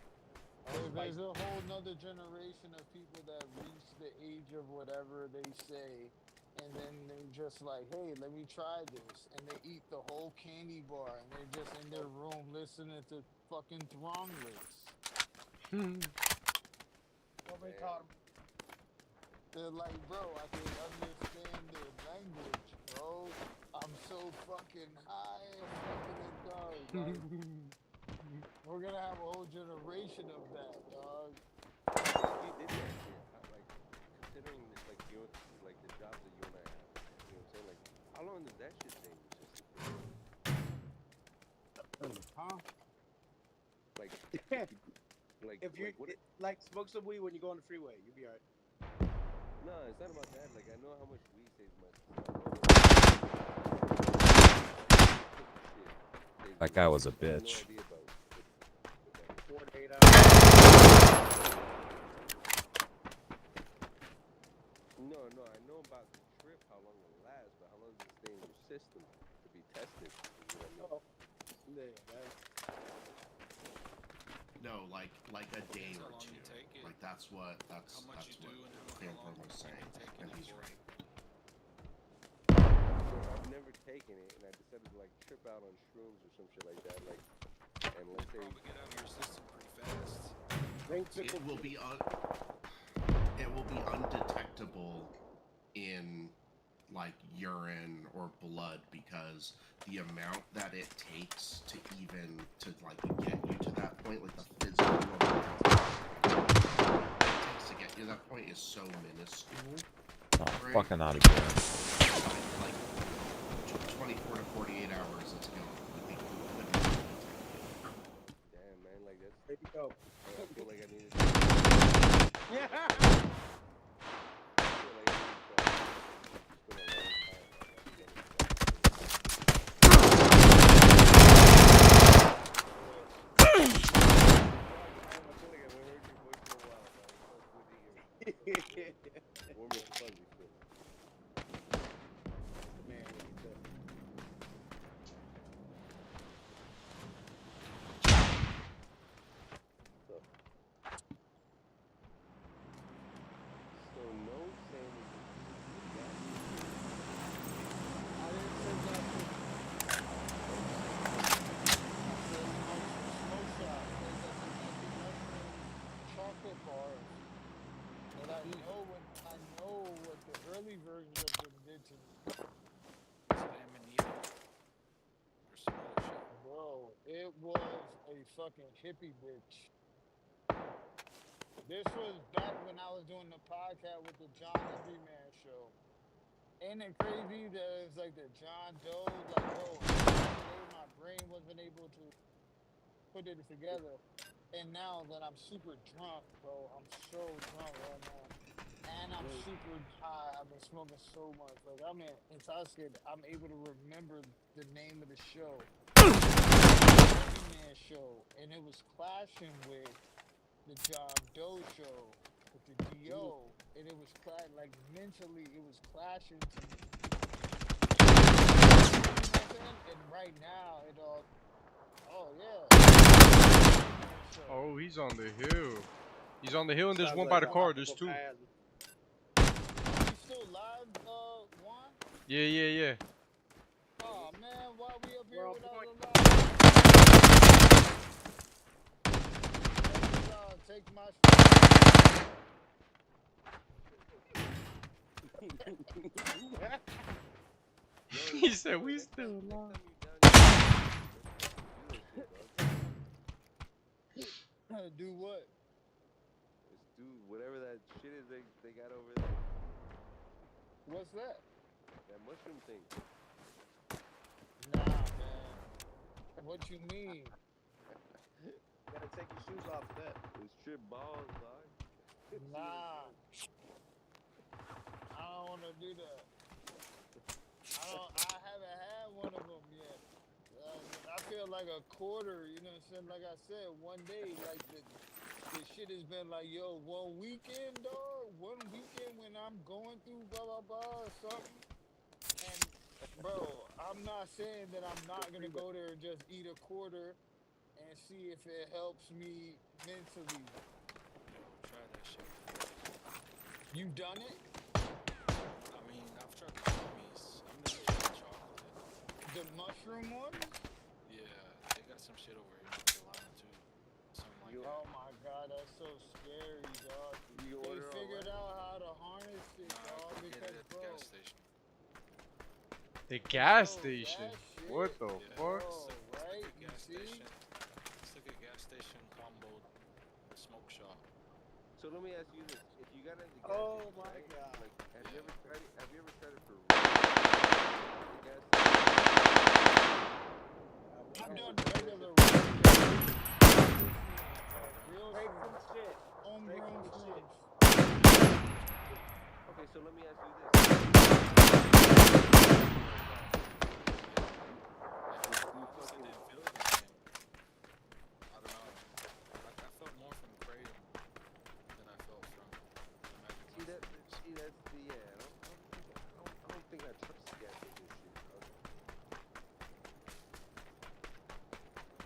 There's a whole nother generation of people that reach the age of whatever they say, and then they just like, hey, let me try this, and they eat the whole candy bar, and they're just in their room listening to fucking Throngless. Nobody caught him. They're like, bro, I can understand their language, bro. I'm so fucking high and fucking dog. Like, we're gonna have a whole generation of that, dog. You did that shit. Like considering this, like you, like the jobs that you and I have. You know what I'm saying? Like, how long does that shit take? Huh? Like, if you like smoke some weed when you go on the freeway, you'll be alright. No, it's not about that. Like, I know how much weed saves my. That guy was a bitch. 4 to 8 hours. No, I know about the trip, how long it lasts, but how long does it stay in your system to be tested? You know what I mean? No, like a day or two. Like that's what Vampire was saying, and he's right. I've never taken it, and I decided to like trip out on shrooms or some shit like that. Like, and let's say probably get out of your system pretty fast. It will be undetectable in like urine or blood because the amount that it takes to even to like get you to that point, like the physical amount it takes to get you to that point is so minuscule. Oh, right? fucking out again. Like 24 to 48 hours, it's gonna be damn man, like that's. There you go. I feel like I need to. Yeah. it was a fucking hippie bitch. This was back when I was doing the podcast with the John Everyman show. Ain't it crazy that it's like the John Doe, like, bro, my brain wasn't able to put it together. And now that I'm super drunk, bro, I'm so drunk right now. And I'm super high. I've been smoking so much. Like, I'm intoxicated. I'm able to remember the name of the show. Man show. And it was clashing with the John Doe show. With the DO. And it was like mentally it was clashing to me. You know what I'm saying? And right now it all Oh, he's on the hill. He's on the hill, and there's Sounds one like by the a car. There's optical two. path. You still live, Juan? Yeah. Oh man, why we up here We're on without point. a live? Take my He said we still alive. do what? Let's do whatever that shit is they got over there. What's that? That mushroom thing. Nah, man. What you mean? Gotta take your shoes off for that. It's trip balls, dog. Nah. I don't wanna do that. I haven't had one of them yet. I feel like a quarter, you know what I'm saying? Like I said, one day, like the shit has been like, yo, one weekend, dog. One weekend when I'm going through blah blah blah or something. And bro, I'm not saying that I'm not gonna go there and just eat a quarter and see if it helps me mentally. Try that shit. You done it? I mean, I've tried the gummies. I'm gonna try the chocolate. The mushroom ones? Yeah, they got some shit over here in North Carolina too. Something like that. Oh my god, that's so scary, dog. They figured out how to harness it, dog. Get Because, it at the bro, gas station. The gas station. What the fuck? right? Gas station. It's like a gas station combo smoke shop. So let me ask you this: if you got it at the gas Oh station, my right? god. Like, have you ever tried it? Have you ever tried it for the gas I've done regular real Straight from shit. homegrown shit. Okay, so let me ask you this. Honestly, didn't feel the same. I don't know. Like, I felt more from Kratom than I felt from the Magic See, that's the, yeah. I don't think I trust the gas station shit, bro.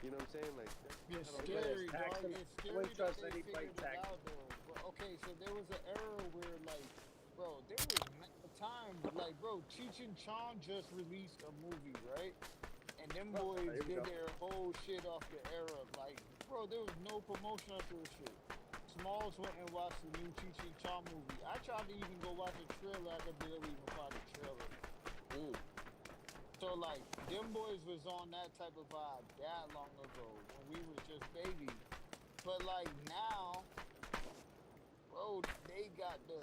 You know what I'm saying? Like, It's I don't know. scary, dog. Taxing. It's I scary wouldn't that trust they any figured bike it tax. out, though. But, okay, so there was an era where, like, bro, there was a time, like, bro, Cheech and Chong just released a movie, right? And them boys here we did go. their whole shit off the era. Like, bro, there was no promotion after this shit. Smalls went and watched the new Cheech and Chong movie. I tried to even go watch the trailer. I could barely even find the trailer. So, like, them boys was on that type of vibe that long ago when we was just babies. But, like, now, bro, they got the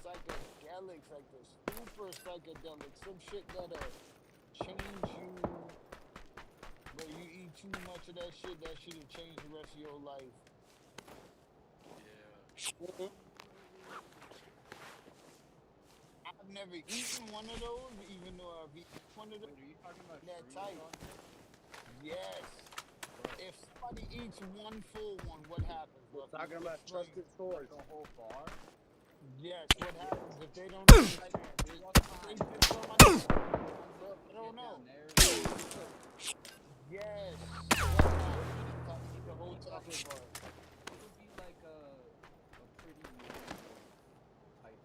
psychedelics, like the super psychedelics, some shit that'll change you. Bro, you eat too much of that shit'll change the rest of your life. Yeah. I've never eaten one of those, even though I've eaten one of those. Wait, are you talking about that shrooms type. on here? Yes. If somebody eats one full one, what happens? We're Ruffy? talking about Explain. trusted source. A whole bar? Yes, what happens if they don't understand? They just don't understand. I don't know. Yes. What happens? The whole chocolate bar. It would be like a pretty normal type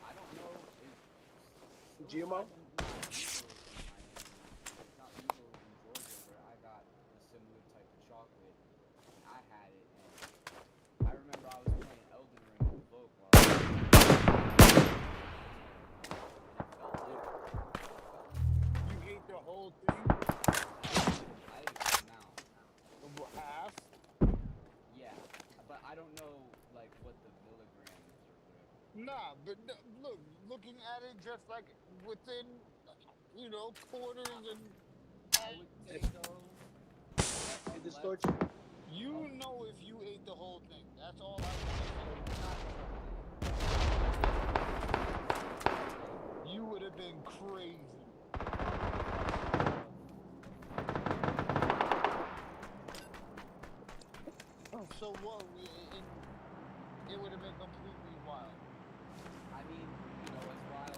I don't know if GMO? not legal in Georgia where I got a similar type of chocolate and I had it and I remember I was playing Elden Ring on Vogue I don't know like what the milligrams or whatever. Nah, but look, looking at it just like within, quarters and I would say though, It unless distorts you. you know if you ate the whole thing. That's all I want. You would have been crazy. So what? It would have been completely wild. I mean, as wild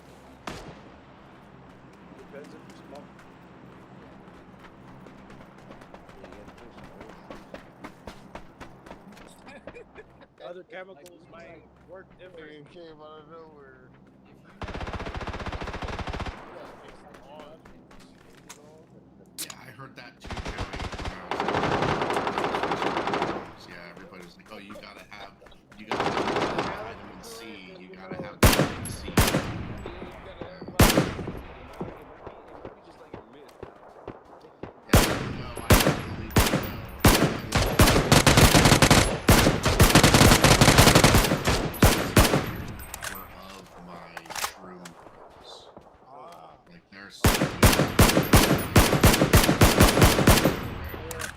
Depends if you smoke. Other chemicals might work different. It came out of nowhere. Yeah, I heard that too, Joey. Yeah, everybody's like, oh, you gotta have vitamin C. You gotta have vitamin C. Of my shrooms. Like there's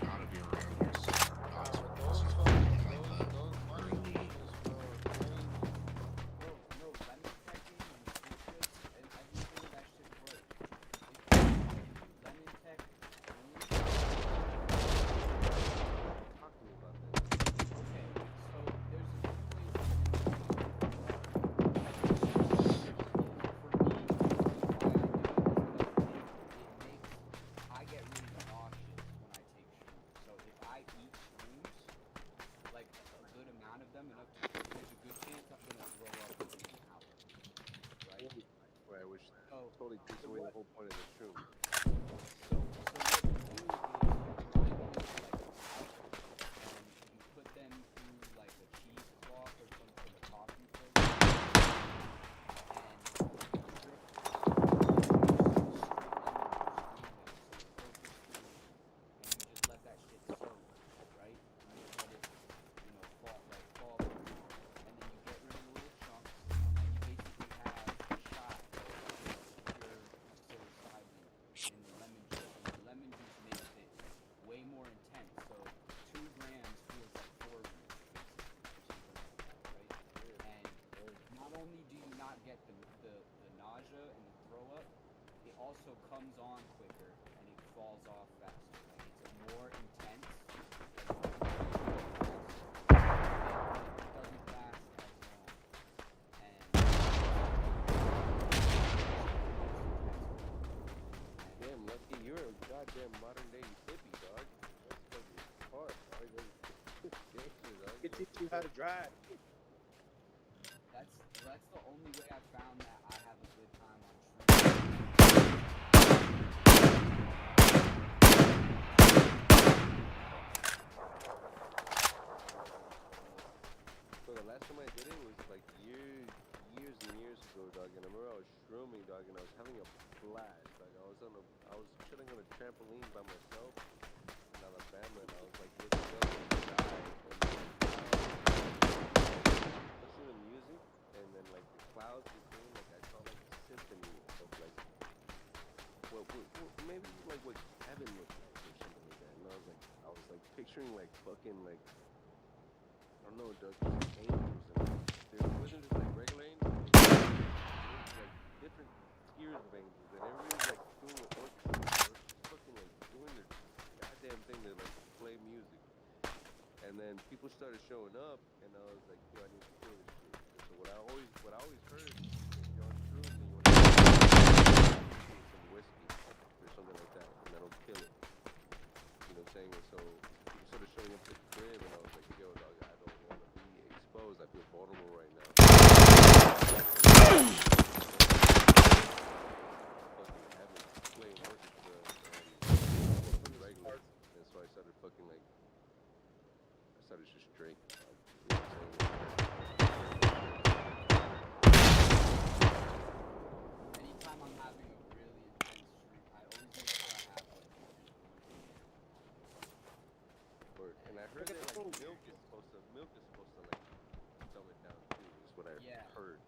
gotta be around here somewhere. I get really nauseous when I take shrooms. So if I eat shrooms, like a good amount of them, there's a good chance I'm gonna throw up in an hour. Right? Right, which So totally takes away the whole point of the shroom. So what you do is you put them through like a cheesecloth or some sort of coffee filter, and you just let that shit soak, right? You just let it, fall through, and then you get rid of the little chunks, and you basically have a shot of pure psilocybin in the lemon juice. And the lemon juice makes it way more intense. So 2 grams feels like 4 grams, basically, which is right? And not only do you not get the nausea and the throw up, it also comes on quicker and it falls off faster. Like it's a more intense. It doesn't last as long. Damn, Lucky, you're a goddamn modern day hippie, dog. That's fucking hard, dog. That's gangster, dog. It teach you how to drive. That's the only way I found that I have a good time on shrooms. So the last time I did it was like years and years ago, dog. And I remember I was shrooming, dog, and I was having a blast. Like I was chilling on a trampoline by myself in Alabama, and I was like looking up at the sky and listening to music, and then like the clouds became like I saw like a symphony of like maybe like what heaven looked like or something like that. And I was like picturing like fucking like I don't know, dog, angels, and there wasn't just like regular angels. There was like different tiers of angels, and everybody was like doing an orchestra. They were just fucking like doing their goddamn thing to like play music. And then people started showing up, and I was like, yo, I need to kill this shit. And so what I always heard is if you're on shrooms and you want to some whiskey or something like that, and that'll kill it. You know what I'm saying? And so people started showing up to the crib, and I was like, yo, dog, I don't want to be exposed. I feel vulnerable right now. Fucking having playing orchestra and regular. And so I started fucking like, I started just drinking. You know what I'm saying? Anytime I'm having a really intense shroom, I always make sure I have like and And I heard that like milk is supposed to hurt.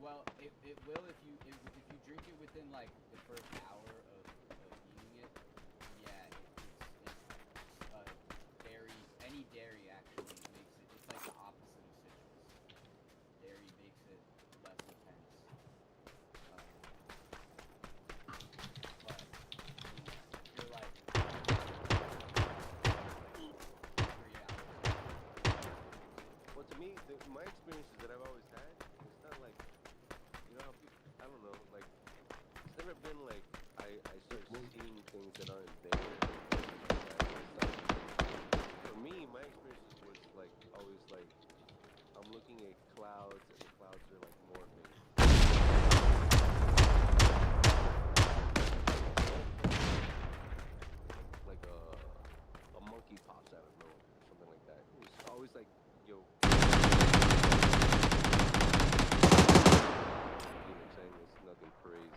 Well, it will if you drink it within like the first hour of eating it. Yeah, dairy. Any dairy actually makes it. It's like the opposite of citrus. Dairy makes it less intense. But you're like 3 hours. Well, to me, my experiences that I've always had, it's not like, you know how people, I don't know, like, it's never been like I start seeing things that aren't there. For me, my experiences was like always like I'm looking at clouds and the clouds are like morphing. Like a monkey pops out of nowhere or something like that. It was always like, yo. You know what I'm saying? It's nothing crazy.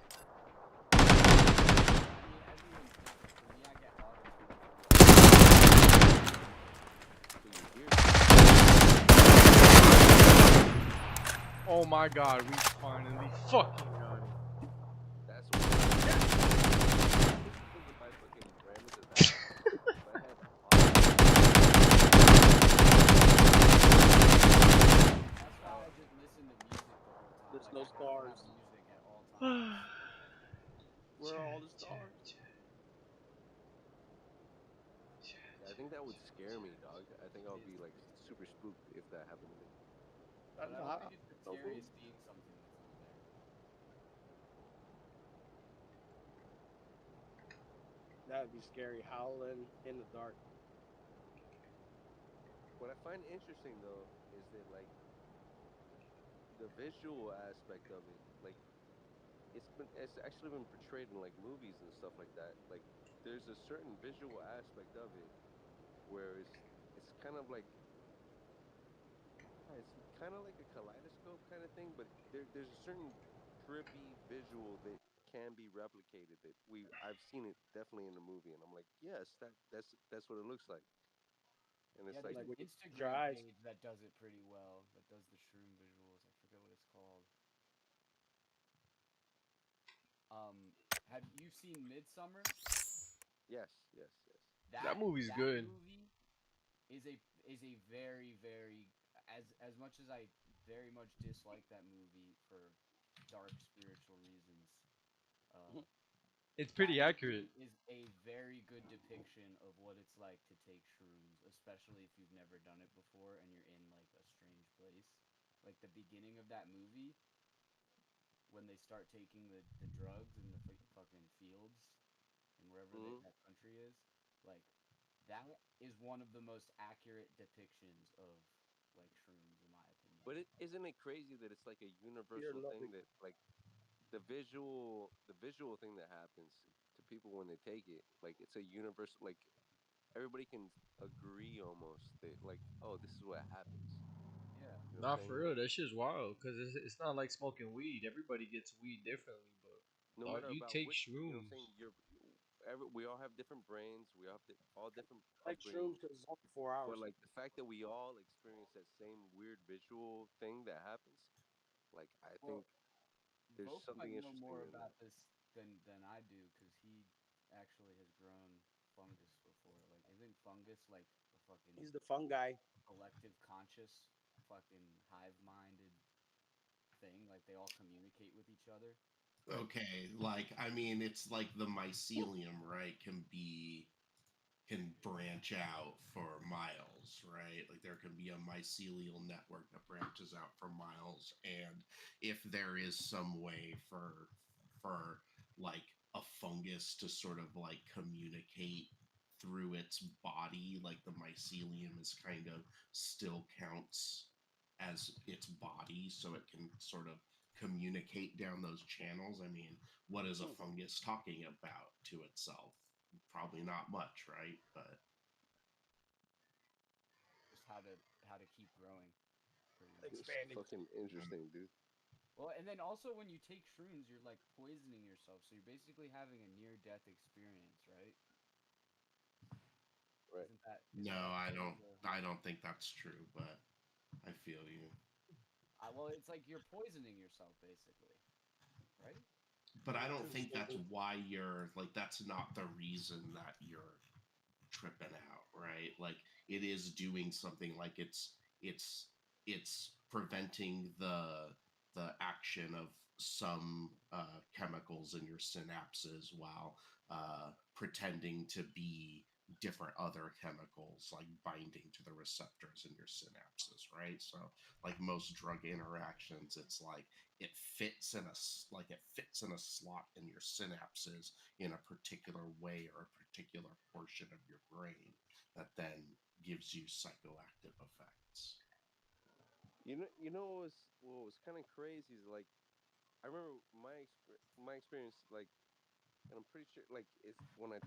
Oh my god, we finally fucking got it. That's what my fucking parameters that if I had That's why I just listen to music the whole time. There's Like no I have to stars. have music at all times. Where are all the stars? I think that would scare me, dog. I think I would be like super spooked if that happened to me. But I don't think it's the scariest seeing something that's not there. That'd be scary. Howling in the dark. What I find interesting though is that like the visual aspect of it, like it's actually been portrayed in like movies and stuff like that. Like there's a certain visual aspect of it where it's kind of like it's kind of like a kaleidoscope kind of thing, but there's a certain trippy visual that can be replicated that I've seen it definitely in the movie, and I'm like, yes, that's what it looks like. And it's Yeah, like there's an your Instagram eyes. page that does it pretty well. That does the shroom visuals. I forget what it's called. Have you seen Midsummer? yes. That movie's that good. movie is a very as much as I very much dislike that movie for dark spiritual reasons. It's pretty That accurate. movie is a very good depiction of what it's like to take shrooms, especially if you've never done it before and you're in like a strange place. Like the beginning of that movie, when they start taking the drugs in the fucking fields and wherever that country is, like that is one of the most accurate depictions of like shrooms in my opinion. But isn't it crazy that it's like a universal thing that like the visual thing that happens to people when they take it, like it's a universal, like everybody can agree almost that like, oh, this is what happens. Yeah. You know what I'm Not saying? for real. That shit's wild. Cause it's not like smoking weed. Everybody gets weed differently, but No dog, matter you about take which, you know what I'm shrooms. saying? We all have different brains. We all have all different Like shrooms upbringings. because it's only 4 hours. But like the fact that we all experience that same weird visual thing that happens, like I think there's Voke something might know interesting more in that. about this than I do because he actually has grown fungus before. Like, isn't fungus like a fucking He's the fun guy. collective conscious fucking hive-minded thing? Like they all communicate with each other. Okay, like I mean, it's like the mycelium, right? Can branch out for miles, right? Like there can be a mycelial network that branches out for miles, and if there is some way for like a fungus to sort of like communicate through its body, like the mycelium is kind of still counts as its body, so it can sort of communicate down those channels. I mean, what is a fungus talking about to itself? Probably not much, right? But Just how to keep growing, pretty much. It's Expanding. fucking interesting, dude. Well, and then also when you take shrooms, you're like poisoning yourself, so you're basically having a near-death experience, right? Right. Isn't that no, sort of the I don't think that's true, but I feel you. Well, it's like you're poisoning yourself, basically, right? But I don't think that's why you're like. That's not the reason that you're tripping out, right? Like it is doing something. Like it's preventing the action of some chemicals in your synapses while pretending to be different other chemicals, like binding to the receptors in your synapses, right? So like most drug interactions, it's like it fits in a slot in your synapses in a particular way or a particular portion of your brain that then gives you psychoactive effects. What was kind of crazy is like I remember my experience, like, and I'm pretty sure like it's when I